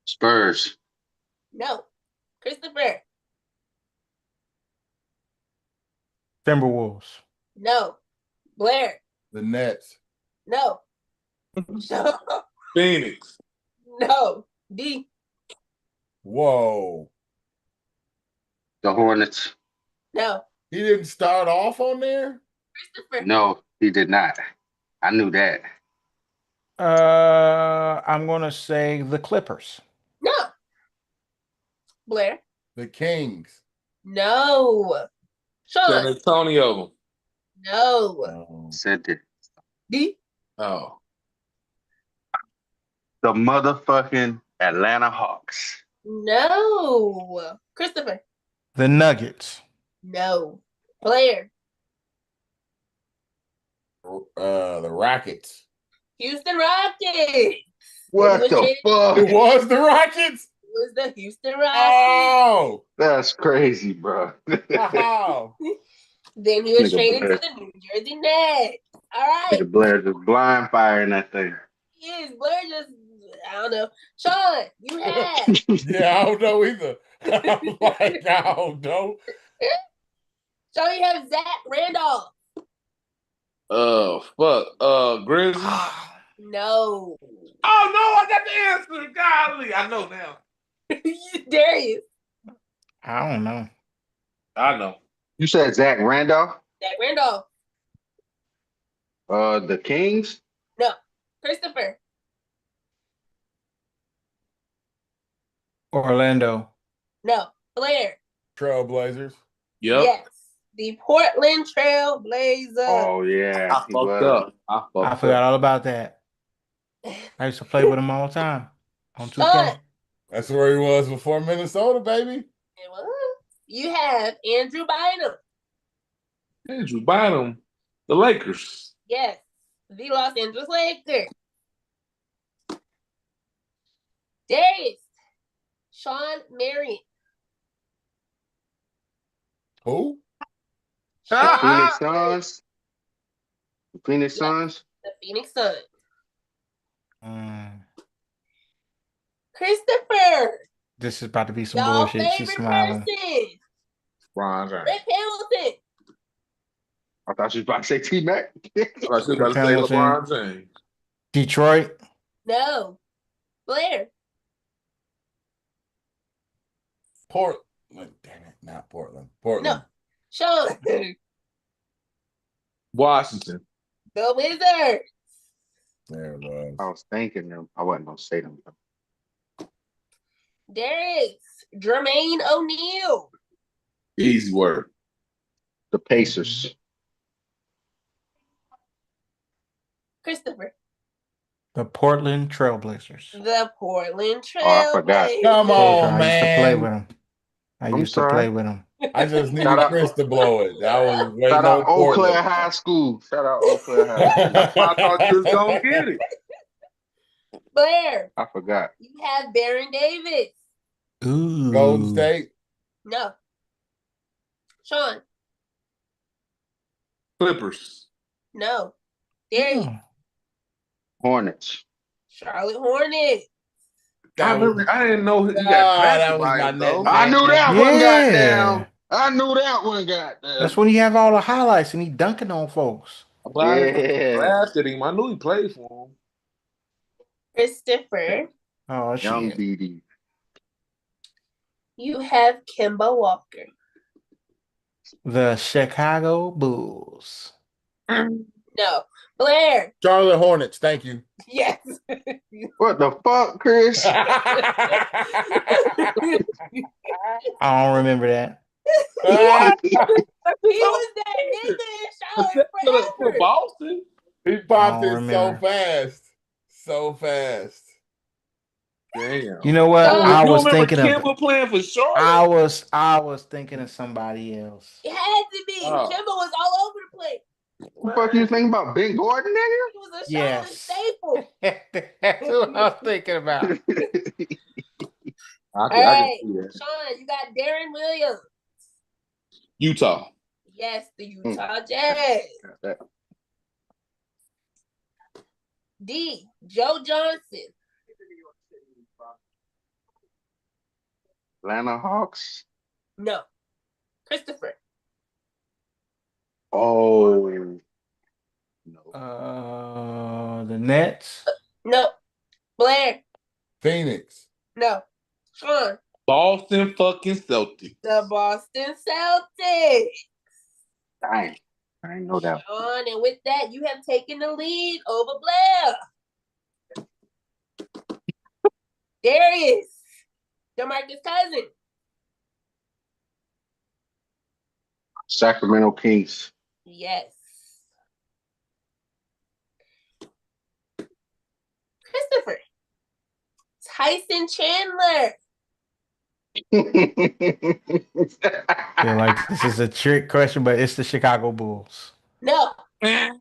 Spurs.
No. Christopher.
Timberwolves.
No. Blair.
The Nets.
No.
Phoenix.
No. D.
Whoa.
The Hornets.
No.
He didn't start off on there?
Christopher.
No, he did not. I knew that.
I'm going to say the Clippers.
No. Blair.
The Kings.
No.
San
Sean.
Antonio.
No.
Said that.
D.
Oh.
The motherfucking Atlanta Hawks.
No. Christopher.
The Nuggets.
No. Blair.
The Rockets.
Houston Rockets.
What
It was
the
it.
fuck?
It was the Rockets.
It was the Houston Rockets.
Oh.
That's crazy, bro.
Wow.
Then he was
Nigga
traded
Blair.
to the New Jersey Nets. All right.
Nigga Blair just blind firing that thing.
Yes, Blair just, I don't know. Sean, you have.
Yeah, I don't know either. I'm like, I don't know.
Sean, you have Zach Randolph.
Oh, fuck. Grizzlies.
No.
Oh, no, I got the answer. Golly. I know now.
Darius.
I don't know.
I know.
You said Zach Randolph?
Zach Randolph.
The Kings?
No. Christopher.
Orlando.
No. Blair.
Trailblazers.
Yep.
Yes. The Portland Trail Blazers.
Oh, yeah.
I
he
fucked
was.
up.
I forgot all about that. I used to play with him all the time on 2K.
Sean.
That's where he was before Minnesota, baby.
It was. You have Andrew Bynum.
Andrew Bynum. The Lakers.
Yes. The Los Angeles Lakers. Darius. Sean Marion.
Who?
The Phoenix Suns? The Phoenix
Yep.
Suns?
The Phoenix Suns.
Mm.
Christopher.
This is about to be some
Y'all
bullshit. She's
favorite
smiling.
person.
Ron James.
Rick Hamilton.
I thought you was about to say T-Mac.
I was about to say
Hamilton.
LeBron James.
Detroit.
No. Blair.
Portland. Damn it, not Portland. Portland.
No. Sean.
Washington.
The Wizards.
There it was.
I was thinking them. I wasn't gonna say them.
Darius. Jermaine O'Neal.
Easy word.
The Pacers.
Christopher.
The Portland Trailblazers.
The Portland
Oh, I forgot.
Trailblazers.
Come
Told you
on,
I used to play with
man.
him. I
I'm
used to
sorry.
play with him.
I just
Shout
needed
out-
Chris to blow it. I was waiting
Shout
on
out Eau Claire
Portland.
High School. Shout out Eau Claire High School.
I thought you was gonna get it.
Blair.
I forgot.
You have Baron Davis.
Ooh.
Golden State.
No. Sean.
Clippers.
No. Darius.
Oh.
Hornets.
Charlotte Hornets.
That was,
I didn't know he
Nah,
got drafted
that was
by
my
him, though.
net.
I knew that one.
Yeah.
Goddamn. I knew that one. Goddamn.
That's when you have all the highlights and he dunking on folks.
But I didn't know he
Yeah.
drafted him. I knew he played for him.
Christopher.
Oh,
Young
shit.
BD.
You have Kemba Walker.
The Chicago Bulls.
No. Blair.
Charlotte Hornets. Thank you.
Yes.
What the fuck, Chris?
I don't remember that.
He was that nigga in Charlotte
For
forever.
Boston?
He popped
I
it
don't
so
remember.
fast. So fast.
Damn.
You know what?
Oh,
I
you
was
remember
thinking of.
Kimba playing for Charlotte?
I was thinking of somebody else.
It had to be.
Oh.
Kemba was all over the place.
What the fuck you thinking about Ben Gordon,
He was a Charlotte
Yes.
staple.
That's what I was thinking about.
nigga?
I
All
can
right.
see that.
Sean, you got Darren Williams.
Utah.
Yes, the Utah Jazz. D. Joe Johnson.
Atlanta Hawks.
No. Christopher.
Oh. No.
The Nets.
No. Blair.
Phoenix.
No. Sean.
Boston fucking Celtics.
The Boston Celtics.
Dang. I didn't know that.
Sean, and with that, you have taken the lead over Blair. Darius. DeMarcus Cousins.
Sacramento Kings.
Yes. Christopher. Tyson Chandler.
Feel like this is a trick question, but it's the Chicago Bulls.
No. Blair.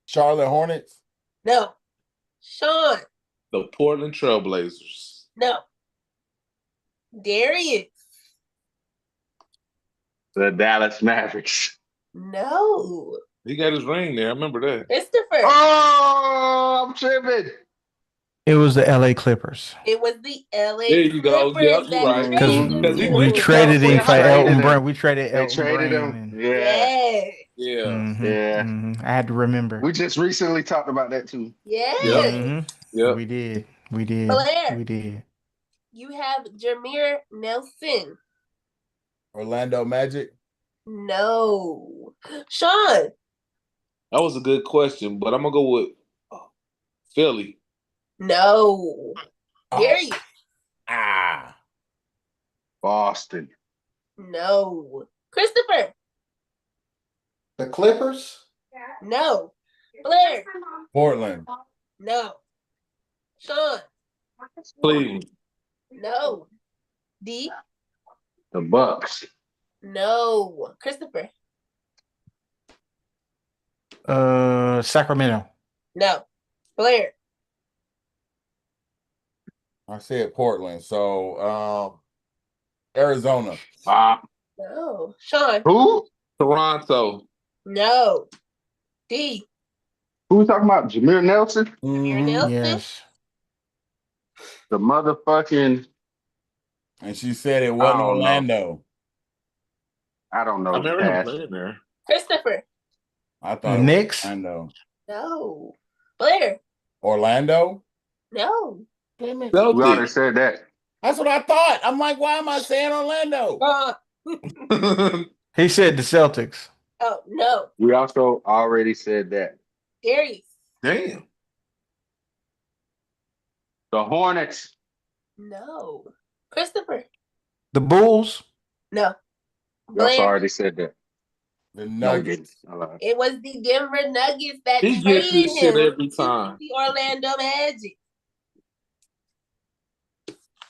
Charlotte Hornets.
No. Sean.
The Portland Trailblazers.
No. Darius.
The Dallas Mavericks.
No.
He got his ring there. I remember that.
Christopher.
Oh, I'm tripping.
It was the LA Clippers.
It was the LA
There you go.
Clippers
Yep,
that
you're right.
traded
Because he
you.
went
We
to
traded him for
California.
Elton
him.
Brand. We traded
They
Elton
traded
Brand.
him.
and-
Yeah.
Yeah.
Mhm,
Yeah.
mhm. I had to remember.
We just recently talked about that too.
Yeah.
Yep.
Mhm.
Yep.
We did. We did.
Blair.
We did.
You have Jameer Nelson.
Orlando Magic.
No. Sean.
That was a good question, but I'm going to go with Philly.
No. Darius.
Ah.
Boston.
No. Christopher.
The Clippers?
No. Blair.
Portland.
No. Sean.
Cleveland.
No. D.
The Bucks.
No. Christopher.
Sacramento.
No. Blair.
I said Portland. So Arizona.
No. Sean.
Who?
Toronto.
No. D.
Who we talking about? Jameer Nelson?
Jameer
Mhm.
Nelson.
Yes.
The motherfucking
And she said it
I
wasn't
don't know.
Orlando.
I don't
I
know.
remember him
Pass.
playing there.
Christopher.
I
The
thought it was
Knicks.
Orlando.
No. Blair.
Orlando?
No.
Damn it.
We already
Celtics.
said that.
That's what I thought. I'm like, why am I saying Orlando?
He said the Celtics.
Oh, no.
We also already said that.
Darius.
Damn.
The Hornets.
No. Christopher.
The Bulls.
No.
We also
Blair.
already said that.
The
No, we
Nuggets.
didn't. I lied.
It was the Denver Nuggets that
He gets
traded
this shit
him
every
to
time.
the Orlando Magic.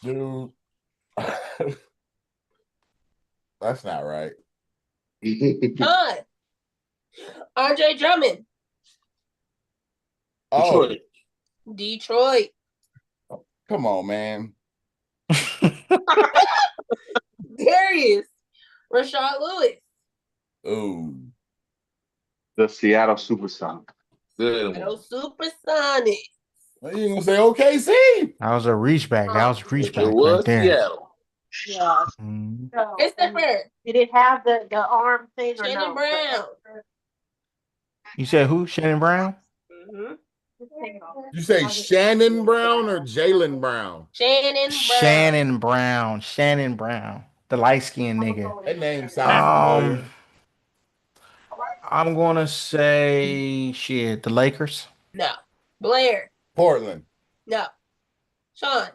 Dude. That's not right.
Sean. Andre Drummond.
Oh,
Detroit.
Detroit.
come on, man.
Darius. Rashad Lewis.
Ooh.
The Seattle Supersonics.
Good
Seattle
one.
Supersonics.
Well, you gonna say OKC?
That was a reach back. That was a reach
It
back right
was
there.
Seattle.
Yeah.
Mm.
So,
Christopher.
did it have the arm thing or
Shannon
no?
Brown.
You said who? Shannon Brown?
Mm-hmm.
You say Shannon Brown or Jalen Brown?
Shannon Brown.
Shannon Brown. Shannon Brown. The light skinned nigga.
That name sounds familiar.
I'm gonna say shit. The Lakers.
No. Blair.
Portland.
No. Sean.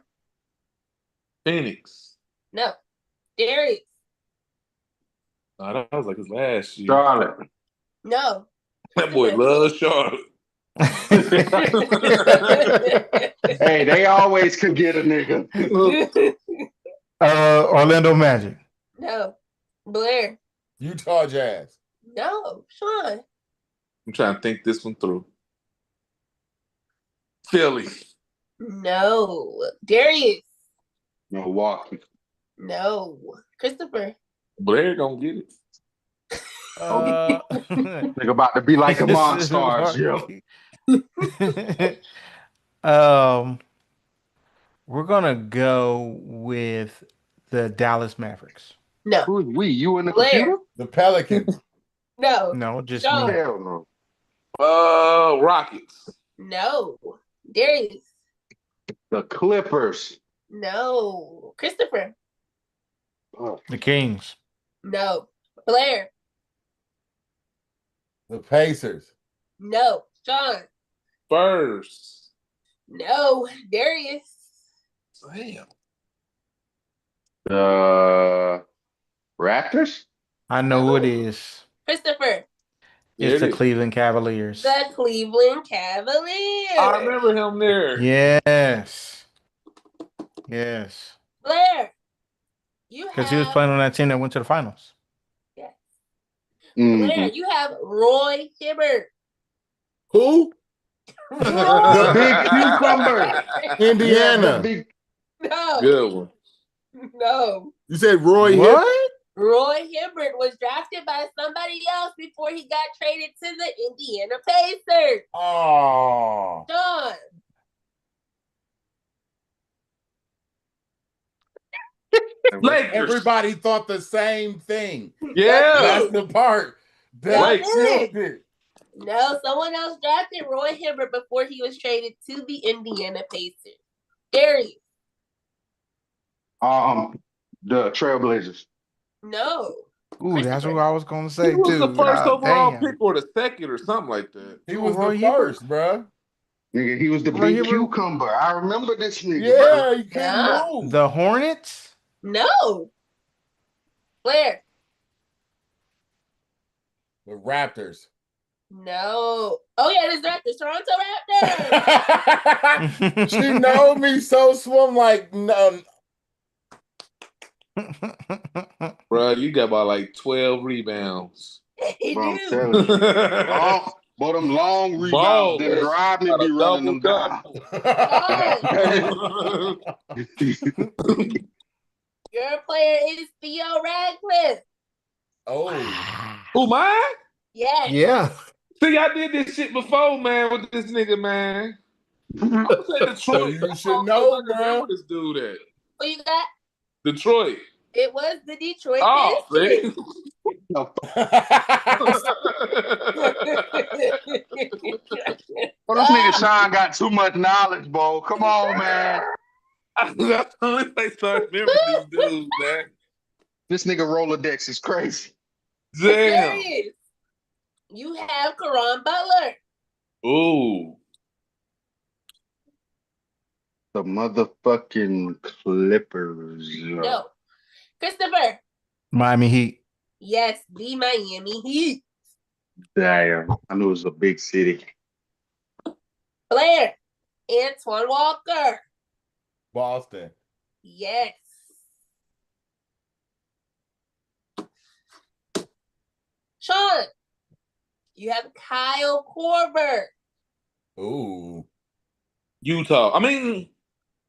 Phoenix.
No. Darius.
Oh, that was like his last year.
Charlotte.
No.
That boy loves Charlotte.
Hey, they always could get a nigga.
Orlando Magic.
No. Blair.
Utah Jazz.
No. Sean.
I'm trying to think this one through. Philly.
No. Darius.
Milwaukee.
No. Christopher.
Blair gonna get it.
Nigga about to be like the Monstars, yo.
We're gonna go with the Dallas Mavericks.
No.
Who's we? You in the
Blair.
computer?
The Pelicans.
No.
No, just
Sean.
me.
Hell no.
Rockets.
No. Darius.
The Clippers.
No. Christopher.
Oh,
The Kings.
No. Blair.
The Pacers.
No. Sean.
Spurs.
No. Darius.
Damn.
the Raptors?
I know who it is.
Christopher.
It's the
There it is.
Cleveland Cavaliers.
The Cleveland Cavaliers.
I remember him there.
Yes. Yes.
Blair. You
Because he was
have
playing on that team that went to the finals.
Blair,
Mhm.
you have Roy Hibbert.
Who?
The big cucumber.
Indiana.
Yeah, the big.
No.
Good one.
No.
You said Roy Hibbert?
What?
Roy Hibbert was drafted by somebody else before he got traded to the Indiana Pacers.
Oh.
Sean.
Lakers.
Everybody thought the same thing.
Yeah.
That's the part that
Lakers.
killed it.
No, someone else drafted Roy Hibbert before he was traded to the Indiana Pacers. Darius.
The Trailblazers.
No.
Ooh, that's what I was going to say,
He was
too.
the first
God
overall
damn.
pick or the second or something like that.
He was
Roy
the
Hibbert?
first, bruh.
Nigga, he was the
Roy
big
Hibbert?
cucumber. I remember this nigga,
Yeah,
bro.
he couldn't
Yeah.
move.
The Hornets?
No. Blair.
The Raptors.
No. Oh, yeah, this Raptors. Toronto Raptors.
She know me so swim like no.
Bro, you got about like 12 rebounds.
He
Bro, I'm
do.
telling you. But them long rebounds that drive me be running them down.
Your player is Theo Radcliffe.
Oh.
Who, mine?
Yes.
Yeah.
See, I did this shit before, man, with this nigga, man. I said Detroit.
So you should
I
know,
remember
bro.
this dude at
Who you got?
Detroit.
It was the Detroit
Oh,
Pistons.
No, oh, this nigga Sean got too much knowledge, bro. Come on, man.
That's the only place I remember these dudes, man.
This nigga Rolodex is crazy.
Damn.
Darius, you have Karan Butler.
Ooh.
The motherfucking Clippers.
No. Christopher.
Miami Heat.
Yes, the Miami Heat.
Damn. I knew it was a big city.
Blair. Antoine Walker.
Boston.
Yes. Sean. You have Kyle Korver.
Ooh.
Utah. I mean,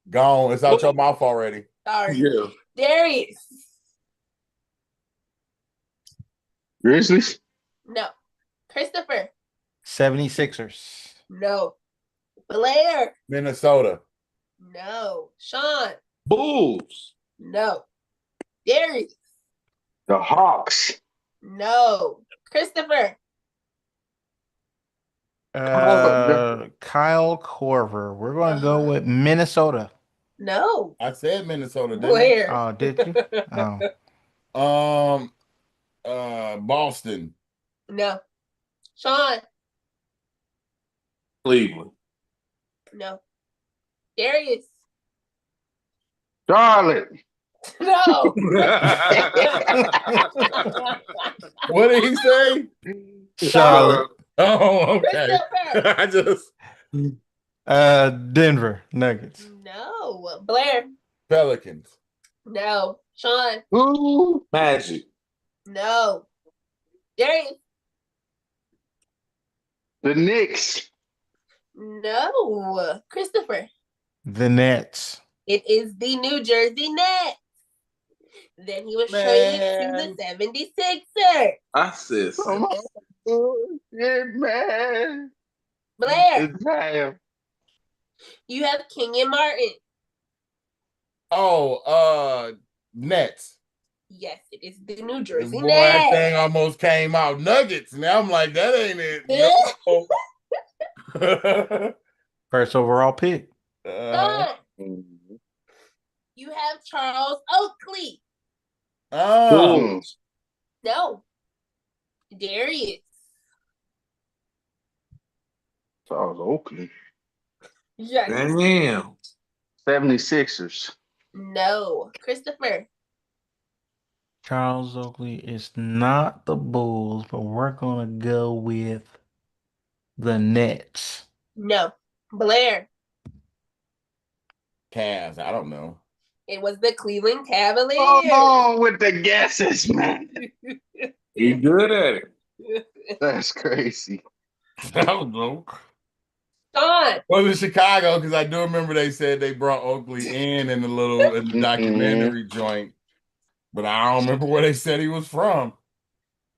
Gone. It's out your mouth already.
Sorry.
yeah.
Darius.
Grizzlies?
No. Christopher.
76ers.
No. Blair.
Minnesota.
No. Sean.
Bulls.
No. Darius.
The Hawks.
No. Christopher.
Kyle Korver. We're going to go with Minnesota.
No.
I said Minnesota, didn't
Blair.
Oh, did you? Oh.
I? Boston.
No. Sean.
Cleveland.
No. Darius.
Charlotte.
No.
What did he say?
Charlotte.
Oh, okay.
Christopher.
I just
Denver Nuggets.
No. Blair.
Pelicans.
No. Sean.
Ooh.
Magic.
No. Darius.
The Knicks.
No. Christopher.
The Nets.
It is the New Jersey Nets. Then he was traded to the 76ers.
I said
Come on. Oh, shit, man.
Blair.
Damn.
You have Kenyon Martin.
Oh, Nets.
Yes, it is the New Jersey
Boy, that
Nets.
thing almost came out Nuggets. Now I'm like, that ain't it.
First overall pick.
Son, you have Charles Oakley.
Oh,
Bulls.
No. Darius.
Charles Oakley.
Yes.
Damn.
76ers.
No. Christopher.
Charles Oakley is not the Bulls, but we're going to go with the Nets.
No. Blair.
Cavs. I don't know.
It was the Cleveland Cavaliers.
Come on with the guesses, man.
You good at it.
That's crazy.
I don't know.
Sean.
Was it Chicago? Because I do remember they said they brought Oakley in the documentary joint, but I don't remember where they said he was from.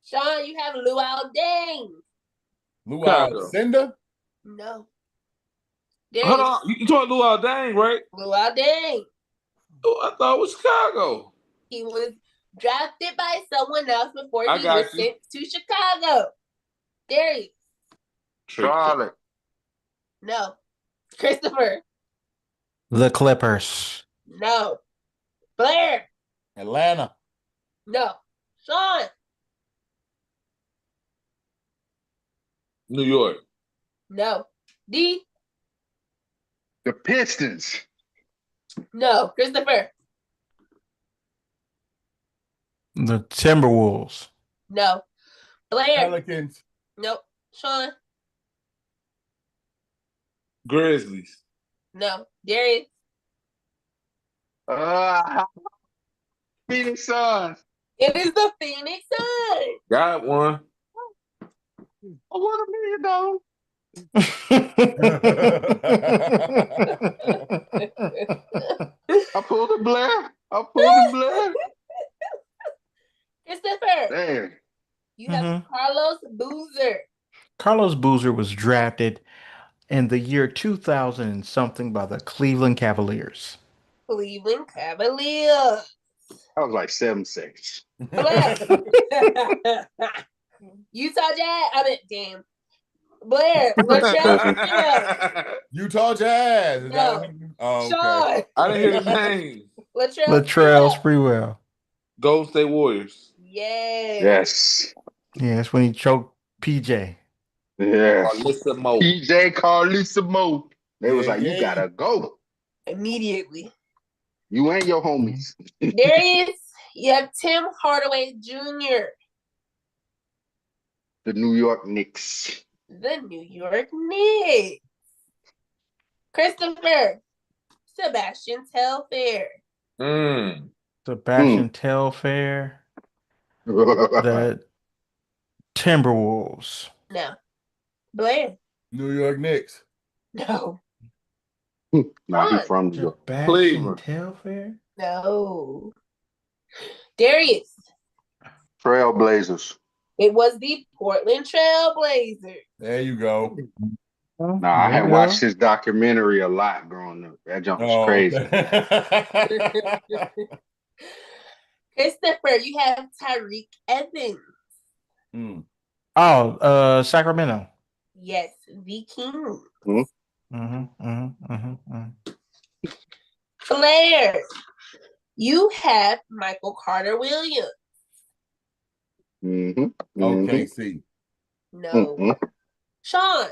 Sean, you have Luau Deng.
Luau Cinda?
No.
Hold on. You talking Luau Dang, right?
Luau Deng.
Oh, I thought it was Chicago.
He was drafted by someone else before he
got
was
you.
sent to Chicago. Darius.
Charlotte.
No. Christopher.
The Clippers.
No. Blair.
Atlanta.
No. Sean.
New York.
No. D.
The Pistons.
No. Christopher.
The Timberwolves.
No. Blair.
Pelicans.
Nope. Sean.
Grizzlies.
No. Darius.
Phoenix Suns.
It is the Phoenix Suns.
Got one.
I want $1 million. I pulled the Blair. I pulled the Blair.
Christopher.
Damn.
You have Carlos Boozer.
Carlos Boozer was drafted in the year 2000 and something by the Cleveland Cavaliers?
Cleveland Cavaliers.
I was like 7-6.
Blair. Utah Jazz. I mean, damn. Blair. Latrell Sprewell.
Utah Jazz. Is
No.
that oh, okay.
Sean.
I didn't hear the name.
Latrell
Latrell
Sprewell.
Sprewell.
Golden State Warriors.
Yes.
Yes.
Yeah, that's when he choked PJ.
Yes.
Alyssa Moe.
PJ Carlissimo. They was
Yeah,
like, you
yeah.
gotta go.
Immediately.
You ain't your homies.
Darius, you have Tim Hardaway Jr.,
The New York Knicks.
the New York Knicks. Christopher, Sebastian Telfair.
Sebastian Telfair. The Timberwolves.
No. Blair.
New York Knicks.
No.
Nah, he from New York.
Sebastian
Cleveland.
Telfair.
No. Darius.
Trailblazers.
It was the Portland Trailblazers.
There you go.
Nah, I had watched this documentary a lot growing up. That jump was crazy.
Christopher, you have Tyreek Evans.
Oh, Sacramento.
Yes, the King. Blair, you have Michael Carter Williams.
OKC.
No. Sean,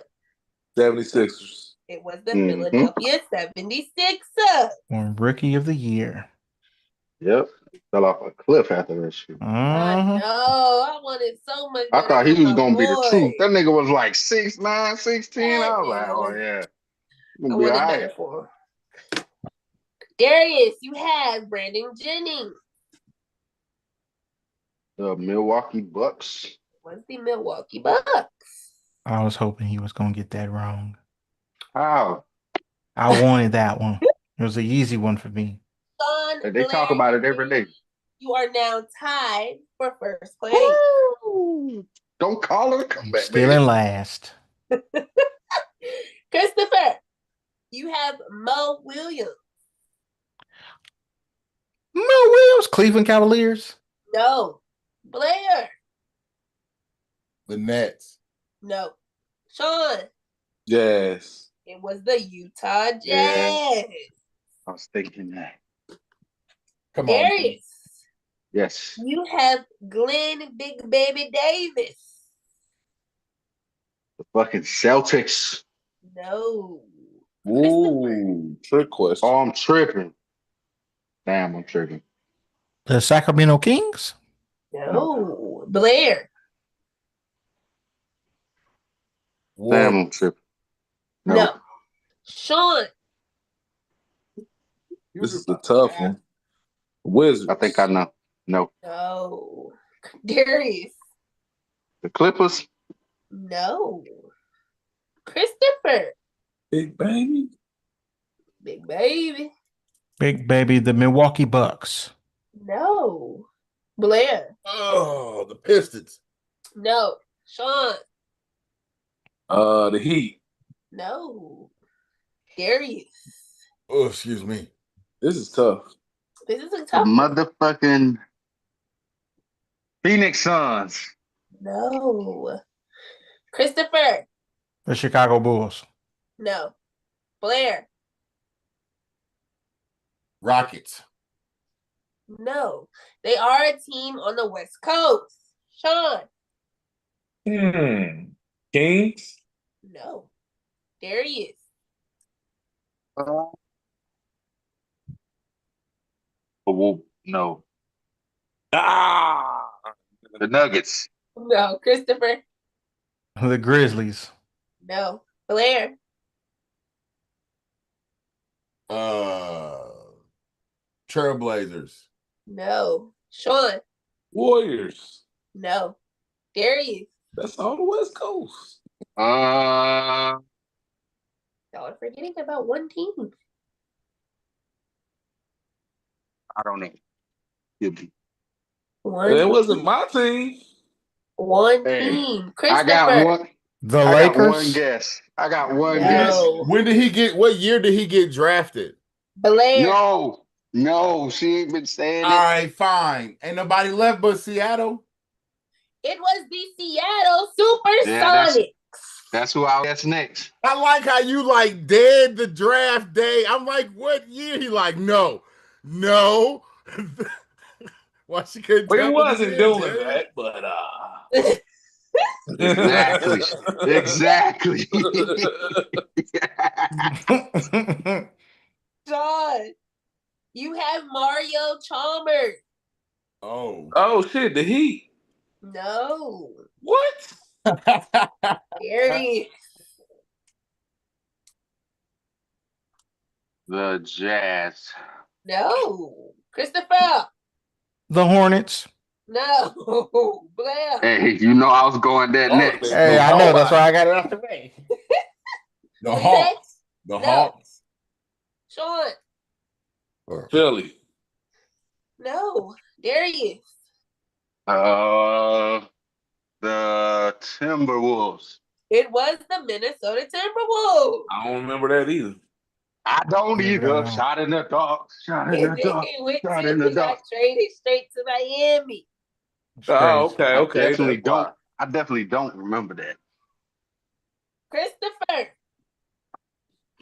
76ers.
it was the Philadelphia 76ers.
Rookie of the year.
Yep. Fell off a cliff after that shit.
I know. I wanted so much.
I thought he was
going
gonna be the truth. That nigga was like 6'9", 6'10". I was like, oh yeah.
I
Gonna be
wanted
all
better
right.
for him. Darius, you have Brandon Jennings.
The Milwaukee Bucks.
What's the Milwaukee Bucks?
I was hoping he was going to get that wrong.
How?
I wanted that one. It was an easy one for me.
Son,
They talk about it every day.
You are now tied for first place.
Woo! Don't call it a comeback,
Still in last.
Christopher, you have Mo Williams.
Mo Williams, Cleveland Cavaliers.
No. Blair.
The Nets.
No. Sean.
Jazz.
It was the Utah Jazz.
Yeah. I was thinking that.
Come on.
Darius.
Yes.
You have Glenn Big Baby Davis.
The fucking Celtics.
No.
Ooh, trick question.
Oh, I'm tripping. Damn, I'm tripping.
The Sacramento Kings.
No. Blair.
Damn, I'm tripping.
No. Sean.
This is a tough one. Wizards.
I think I know. No.
No. Darius.
The Clippers.
No. Christopher.
Big baby.
Big Baby.
Big baby, the Milwaukee Bucks.
No. Blair.
Oh, the Pistons.
No. Sean.
The Heat.
No. Darius.
Oh, excuse me.
This is tough.
This is a
The
tough one.
motherfucking Phoenix Suns.
No. Christopher.
The Chicago Bulls.
No. Blair.
Rockets.
No. They are a team on the West Coast. Sean.
Kings.
No. Darius.
No.
Ah.
The Nuggets.
No. Christopher.
The Grizzlies.
No. Blair.
Trailblazers.
No. Sean.
Warriors.
No. Darius.
That's on the West Coast.
Y'all are forgetting about one team.
I don't know.
One
That
team.
wasn't my team.
One
Hey,
team.
I got
Christopher.
one.
The
I got one
Lakers.
guess. I got one
When
guess.
No.
when did he get? What year did he get drafted?
Blair.
No, she ain't been saying
All
it.
right, fine. Ain't nobody left but Seattle.
It was the Seattle
Yeah,
Supersonics.
that's who I'll guess next.
I like how you like dead the draft day. I'm like, what year? He like, no. Why she couldn't
Well,
tell
he
me the
wasn't
year,
doing
Jerry?
that, but
Exactly.
John, you have Mario Chalmers.
Oh.
oh shit, the Heat.
No.
What?
There it is.
The Jazz.
No. Christopher.
The Hornets.
No. Blair.
Hey, you know I was going there
That would've
next.
been
Hey, I know. That's
nobody.
why I got it out the way.
The
What
Hawks. The
No.
Hawks.
Sean.
Philly.
No. Darius.
The Timberwolves.
It was the Minnesota Timberwolves.
I don't remember that either.
I don't
Never
either.
know.
Shot in the dark. Shot in
And
the
then
dark.
he went
Shot
to,
in the
he got
dark.
traded straight to Miami.
It's
Oh,
crazy.
okay. That's why.
I definitely don't remember that.
Christopher.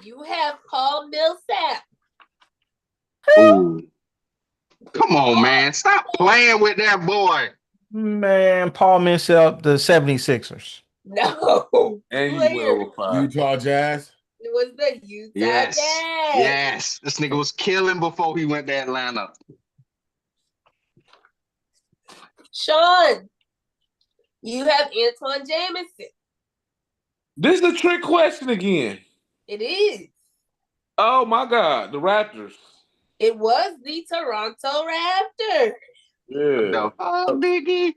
You have Paul Millsap.
Ooh. Come on, man. Stop playing with that boy.
Man, Paul Millsap, the 76ers.
No.
And you
Blair.
went over 5.
Utah Jazz.
It was the Utah
Yes.
Jazz.
Yes. This nigga was killing before he went to Atlanta.
Sean, you have Antoine Jamison.
This is a trick question again.
It is.
Oh my God, the Raptors.
It was the Toronto Raptors.
Yeah.
The fuck, Biggie?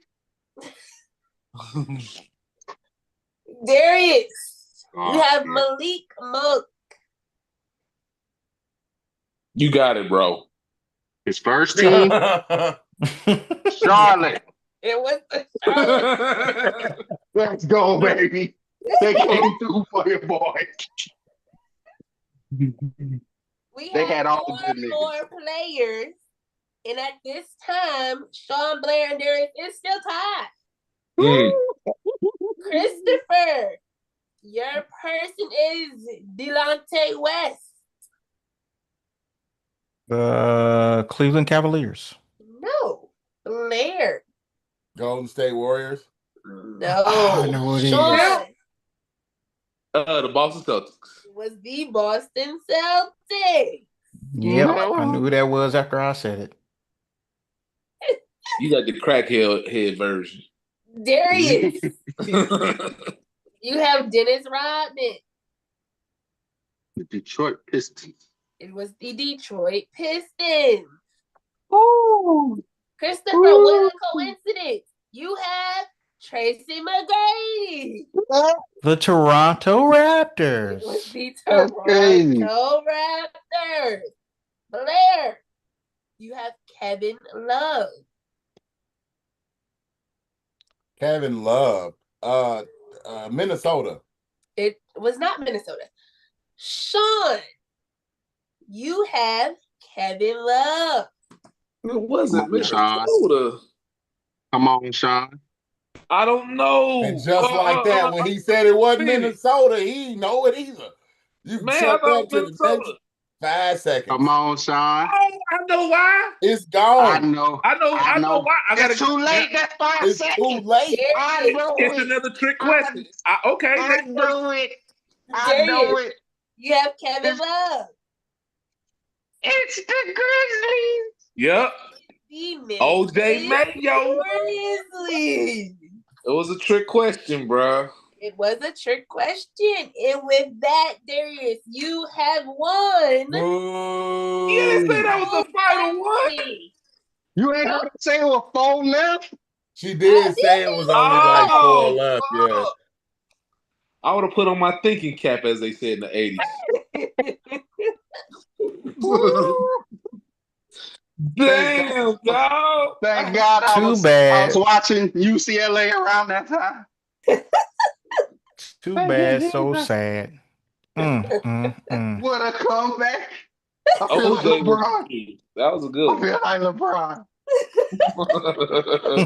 Darius,
Oh,
you have
shit.
Malik Monk.
You got it, bro.
His first team, Charlotte.
It was the Charlotte.
Let's go, baby. They came through for your boy.
We
They
have
had all
four
the good niggas.
more players. And at this time, Sean Blair and Darius is still tied.
Mm.
Christopher, your person is Delonte West.
The Cleveland Cavaliers.
No. Blair.
Golden State Warriors.
No.
I know what it is.
Sean
The Boston Celtics.
was the Boston Celtics.
Yep,
No.
I knew who that was after I said it.
You got the crackhead head version.
Darius, you have Dennis Rodman.
The Detroit Pistons.
It was the Detroit Pistons.
Ooh.
Christopher, what a coincidence. You have Tracy McGrady.
The Toronto Raptors.
It was the
That's crazy.
Toronto Raptors. Blair, you have Kevin Love.
Kevin Love. Minnesota.
It was not Minnesota. Sean, you have Kevin Love.
It wasn't
Come on, Sean.
Minnesota.
Come on, Sean.
I don't know.
And just like that, when he said it wasn't Minnesota, he didn't know it either. You
Man, I
jump
thought
up to the
Minnesota.
next 5 seconds.
Come on, Sean.
I know why.
It's
I
gone.
know.
I know why. I gotta
It's too late. That's 5
It's
seconds.
too late.
I know
It's
it.
another trick question. Okay.
I
next person.
know it. I know it.
You have Kevin Love.
It's the Grizzlies.
Yep.
The
OJ
Memphis
Mayo.
Grizzlies.
It was a trick question, bro.
It was a trick question. And with that, Darius, you have won.
Boo.
You didn't say that was the final one.
You ain't gonna say it was 4 left?
She did say it was only like 4 left. Yeah.
I would have put on my thinking cap, as they said in the 80s. Damn, dog.
Thank God I
Too
was
bad.
watching UCLA around that time.
Too bad, so sad.
What a comeback. I feel like
OJ was
LeBron.
key. That was a good
I
one.
feel like LeBron.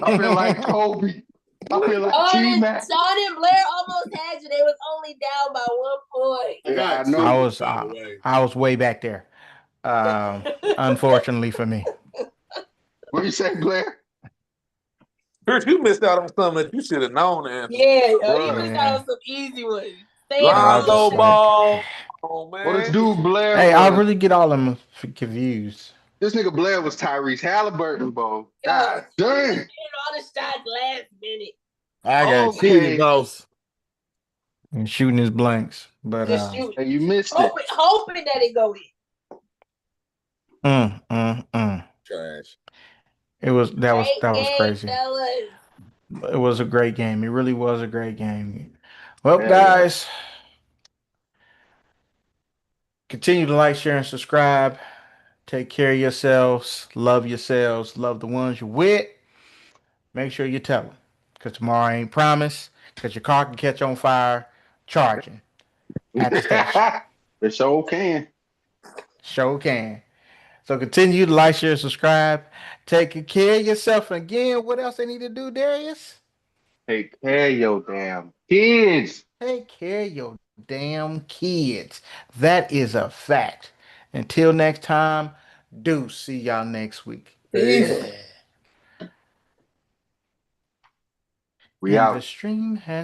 I feel like Kobe. I feel like T-Mac.
Sean and Blair almost had you. They was only down by 1 point.
I got
I know.
I
two,
was
by the way.
I was way back there. Unfortunately for me.
What you say, Blair?
Chris, you missed out on something that you should have known, Anthony.
Yeah, yo, you
Bruh.
missed
Yeah.
out on some easy ones. Say it
I was
all
just
Lonzo
over.
like,
Ball. Oh,
What this
man.
dude Blair
hey, I
was.
really get all them confused.
This nigga Blair was Tyrese Halliburton, bro.
Yo,
God
he was
damn.
getting all the shots last minute.
I got
Okay.
cheated, boss.
And shooting his blanks. But
Just shoot.
Hey, you missed it.
Hoping that it go in.
Trash.
That was
Great game,
crazy.
fellas.
It was a great game. It really was a great game. Well,
Hell
guys, continue to like, share, and subscribe. Take care of yourselves. Love yourselves. Love the ones you're with. Make sure you tell them. Because tomorrow ain't promised. Because your car can catch on fire charging at the station.
yeah. It sure can.
Sure can. So continue to like, share, subscribe. Take care of yourself. And again, what else they need to do, Darius?
Take care of your damn kids.
Take care of your damn kids. That is a fact. Until next time, do see y'all next week.
Peace.
We
And
out.
the stream has